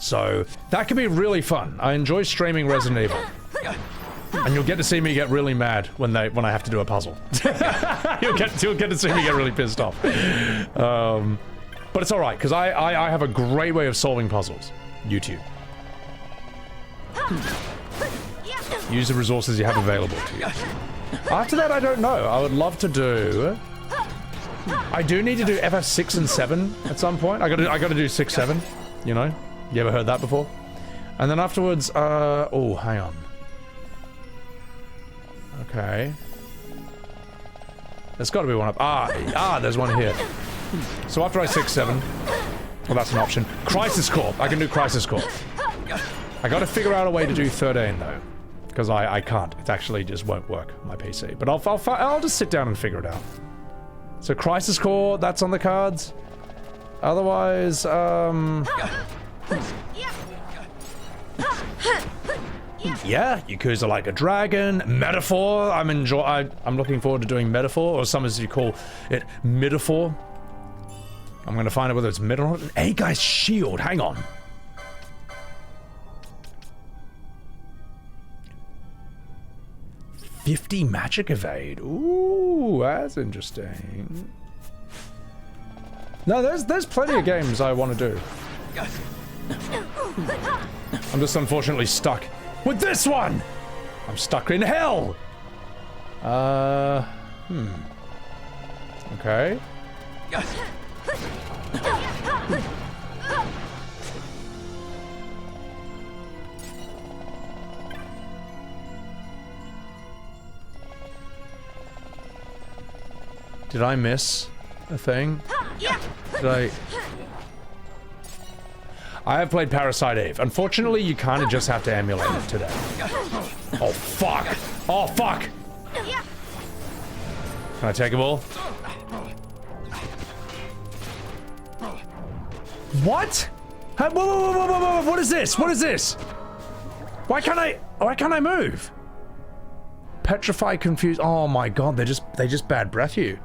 S1: So, that can be really fun. I enjoy streaming Resident Evil. And you'll get to see me get really mad when I have to do a puzzle. You'll get to see me get really pissed off. But it's alright, because I have a great way of solving puzzles. YouTube. Use the resources you have available to you. After that, I don't know. I would love to do... I do need to do FF6 and 7 at some point. I gotta do 6, 7. You know? You ever heard that before? And then afterwards, oh, hang on. Okay. There's gotta be one up. There's one here. So after I 6, 7... Well, that's an option. Crisis Corp. I can do Crisis Corp. I gotta figure out a way to do 13, though. Because I can't. It actually just won't work on my PC. But I'll just sit down and figure it out. So Crisis Core, that's on the cards. Otherwise, yeah, Yakuza Like a Dragon, Metaphor. I'm looking forward to doing Metaphor, or some as you call it, Metaphor. I'm gonna find out whether it's Metaphor. Hey guys, Shield. Hang on. $50 magic evade. Ooh, that's interesting. No, there's plenty of games I want to do. I'm just unfortunately stuck with this one. I'm stuck in hell. Okay. Did I miss a thing? Did I have played Parasite Eve. Unfortunately, you kind of just have to emulate it today. Oh, fuck. Oh, fuck. Can I take a ball? What? Whoa, whoa, whoa, whoa, whoa, whoa, what is this? What is this? Why can't I move? Petrify, confused. Oh my god, they just bad breath you.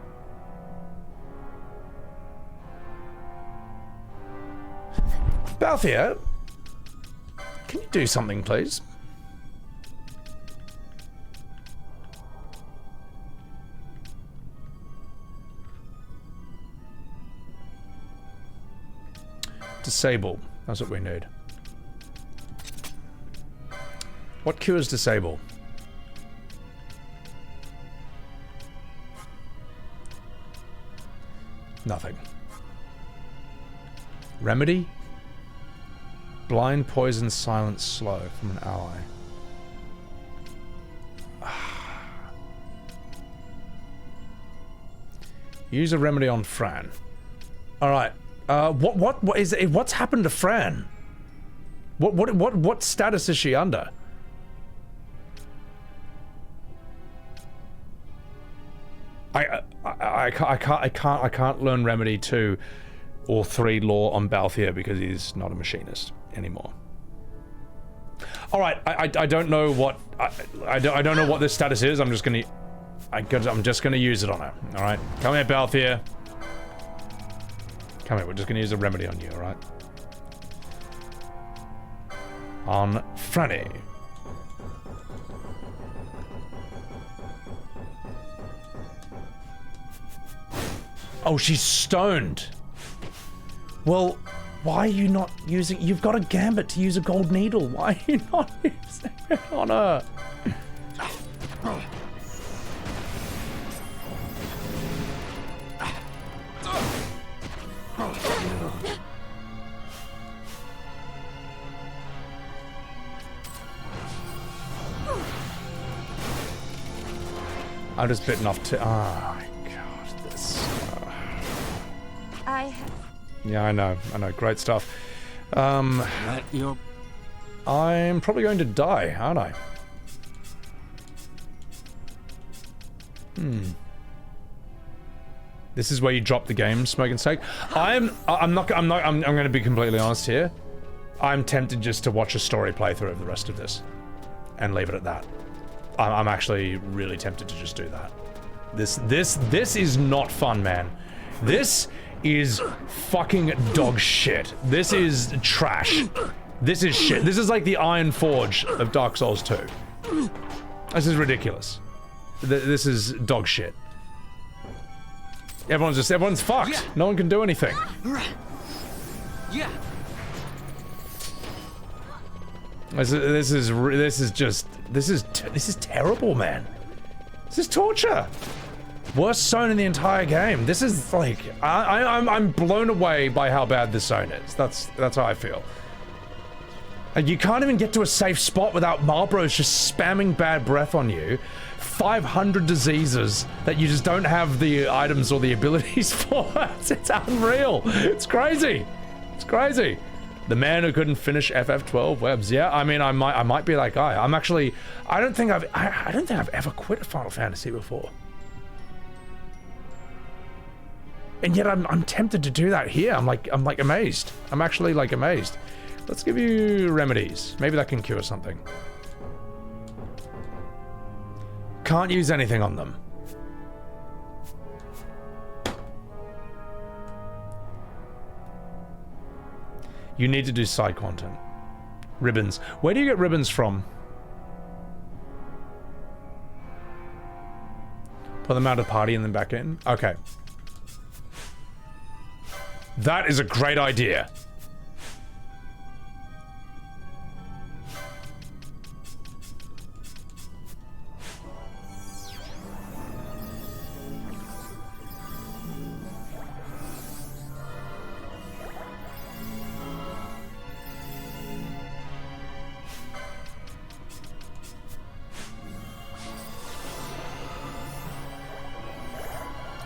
S1: Balthier, can you do something, please? Disable. That's what we need. What cures disable? Nothing. Remedy? Blind, poison, silence, slow from an ally. Use a remedy on Fran. Alright. What is it? What's happened to Fran? What status is she under? I can't learn remedy 2 or 3 law on Balthier because he's not a machinist anymore. All right, I don't know what I don't know what this status is. I'm just gonna use it on her. All right, come here, Balthier. Come here. We're just gonna use a remedy on you. All right. On Franny. Oh, she's stoned. Well, why are you not using... You've got a gambit to use a gold needle. Why are you not using it on her? I'm just bitten off to... Oh my god, this... Yeah, I know. Great stuff. I'm probably going to die, aren't I? This is where you drop the game, Smoke and Steak. I'm going to be completely honest here. I'm tempted just to watch a story playthrough of the rest of this and leave it at that. I'm actually really tempted to just do that. This is not fun, man. This is fucking dog shit. This is trash. This is shit. This is like the Iron Forge of Dark Souls 2. This is ridiculous. This is dog shit. Everyone's fucked. No one can do anything. This is terrible, man. This is torture. Worst zone in the entire game. This is like I'm blown away by how bad this zone is. That's how I feel. And you can't even get to a safe spot without Marlboro's just spamming bad breath on you. 500 diseases that you just don't have the items or the abilities for. It's unreal. It's crazy. It's crazy. The man who couldn't finish FF12Webz. Yeah, I mean, I might be that guy. I don't think I've ever quit a Final Fantasy before. And yet I'm tempted to do that here. I'm like amazed. I'm actually like amazed. Let's give you remedies. Maybe that can cure something. Can't use anything on them. You need to do side content. Ribbons. Where do you get ribbons from? Put them out of party and then back in? Okay. That is a great idea.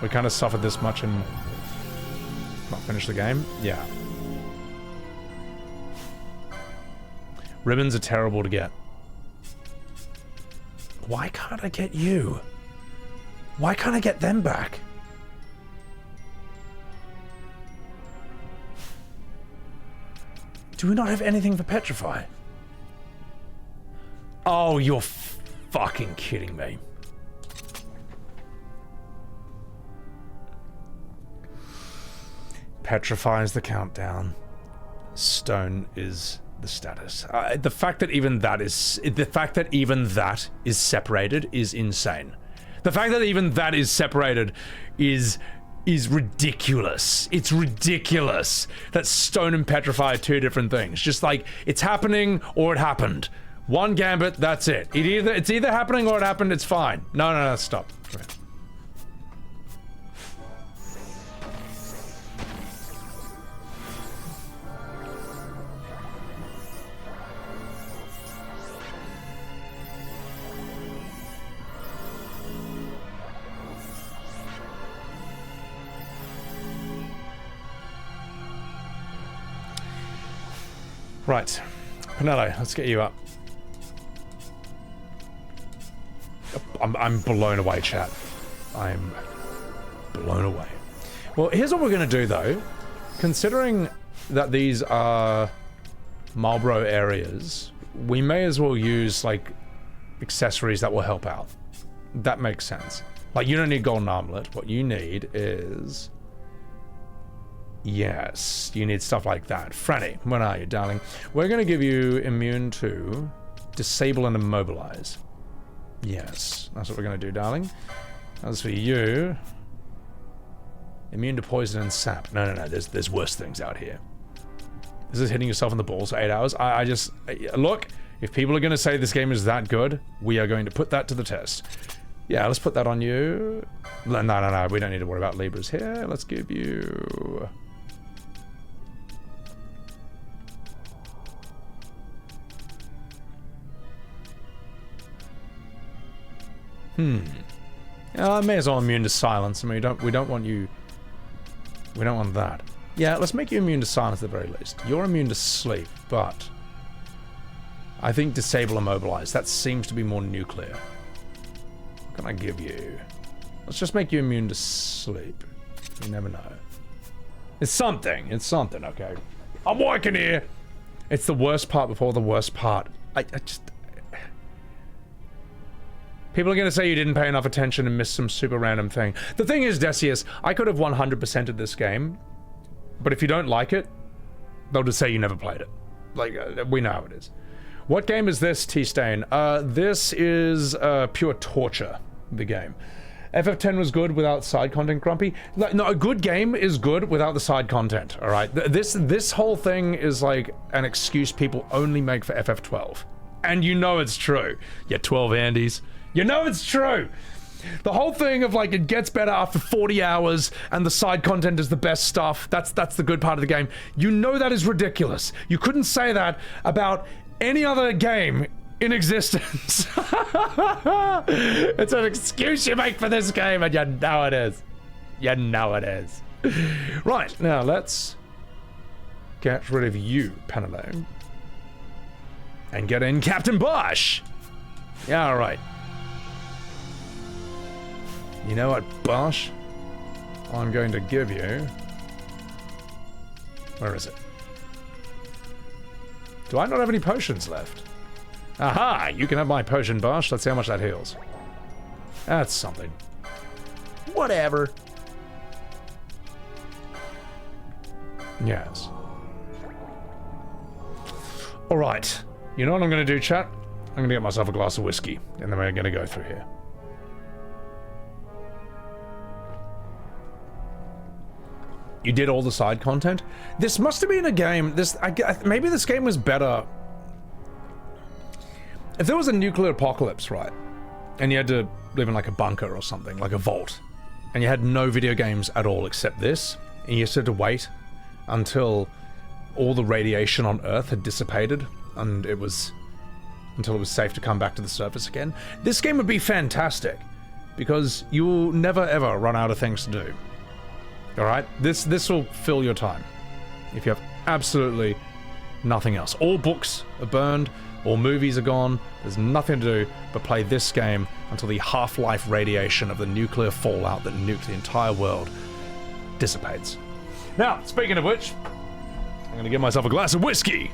S1: We kind of suffered this much and not finished the game. Yeah. Ribbons are terrible to get. Why can't I get you? Why can't I get them back? Do we not have anything for Petrify? Oh, you're fucking kidding me. Petrify is the countdown. Stone is the status. The fact that even that is separated is insane. The fact that even that is separated is ridiculous. It's ridiculous that Stone and Petrify are two different things. Just like, it's happening or it happened. One gambit, that's it. It's either happening or it happened, it's fine. No, stop. Come here. Right, Penelo, let's get you up. I'm blown away, chat. I'm blown away. Well, here's what we're gonna do though. Considering that these are Marlborough areas, we may as well use like accessories that will help out. That makes sense. Like, you don't need golden armlet. What you need is... Yes, you need stuff like that. Franny, where are you, darling? We're going to give you immune to disable and immobilize. Yes, that's what we're going to do, darling. As for you, immune to poison and sap. No, there's worse things out here. This is hitting yourself in the balls for 8 hours. I just... Look, if people are going to say this game is that good, we are going to put that to the test. Yeah, let's put that on you. No, we don't need to worry about Libras here. Let's give you... I may as well immune to silence. I mean, we don't want you... We don't want that. Yeah, let's make you immune to silence at the very least. You're immune to sleep, but... I think disable immobilize. That seems to be more nuclear. What can I give you? Let's just make you immune to sleep. You never know. It's something. It's something, okay. I'm working here! It's the worst part before the worst part. I just... People are going to say you didn't pay enough attention and missed some super random thing. The thing is, Decius, I could have 100%ed this game, but if you don't like it, they'll just say you never played it. Like, we know how it is. What game is this, T-Stain? This is pure torture, the game. FF10 was good without side content, Grumpy. Like, no, a good game is good without the side content, alright? This whole thing is like an excuse people only make for FF12. And you know it's true. Yeah, 12 Andes. You know it's true! The whole thing of like, it gets better after 40 hours and the side content is the best stuff, that's the good part of the game. You know that is ridiculous. You couldn't say that about any other game in existence. It's an excuse you make for this game, and you know it is. You know it is. Right, now let's get rid of you, Penelo. And get in Captain Basch! Yeah, alright. You know what, Basch? I'm going to give you... Where is it? Do I not have any potions left? Aha! You can have my potion, Basch. Let's see how much that heals. That's something. Whatever. Yes. Alright. You know what I'm going to do, chat? I'm going to get myself a glass of whiskey, and then we're going to go through here. You did all the side content? This must have been a game... maybe this game was better... If there was a nuclear apocalypse, right? And you had to live in like a bunker or something, like a vault. And you had no video games at all except this. And you just had to wait until all the radiation on Earth had dissipated. And it was... until it was safe to come back to the surface again. This game would be fantastic. because you will never ever run out of things to do. Alright? This will fill your time. If you have absolutely nothing else. All books are burned, all movies are gone, there's nothing to do but play this game until the half-life radiation of the nuclear fallout that nuked the entire world dissipates. Now, speaking of which, I'm gonna get myself a glass of whiskey.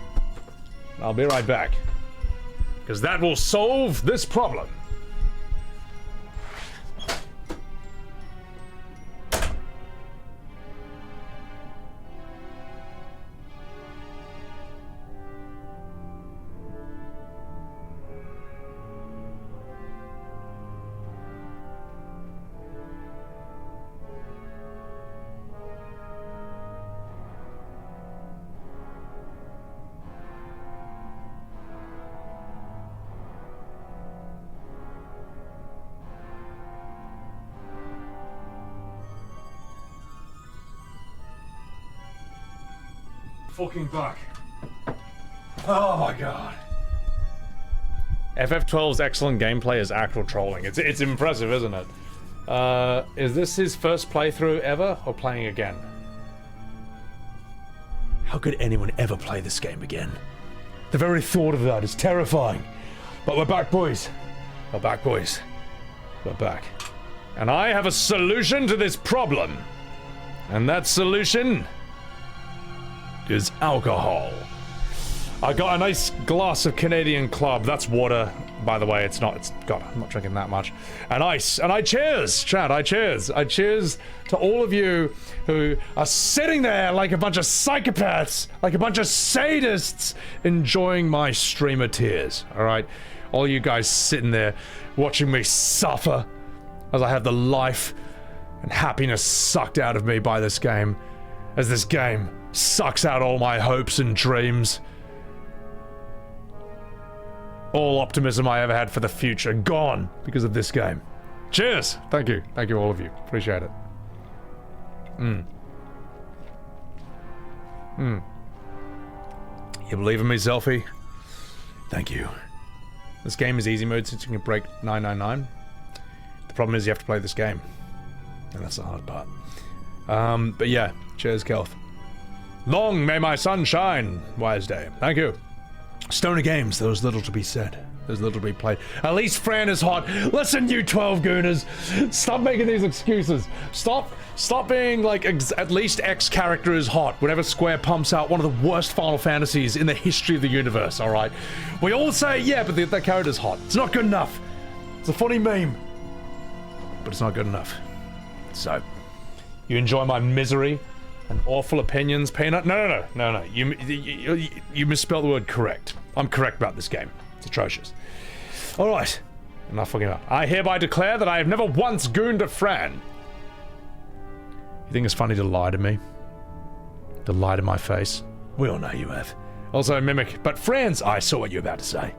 S1: I'll be right back. Because that will solve this problem. Fucking buck. Oh my god. FF12's excellent gameplay is actual trolling. It's impressive, isn't it? Is this his first playthrough ever, or playing again? How could anyone ever play this game again? The very thought of that is terrifying. But we're back, boys. We're back, boys. We're back. And I have a solution to this problem. And that solution is alcohol. I got a nice glass of Canadian Club. That's water, by the way. It's not. God, I'm not drinking that much. And ice. And I cheers, Chad. I cheers. I cheers to all of you who are sitting there like a bunch of psychopaths, like a bunch of sadists, enjoying my stream of tears. All right, all you guys sitting there watching me suffer as I have the life and happiness sucked out of me by this game, as this game sucks out all my hopes and dreams. All optimism I ever had for the future gone because of this game. Cheers! Thank you. Thank you, all of you. Appreciate it. You believe in me, Zelfie? Thank you. This game is easy mode since you can break 999. The problem is you have to play this game. And that's the hard part. But yeah, cheers, Kelth. Long may my sun shine, wise day. Thank you. Stoner Games, there was little to be said. There's little to be played. At least Fran is hot. Listen, you 12 gooners. Stop making these excuses. Stop being like, at least X character is hot. Whenever Square pumps out one of the worst Final Fantasies in the history of the universe, alright? We all say, yeah, but that character's hot. It's not good enough. It's a funny meme. But it's not good enough. So, you enjoy my misery and awful opinions, Peanut? No. You misspelled the word correct. I'm correct about this game. It's atrocious. Alright. Enough fucking up. I hereby declare that I have never once gooned a Fran. You think it's funny to lie to me? To lie to my face? We all know you have. Also, Mimic. But Fran's... I saw what you were about to say.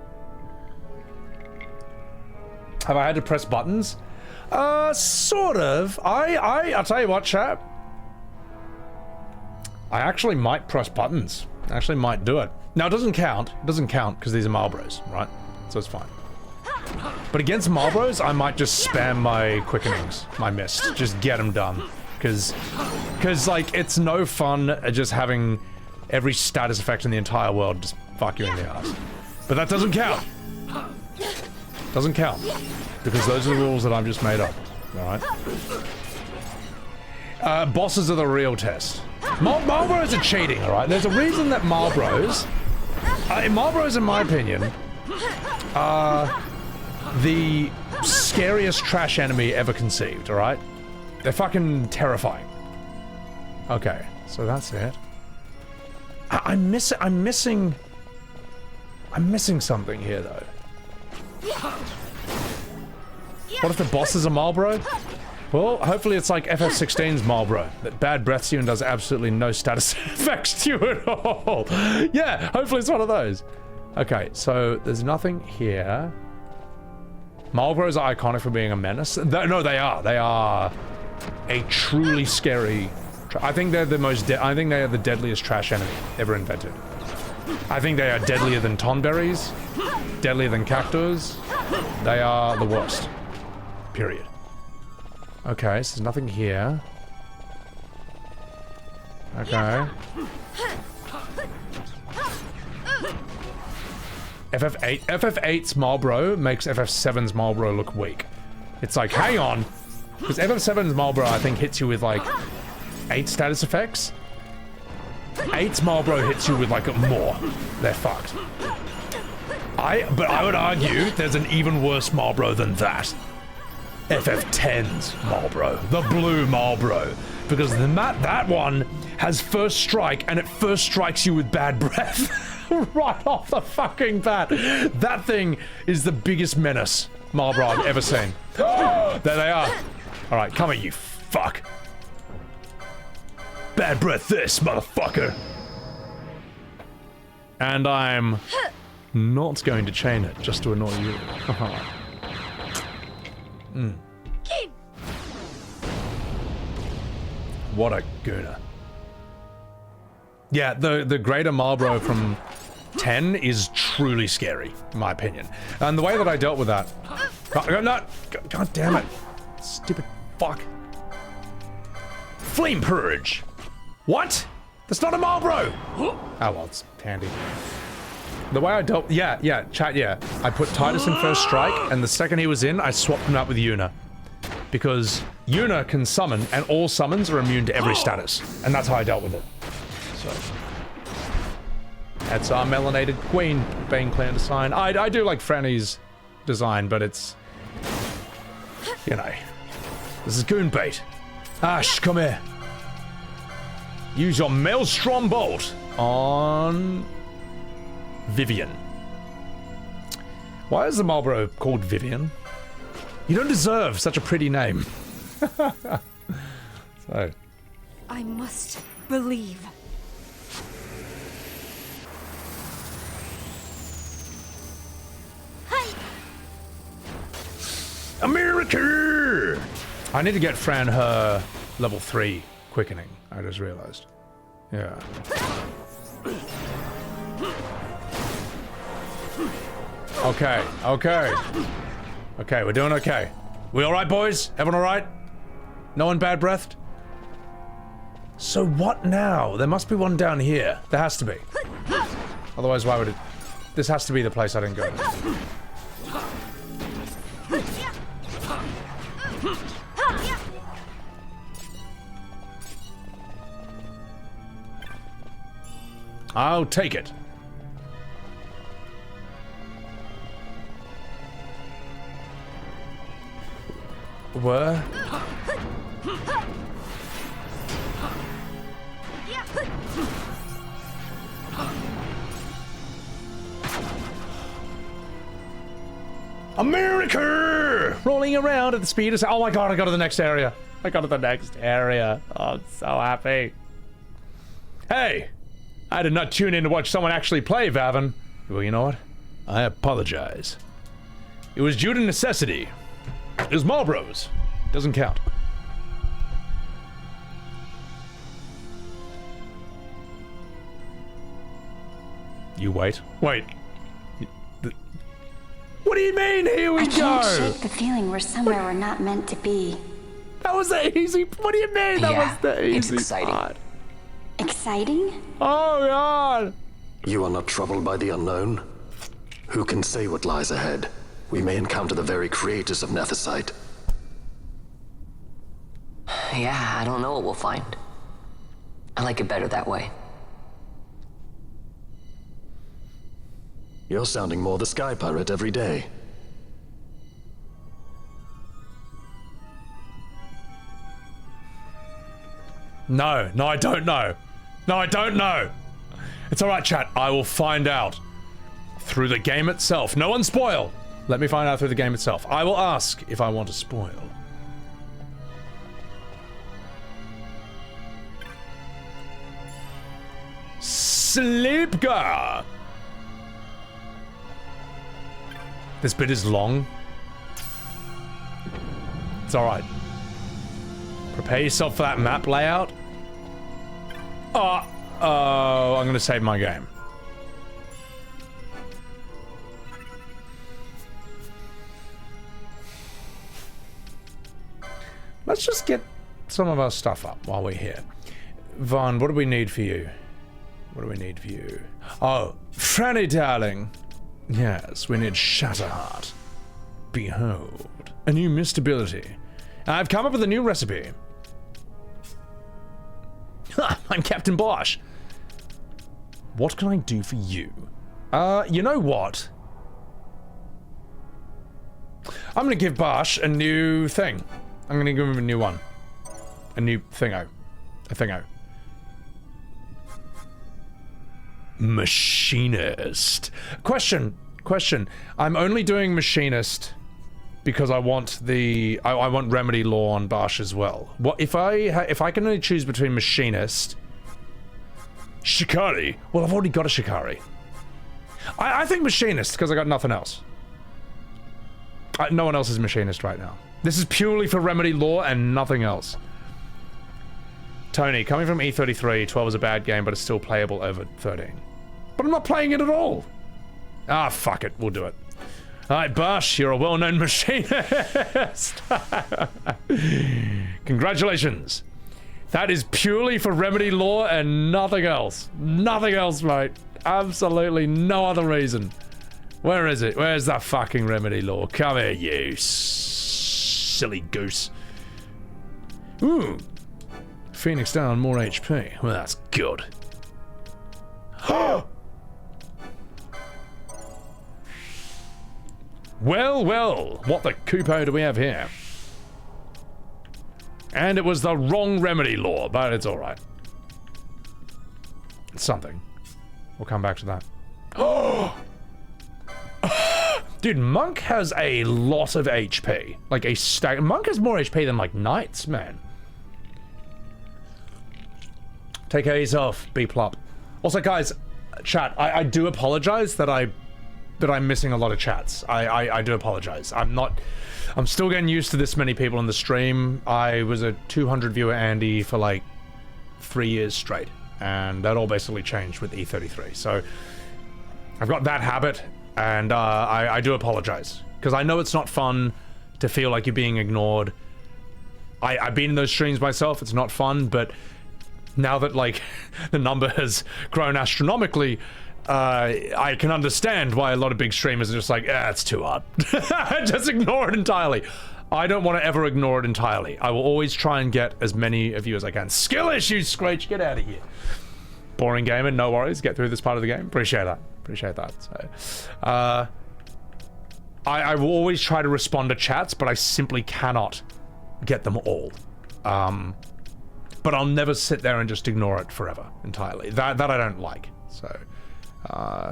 S1: Have I had to press buttons? Sort of. I'll tell you what, chap. I actually might press buttons. I actually might do it. Now, it doesn't count. It doesn't count because these are Marlboros, right? So it's fine. But against Marlboros, I might just spam my quickenings, my mist. Just get them done. Because, like, it's no fun just having every status effect in the entire world just fuck you in the ass. But that doesn't count. Doesn't count. Because those are the rules that I've just made up. Alright? Bosses are the real test. Marlboros are cheating, alright? There's a reason that Marlboros, in my opinion, are the scariest trash enemy ever conceived, alright? They're fucking terrifying. Okay, so that's it. I'm missing something here, though. What if the boss is a Marlboro? Well, hopefully it's like FF16's Marlboro, that bad breaths you and does absolutely no status effects to you at all. Yeah, hopefully it's one of those. Okay, so there's nothing here. Marlboros are iconic for being a menace. No, they are. They are a truly scary... I think they're the most... I think they are the deadliest trash enemy ever invented. I think they are deadlier than tonberries, deadlier than cactus. They are the worst. Period. Okay, so there's nothing here. Okay. FF8's Marlboro makes FF7's Marlboro look weak. It's like, hang on. Because FF7's Marlboro, I think, hits you with like 8 status effects. 8's Marlboro hits you with like more. They're fucked. But I would argue there's an even worse Marlboro than that. FF10's Marlboro. The blue Marlboro. Because that one has first strike, and it first strikes you with bad breath. Right off the fucking bat. That thing is the biggest menace Marlboro I've ever seen. There they are. Alright, come at you, fuck. Bad breath this, motherfucker. And I'm not going to chain it just to annoy you. What a gooner. Yeah, the greater Marlboro from 10 is truly scary, in my opinion. And the way that I dealt with that... God damn it. Stupid fuck. Flame Purge. What? That's not a Marlboro! Oh well, it's handy. The way I dealt... Yeah, chat, yeah. I put Titus in first strike, and the second he was in, I swapped him out with Yuna. Because Yuna can summon, and all summons are immune to every status. And that's how I dealt with it. So... That's our melanated queen being clear to sign. I do like Franny's design, but it's... You know... This is goon bait. Ashe, come here. Use your Maelstrom Bolt on... Vivian. Why is the Marlboro called Vivian? You don't deserve such a pretty name. So...
S5: I must believe.
S1: America! I need to get Fran her level 3 quickening, I just realized. Yeah. Okay, okay. Okay, we're doing okay. We alright, boys? Everyone alright? No one bad-breathed? So what now? There must be one down here. There has to be. Otherwise, why would it... This has to be the place I didn't go to. I'll take it. Where? America! Rolling around at the speed of... Oh my god, I got to the next area. I got to the next area. Oh, I'm so happy. Hey! I did not tune in to watch someone actually play, Vaan. Well, you know what? I apologize. It was due to necessity. It was Marlboros. Doesn't count. You wait. Wait. What do you mean, here we go?
S5: I can't shake the feeling we're somewhere we're not meant to be.
S1: That was the easy... What do you mean? That was the easy
S7: it's exciting.
S1: part.
S5: Exciting?
S1: Oh, God.
S11: You are not troubled by the unknown? Who can say what lies ahead? We may encounter the very creators of Nethicite.
S7: Yeah, I don't know what we'll find. I like it better that way.
S11: You're sounding more the Sky Pirate every day.
S1: No, I don't know. No, I don't know. It's alright, chat. I will find out. Through the game itself. No one spoil. Let me find out through the game itself. I will ask if I want to spoil. Sleepgar! This bit is long. It's alright. Prepare yourself for that map layout. Oh, I'm gonna save my game. Let's just get some of our stuff up while we're here. Vaan, what do we need for you? What do we need for you? Oh, Franny darling. Yes, we need Shatterheart. Behold, a new mist ability. I've come up with a new recipe. Ha! I'm Captain Basch. What can I do for you? You know what? I'm gonna give Basch a new thing. I'm gonna give him a new one. A new thingo. A thingo. Machinist. Question. I'm only doing Machinist because I want the I want Remedy Law on Basch as well. What if I can only choose between Machinist, Shikari? Well, I've already got a Shikari. I think Machinist because I got nothing else. No one else is Machinist right now. This is purely for Remedy Law and nothing else. Tony, coming from E33, 12 is a bad game, but it's still playable over 13. But I'm not playing it at all. Ah, fuck it, we'll do it. Alright, Basch, you're a well-known machinist. Congratulations. That is purely for Remedy Law and nothing else. Nothing else, mate. Absolutely no other reason. Where is it? Where's that fucking Remedy Law? Come here, you silly goose. Ooh. Phoenix down, more HP. Well, that's good. Well, what the Kupo do we have here? And it was the wrong Remedy Law, but it's alright. It's something. We'll come back to that. Oh! Dude, Monk has a lot of HP. Like a stack. Monk has more HP than like Knights, man. Take care of yourself, B-plop. Also, guys, chat, I do apologize that I'm missing a lot of chats. I do apologize. I'm still getting used to this many people on the stream. I was a 200 viewer Andy for like 3 years straight, and that all basically changed with E33. So I've got that habit, and I do apologize because I know it's not fun to feel like you're being ignored. I've been in those streams myself. It's not fun, but now that like the number has grown astronomically, I can understand why a lot of big streamers are just like, it's too hard. Just ignore it entirely. I don't want to ever ignore it entirely. I will always try and get as many of you as I can. Skill issues, Screech, get out of here. Boring gamer, no worries. Get through this part of the game. Appreciate that. Appreciate that. So, I will always try to respond to chats, but I simply cannot get them all. But I'll never sit there and just ignore it forever entirely. That I don't like. So,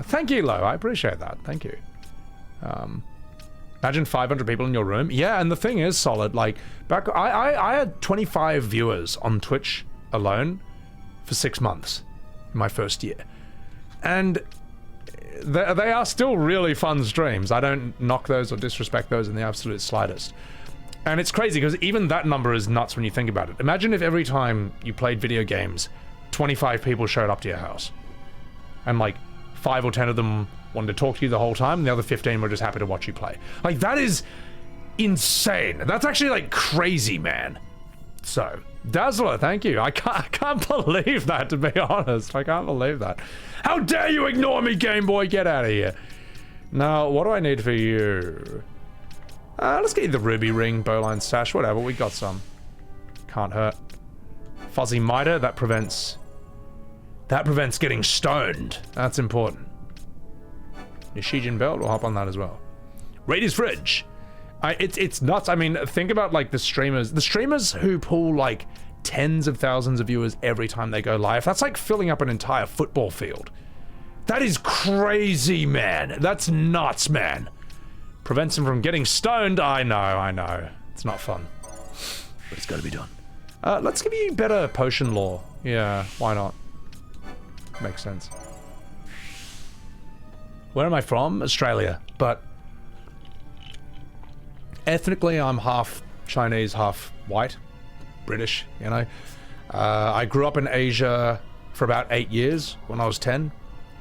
S1: thank you, Lo. I appreciate that. Thank you. Imagine 500 people in your room. Yeah, and the thing is, Solid, like, back I had 25 viewers on Twitch alone for 6 months in my first year. And they are still really fun streams. I don't knock those or disrespect those in the absolute slightest. And it's crazy because even that number is nuts when you think about it. Imagine if every time you played video games, 25 people showed up to your house. And like 5 or 10 of them wanted to talk to you the whole time, and the other 15 were just happy to watch you play. Like, that is insane. That's actually like crazy, man. So, Dazzler, thank you. I can't believe that, to be honest. I can't believe that. How dare you ignore me, Game Boy? Get out of here. Now, what do I need for you? Let's get you the ruby ring, bowline sash, whatever. We got some. Can't hurt. Fuzzy miter, that prevents getting stoned. That's important. Nishijin belt, we'll hop on that as well. Raiders fridge. It's nuts. I mean, think about like the streamers who pull like tens of thousands of viewers every time they go live. That's like filling up an entire football field. That is crazy, man. That's nuts, man. Prevents him from getting stoned. I know. It's not fun. But it's gotta be done. Let's give you better potion lore. Yeah, why not? Makes sense. Where am I from? Australia. But ethnically, I'm half Chinese, half white. British, you know. I grew up in Asia for about 8 years when I was 10.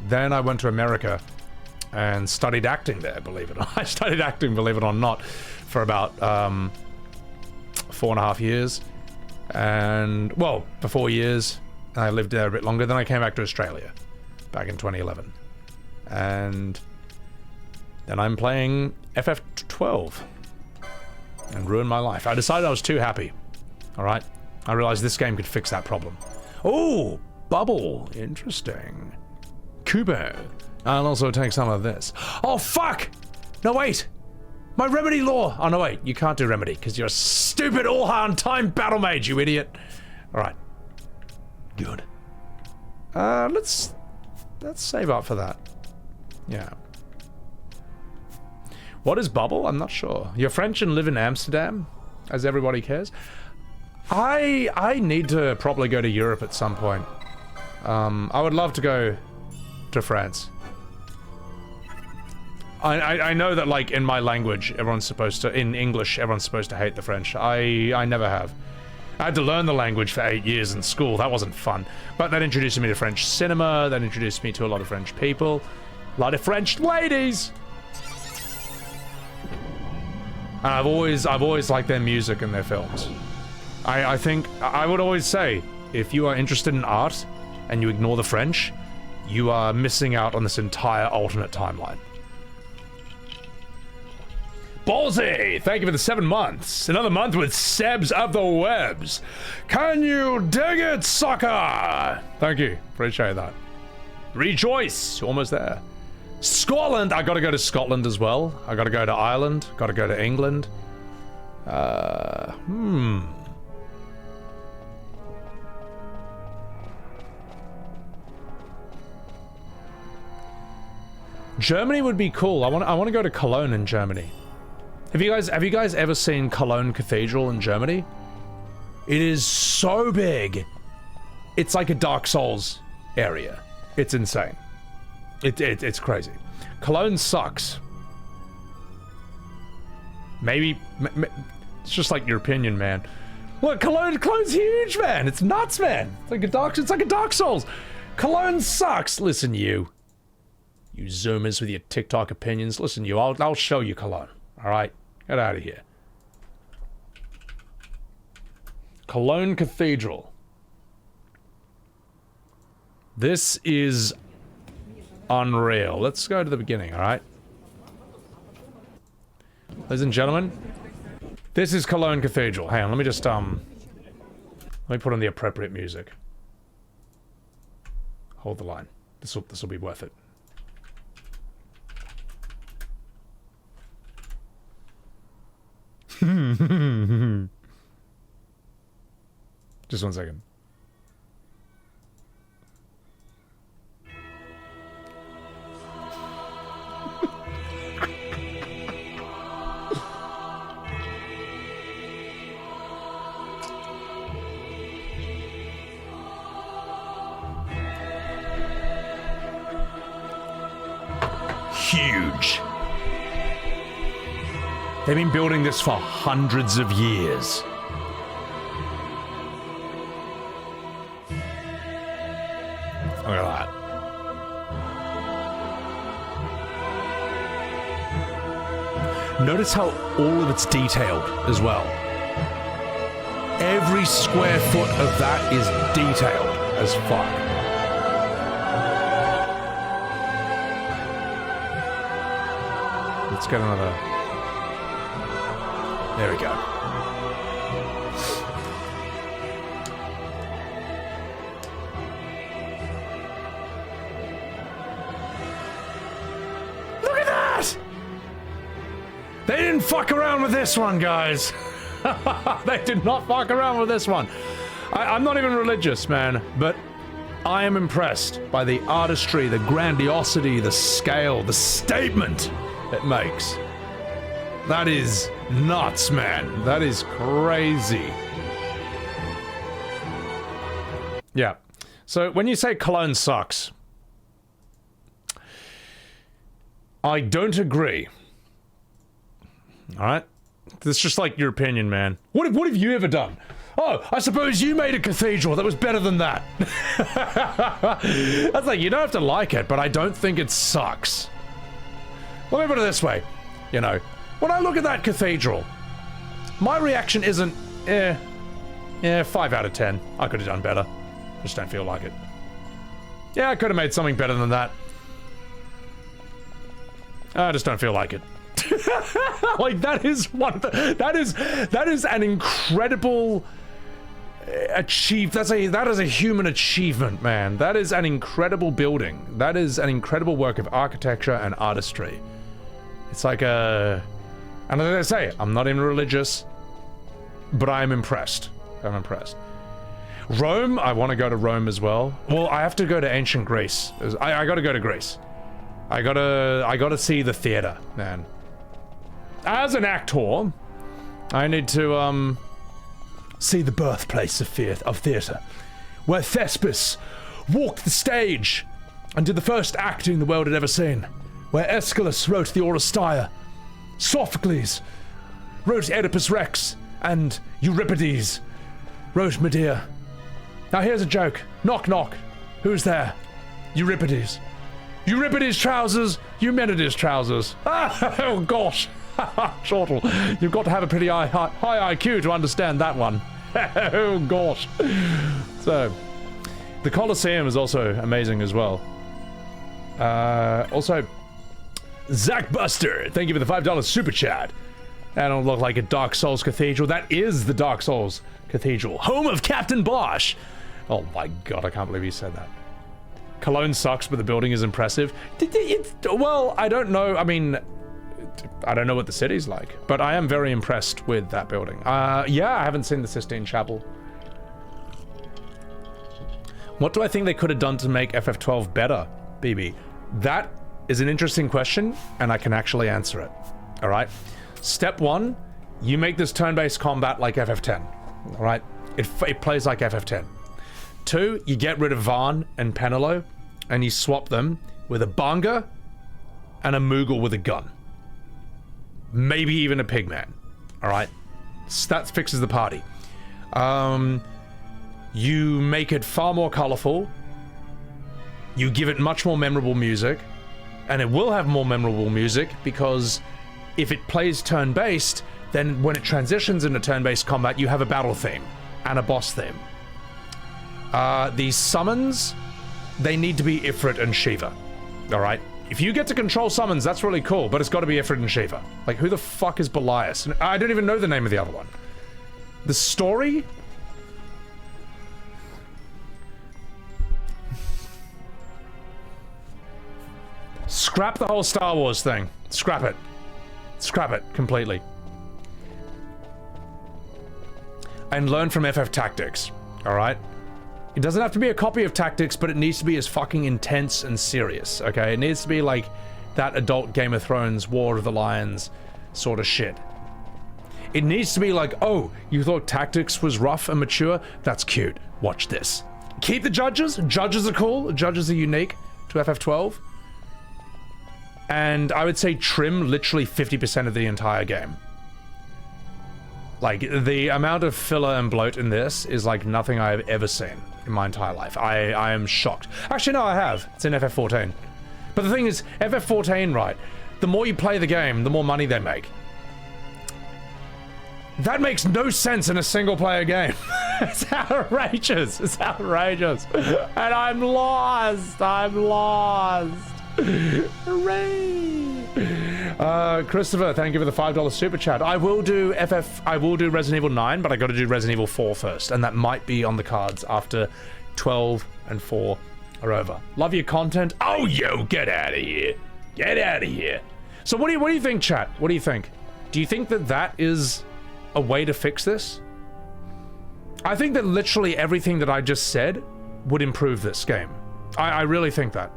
S1: Then I went to America and studied acting there, believe it or not. I studied acting, believe it or not, for about 4.5 years. And, well, for 4 years. I lived there a bit longer. Then I came back to Australia back in 2011. And then I'm playing FF12 and ruined my life. I decided I was too happy. Alright? I realized this game could fix that problem. Oh, bubble. Interesting. Kubo. I'll also take some of this. Oh, fuck! No, wait! My remedy law! Oh, no, wait. You can't do remedy, because you're a stupid all-hand time battle mage, you idiot. Alright. Good. Let's save up for that. Yeah. What is bubble? I'm not sure. You're French and live in Amsterdam? As everybody cares? I need to probably go to Europe at some point. I would love to go to France. I know that, like, in my language, in English, everyone's supposed to hate the French. I never have. I had to learn the language for 8 years in school. That wasn't fun. But that introduced me to French cinema. That introduced me to a lot of French people. A lot of French ladies! And I've always liked their music and their films. I think, I would always say, if you are interested in art and you ignore the French, you are missing out on this entire alternate timeline. Balthier, thank you for the 7 months. Another month with Sebs of the Webs. Can you dig it, sucker? Thank you, appreciate that. Rejoice, almost there. Scotland, I gotta go to Scotland as well. I gotta go to Ireland, gotta go to England. Germany would be cool. I want to go to Cologne in Germany. Have you guys ever seen Cologne Cathedral in Germany? It is so big. It's like a Dark Souls area. It's insane. It's crazy. Cologne sucks. Maybe it's just like your opinion, man. Look, Cologne's huge, man. It's nuts, man. It's like a Dark Souls. Cologne sucks. Listen, you zoomers with your TikTok opinions. Listen, you. I'll show you Cologne. All right, get out of here. Cologne Cathedral. This is unreal. Let's go to the beginning, all right? Ladies and gentlemen, this is Cologne Cathedral. Hang on, let me just, let me put on the appropriate music. Hold the line. This will be worth it. Just 1 second. Huge. They've been building this for hundreds of years. Look at that. Notice how all of it's detailed as well. Every square foot of that is detailed as fuck. Let's get another... There we go. Look at that! They didn't fuck around with this one, guys. They did not fuck around with this one. I'm not even religious, man, but I am impressed by the artistry, the grandiosity, the scale, the statement it makes. That is nuts, man. That is crazy. Yeah. So when you say Cologne sucks, I don't agree. Alright? That's just like your opinion, man. What have you ever done? Oh, I suppose you made a cathedral that was better than that. That's like, you don't have to like it, but I don't think it sucks. Let me put it this way. You know, when I look at that cathedral, my reaction isn't, Yeah, 5 out of 10. I could have done better. Just don't feel like it. Yeah, I could have made something better than that. I just don't feel like it. Like, that is an incredible that is a human achievement, man. That is an incredible building. That is an incredible work of architecture and artistry. It's like and as I say, I'm not even religious, but I am impressed. I'm impressed. Rome, I want to go to Rome as well. Well, I have to go to ancient Greece. I gotta go to Greece. I gotta see the theater, man. As an actor, I need to see the birthplace of theater, where Thespis walked the stage and did the first acting the world had ever seen, where Aeschylus wrote the Oresteia, Sophocles wrote Oedipus Rex, and Euripides wrote Medea. Now here's a joke. Knock knock. Who's there? Euripides. Euripides' trousers, Eumenides' trousers. Oh gosh. Chortle, you've got to have a pretty high IQ to understand that one. Oh gosh. So, the Colosseum is also amazing as well. Also, Zach Buster, thank you for the $5 super chat. That don't look like a Dark Souls cathedral. That is the Dark Souls cathedral, home of Captain Basch. Oh my god, I can't believe you said that. Cologne sucks, but the building is impressive. Well, I don't know. I mean, I don't know what the city's like, but I am very impressed with that building. Yeah, I haven't seen the Sistine Chapel. What do I think they could have done to make FF12 better, BB? That is an interesting question, and I can actually answer it. All right? Step 1, you make this turn-based combat like FF10. All right? It plays like FF10. 2, you get rid of Vaan and Penelo, and you swap them with a Banga and a Moogle with a gun. Maybe even a Pigman. Alright? So that fixes the party. You make it far more colorful. You give it much more memorable music. And it will have more memorable music because if it plays turn-based, then when it transitions into turn-based combat, you have a battle theme and a boss theme. These summons, they need to be Ifrit and Shiva. Alright? If you get to control summons, that's really cool, but it's got to be Ifrit and Shiva. Like, who the fuck is Belias? I don't even know the name of the other one. The story? Scrap the whole Star Wars thing. Scrap it. Scrap it completely. And learn from FF Tactics. Alright? It doesn't have to be a copy of Tactics, but it needs to be as fucking intense and serious, okay? It needs to be like that adult Game of Thrones, War of the Lions sort of shit. It needs to be like, oh, you thought Tactics was rough and mature? That's cute. Watch this. Keep the judges. Judges are cool. Judges are unique to FF12. And I would say trim literally 50% of the entire game. Like, the amount of filler and bloat in this is like nothing I've ever seen in my entire life. I am shocked. Actually, no, I have. It's in FF14. But the thing is, FF14, right, the more you play the game, the more money they make. That makes no sense in a single-player game. It's outrageous. It's outrageous. And I'm lost. I'm lost. Hooray! Christopher, thank you for the $5 super chat. I will do Resident Evil 9, but I got to do Resident Evil 4 first, and that might be on the cards after 12 and 4 are over. Love your content. Oh, yo, get out of here. Get out of here. So what do you think, chat? What do you think? Do you think that that is a way to fix this? I think that literally everything that I just said would improve this game. I really think that.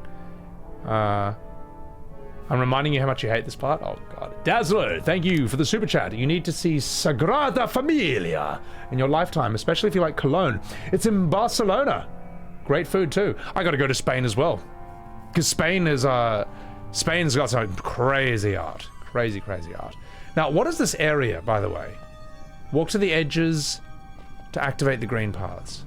S1: I'm reminding you how much you hate this part. Oh god. Dazzler, thank you for the super chat. You need to see Sagrada Familia in your lifetime, especially if you like Cologne. It's in Barcelona. Great food too. I gotta go to Spain as well. Because Spain's got some crazy art. Crazy art. Now, what is this area, by the way? Walk to the edges to activate the green paths.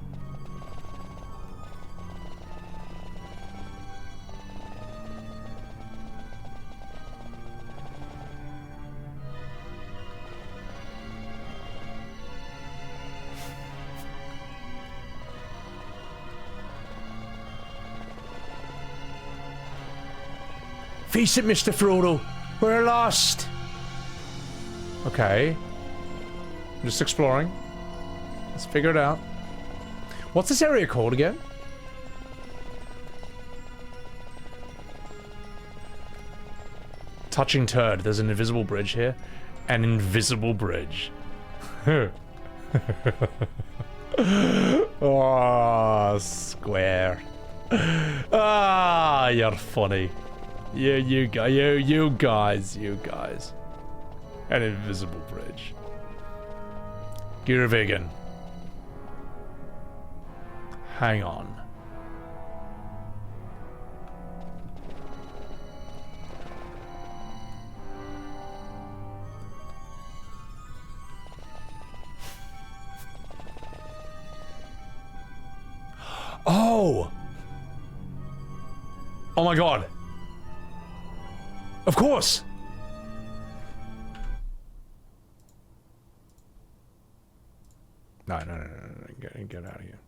S1: Face it, Mr. Frodo. We're lost. Okay. I'm just exploring. Let's figure it out. What's this area called again? Touching turd. There's an invisible bridge here. An invisible bridge. Oh, Square. Ah, you're funny. You guys. An invisible bridge. Giravigan. Hang on. Oh! Oh my god. Of course! No. Get out of here.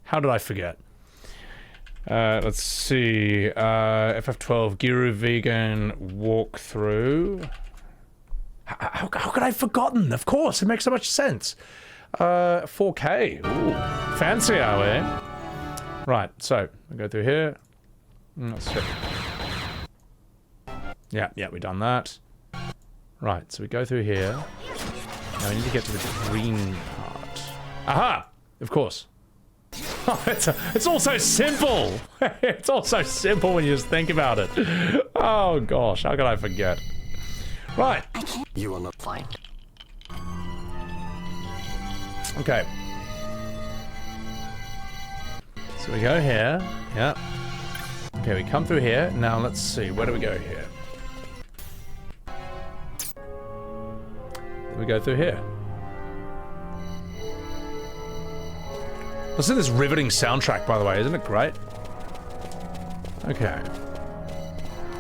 S1: How did I forget? Let's see. FF12 Guru Vegan walkthrough. How could I have forgotten? Of course, it makes so much sense. 4K. Ooh, fancy, are we? Right, so we go through here. Let's check. Yeah, we've done that. Right, so we go through here. Now we need to get to the green part. Aha! Of course. Oh, it's all so simple! It's all so simple when you just think about it. Oh gosh, how could I forget? Right.
S11: You are not fine.
S1: Okay. So we go here. Yeah. Okay, we come through here. Now let's see. Where do we go here? We go through here. Listen to this riveting soundtrack, by the way. Isn't it great? Okay.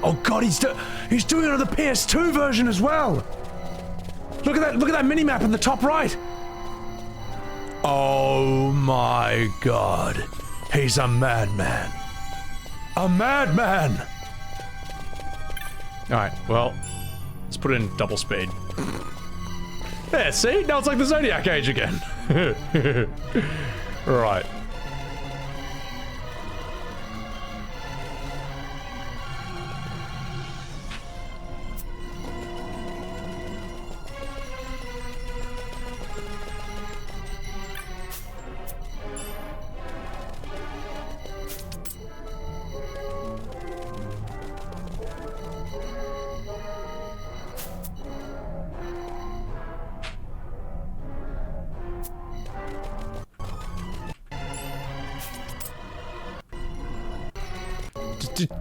S1: Oh god, he's doing it on the PS2 version as well. Look at that mini-map in the top right. Oh my god. He's a madman. A madman! Alright, well, let's put it in double speed. There, see? Now it's like the Zodiac age again. Right.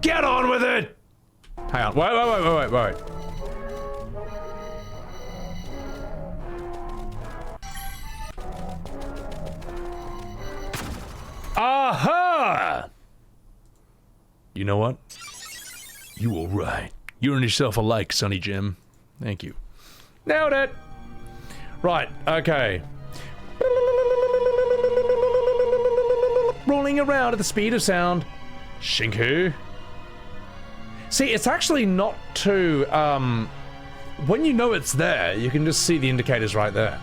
S1: Get on with it! Hang on. Wait. Aha! You know what? You were right. You earned yourself a like, Sonny Jim. Thank you. Nailed it! Right, okay. Rolling around at the speed of sound. Shinku. See, it's actually not too, when you know it's there, you can just see the indicators right there.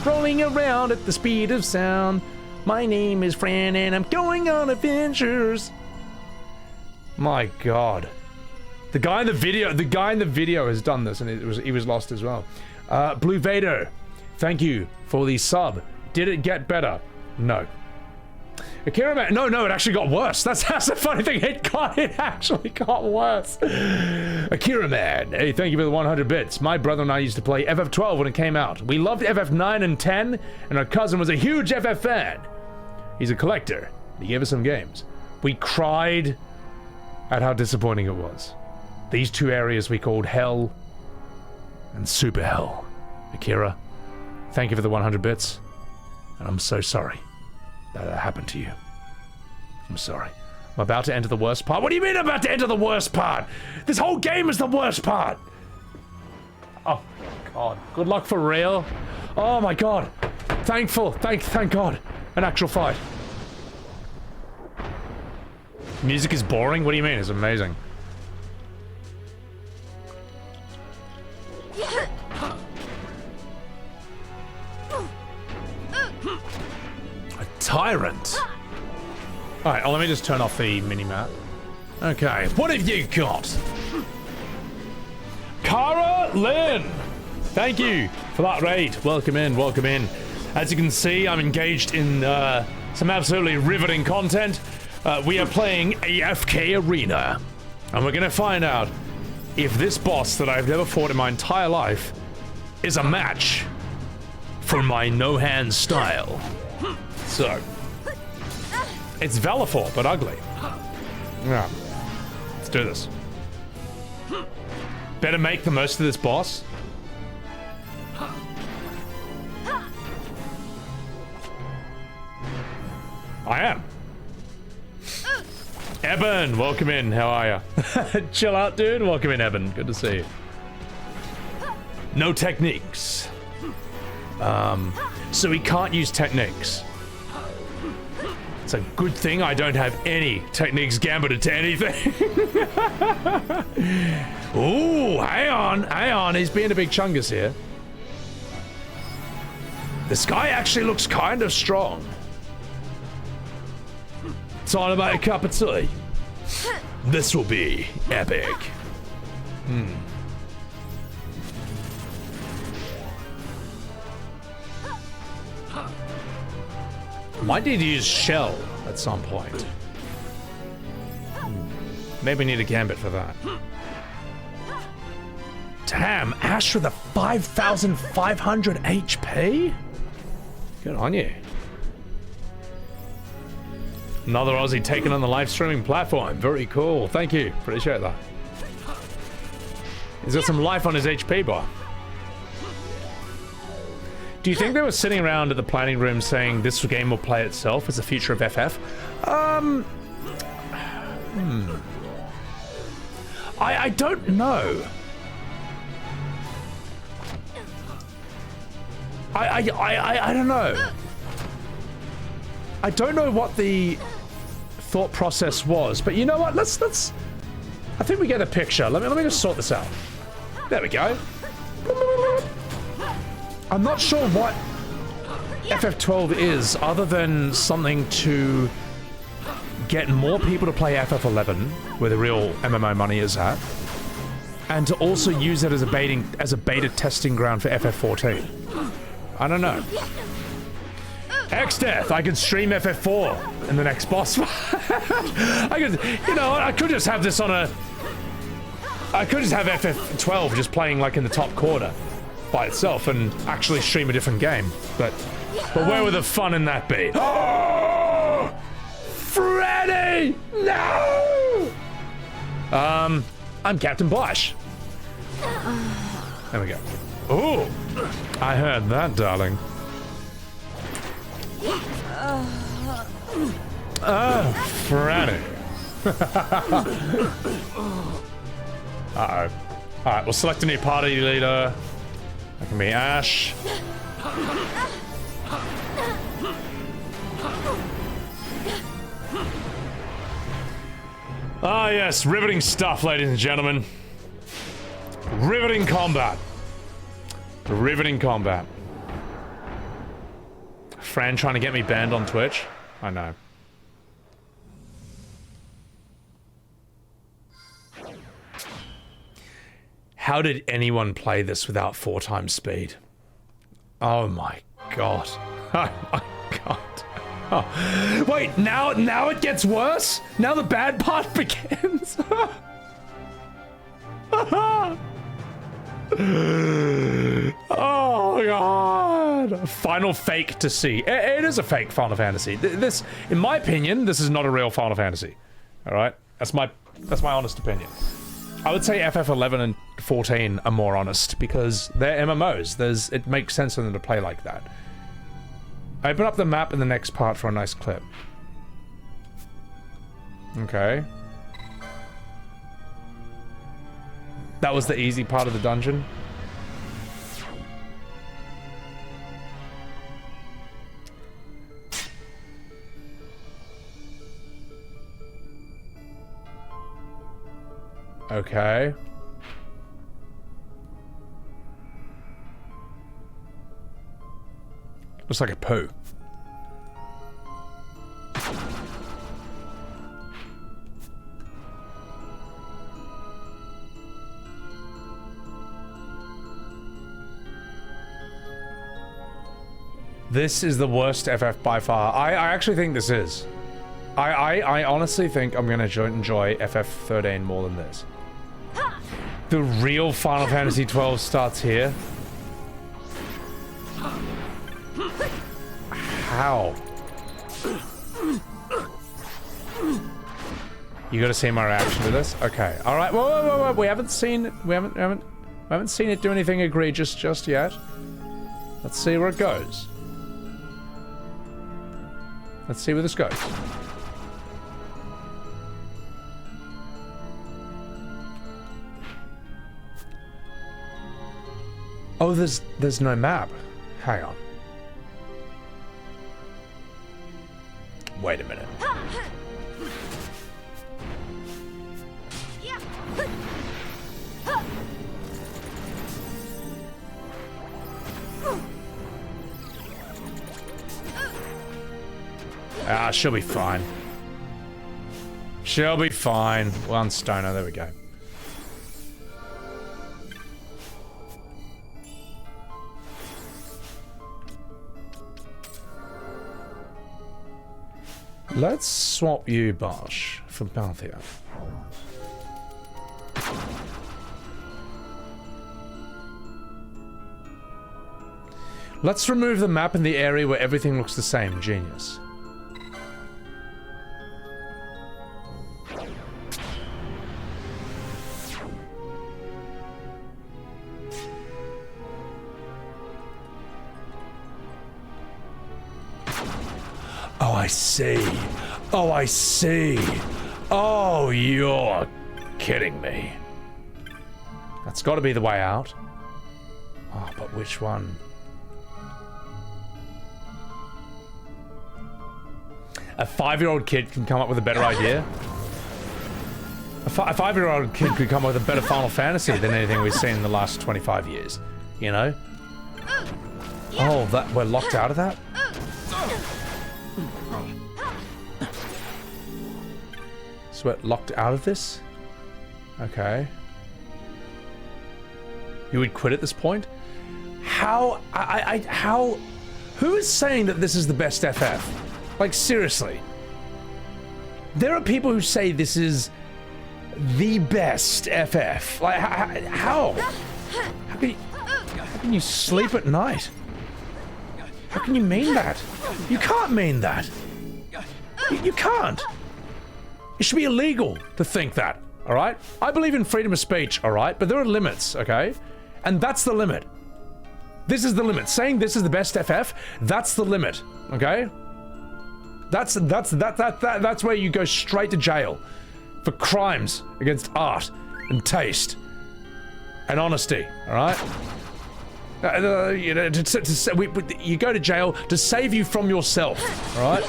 S1: Rolling around at the speed of sound. My name is Fran and I'm going on adventures. My god. The guy in the video has done this and he was lost as well. Blue Vader, thank you for the sub. Did it get better? No. Akira Man, no, it actually got worse. That's the funny thing. It actually got worse. Akira Man, hey, thank you for the 100 bits. My brother and I used to play FF12 when it came out. We loved FF9 and 10, and our cousin was a huge FF fan. He's a collector. He gave us some games. We cried at how disappointing it was. These two areas we called Hell and Super Hell. Akira, thank you for the 100 bits, and I'm so sorry that happened to you. I'm sorry. I'm about to enter the worst part. What do you mean I'm about to enter the worst part? This whole game is the worst part. Oh god. Good luck for real. Oh my god. Thank God. An actual fight. Music is boring? What do you mean? It's amazing. A tyrant. Alright, let me just turn off the mini-map. Okay, what have you got? Cara Lynn! Thank you for that raid. Welcome in, welcome in. As you can see, I'm engaged in some absolutely riveting content. We are playing AFK Arena. And we're gonna find out if this boss that I've never fought in my entire life is a match for my no-hand style. So, it's Valifor, but ugly. Yeah. Let's do this. Better make the most of this boss. I am. Eben, welcome in. How are ya? Chill out, dude. Welcome in, Eben. Good to see you. No techniques. So we can't use techniques. It's a good thing I don't have any techniques gambited to anything. Ooh, hang on. He's being a big chungus here. This guy actually looks kind of strong. It's all about a cup of tea. This will be epic. Might need to use shell at some point. Maybe need a gambit for that. Damn, Ashe with a 5,500 HP? Good on you. Another Aussie taken on the live streaming platform. Very cool. Thank you. Appreciate that. He's got some life on his HP bar. Do you think they were sitting around at the planning room saying this game will play itself as the future of FF? I don't know. I don't know. I don't know what the thought process was, but you know what? Let's. I think we get a picture. Let me just sort this out. There we go. I'm not sure what FF12 is, other than something to get more people to play FF11, where the real MMO money is at, and to also use it as a beta testing ground for FF14. I don't know. X-Death, I could stream FF4 in the next boss fight. I could just have this on a... I could just have FF12 just playing like in the top corner by itself and actually stream a different game. But where would the fun in that be? Oh! Freddy! No! I'm Captain Basch. There we go. Oh! I heard that, darling. Franny. Uh-oh. Alright, we'll select a new party leader. That can be Ashe. Ah, yes, riveting stuff, ladies and gentlemen. Riveting combat. Riveting combat. Fran trying to get me banned on Twitch? I know. How did anyone play this without 4 times speed? Oh my god. Oh my god. Oh. Wait, now it gets worse? Now the bad part begins? Oh god. Final fake to see. It is a fake Final Fantasy. This, in my opinion, this is not a real Final Fantasy. Alright? That's my honest opinion. I would say FF11 and 14 are more honest because they're MMOs. It makes sense for them to play like that. I open up the map in the next part for a nice clip. Okay. That was the easy part of the dungeon. Okay. Looks like a poo. This is the worst FF by far. I actually think this is. I honestly think I'm gonna enjoy FF13 more than this. The real Final Fantasy XII starts here. How? You gotta see my reaction to this? Okay. Alright, whoa. We haven't seen it do anything egregious just yet. Let's see where it goes. Let's see where this goes. Oh, there's no map. Hang on. Wait a minute. Ah, she'll be fine. She'll be fine. One stoner, there we go. Let's swap you, Basch, for Balthier. Let's remove the map in the area where everything looks the same. Genius. Oh, I see. Oh, I see. Oh, you're kidding me. That's got to be the way out. Oh, but which one? A 5-year-old kid can come up with a better idea? A 5-year-old kid could come up with a better Final Fantasy than anything we've seen in the last 25 years. You know? Oh, that we're locked out of that? So we're locked out of this? Okay. You would quit at this point? How? How? Who is saying that this is the best FF? Like, seriously. There are people who say this is the best FF. Like, how? How can you sleep at night? How can you mean that? You can't mean that. You can't. It should be illegal to think that, alright? I believe in freedom of speech, alright? But there are limits, okay? And that's the limit. This is the limit. Saying this is the best FF, that's the limit, okay? That's where you go straight to jail for crimes against art and taste and honesty, alright? You know, you go to jail to save you from yourself, alright?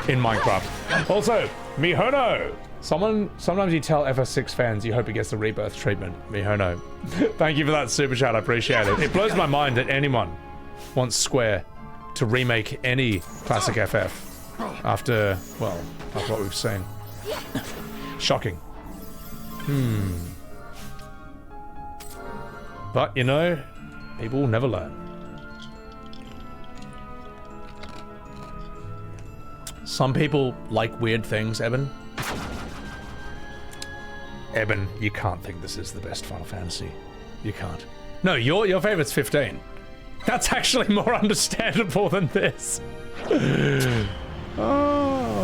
S1: In Minecraft. Also, Mihono! Sometimes you tell FF6 fans you hope he gets the rebirth treatment. Mihono. Thank you for that super chat, I appreciate it. It blows my mind that anyone wants Square to remake any classic FF after what we've seen. Shocking. But, you know, people will never learn. Some people like weird things, Eben. Eben, you can't think this is the best Final Fantasy. You can't. No, your favorite's 15. That's actually more understandable than this. Oh.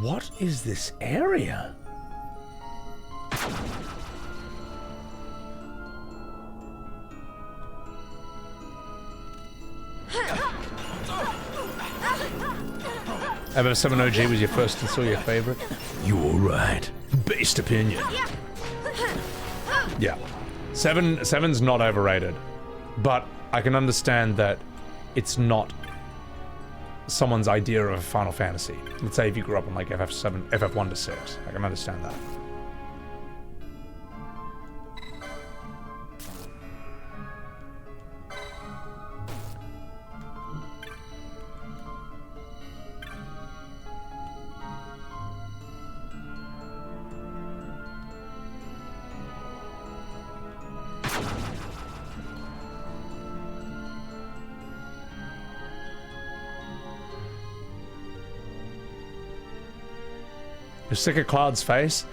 S1: What is this area? FF7 OG was your first and still your favorite? You were right. Based opinion. Yeah. 7's not overrated. But I can understand that it's not someone's idea of a Final Fantasy. Let's say if you grew up on like FF7, FF1 to 6. I can understand that. You're sick of Cloud's face?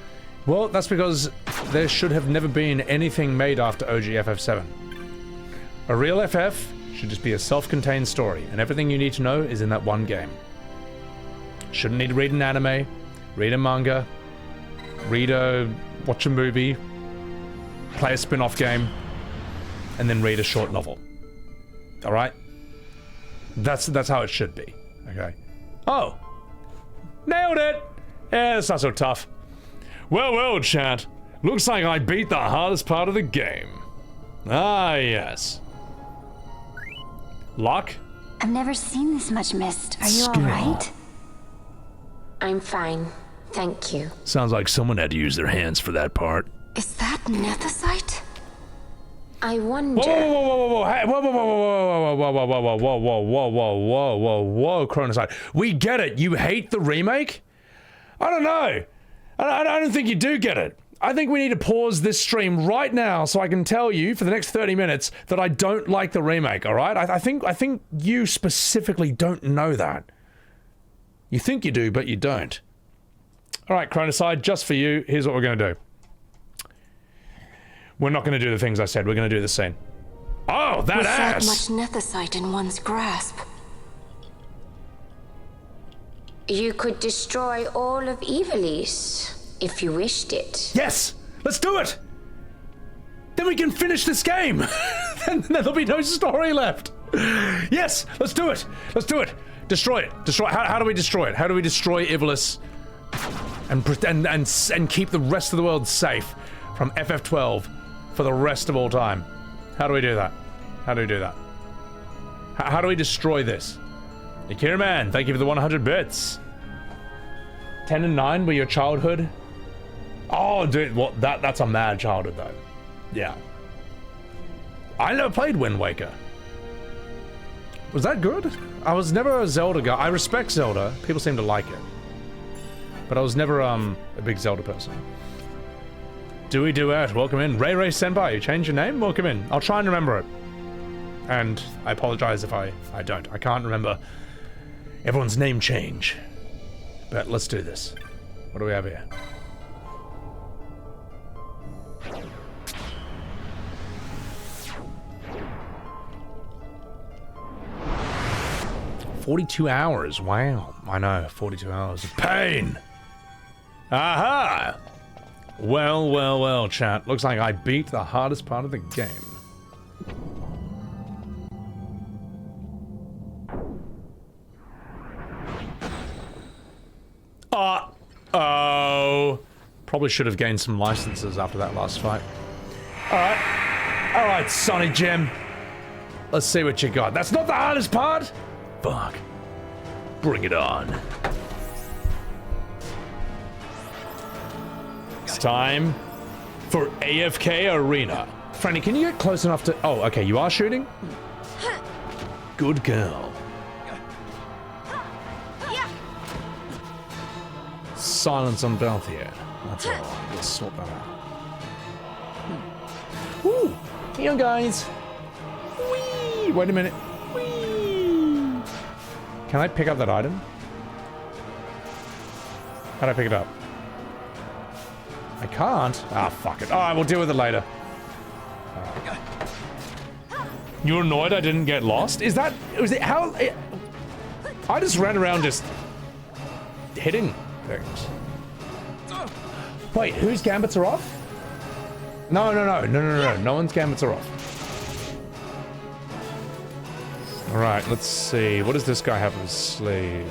S1: Well, that's because there should have never been anything made after OG FF7. A real FF should just be a self-contained story, and everything you need to know is in that one game. Shouldn't need to read an anime, read a manga, watch a movie, play a spin-off game, and then read a short novel. Alright? That's how it should be. Okay. Oh! Nailed it! Yeah, that's not so tough. Well, chat. Looks like I beat the hardest part of the game. Ah, yes. Luck?
S9: I've never seen this much mist. Are you alright?
S6: I'm fine. Thank you.
S2: Sounds like someone had to use their hands for that part.
S5: Is that nethicite?
S6: I wonder...
S1: Whoa, Chronoside. We get it. You hate the remake? I don't know. I don't think you do get it. I think we need to pause this stream right now so I can tell you for the next 30 minutes that I don't like the remake, alright? I think you specifically don't know that. You think you do, but you don't. Alright, Chronoside, just for you, here's what we're going to do. We're not going to do the things I said, we're going to do the scene. Oh, that ass!
S5: With that much nethicite in one's grasp.
S6: You could destroy all of Ivalice, if you wished it.
S1: Yes! Let's do it! Then we can finish this game! Then there'll be no story left! Yes! Let's do it! Let's do it! Destroy it! Destroy it! How do we destroy it? How do we destroy Ivalice and keep the rest of the world safe from FF12 for the rest of all time? How do we do that? How do we do that? How do we destroy this? Akira Man, thank you for the 100 bits. 10 and 9 were your childhood? Oh, dude, what? That's a mad childhood, though. Yeah. I never played Wind Waker. Was that good? I was never a Zelda guy. I respect Zelda. People seem to like it. But I was never, a big Zelda person. Dewey Duet, welcome in. Ray Ray Senpai, you changed your name? Welcome in. I'll try and remember it. And I apologize if I don't. I can't remember everyone's name change. But let's do this. What do we have here? $42 hours. Wow. I know. 42 hours of pain. Aha! Well, chat. Looks like I beat the hardest part of the game. Uh-oh. Probably should have gained some licenses after that last fight. Alright, Sonny Jim. Let's see what you got. That's not the hardest part? Fuck. Bring it on. It's time for AFK Arena. Franny, can you get close enough to... Oh, okay, you are shooting? Good girl. Silence on Balthier. That's all. Let's sort that out. Woo! Here, guys. Whee! Wait a minute. Whee! Can I pick up that item? How do I pick it up? I can't. Ah, fuck it. Alright, we'll deal with it later. You're annoyed I didn't get lost? Is that... Was it... How... I just ran around just... hitting things. Wait, whose gambits are off? No. No one's gambits are off. Alright, let's see. What does this guy have in his sleeve?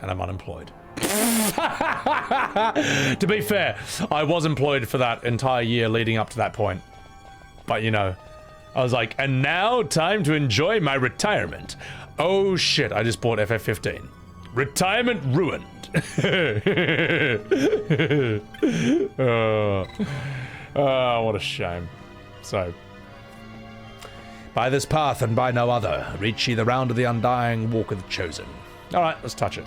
S1: And I'm unemployed. To be fair, I was employed for that entire year leading up to that point. But, you know, I was like, and now time to enjoy my retirement. Oh shit, I just bought FF15. Retirement ruined. Oh, what a shame. So, by this path and by no other, reach ye the round of the undying, walk of the chosen. Alright, let's touch it.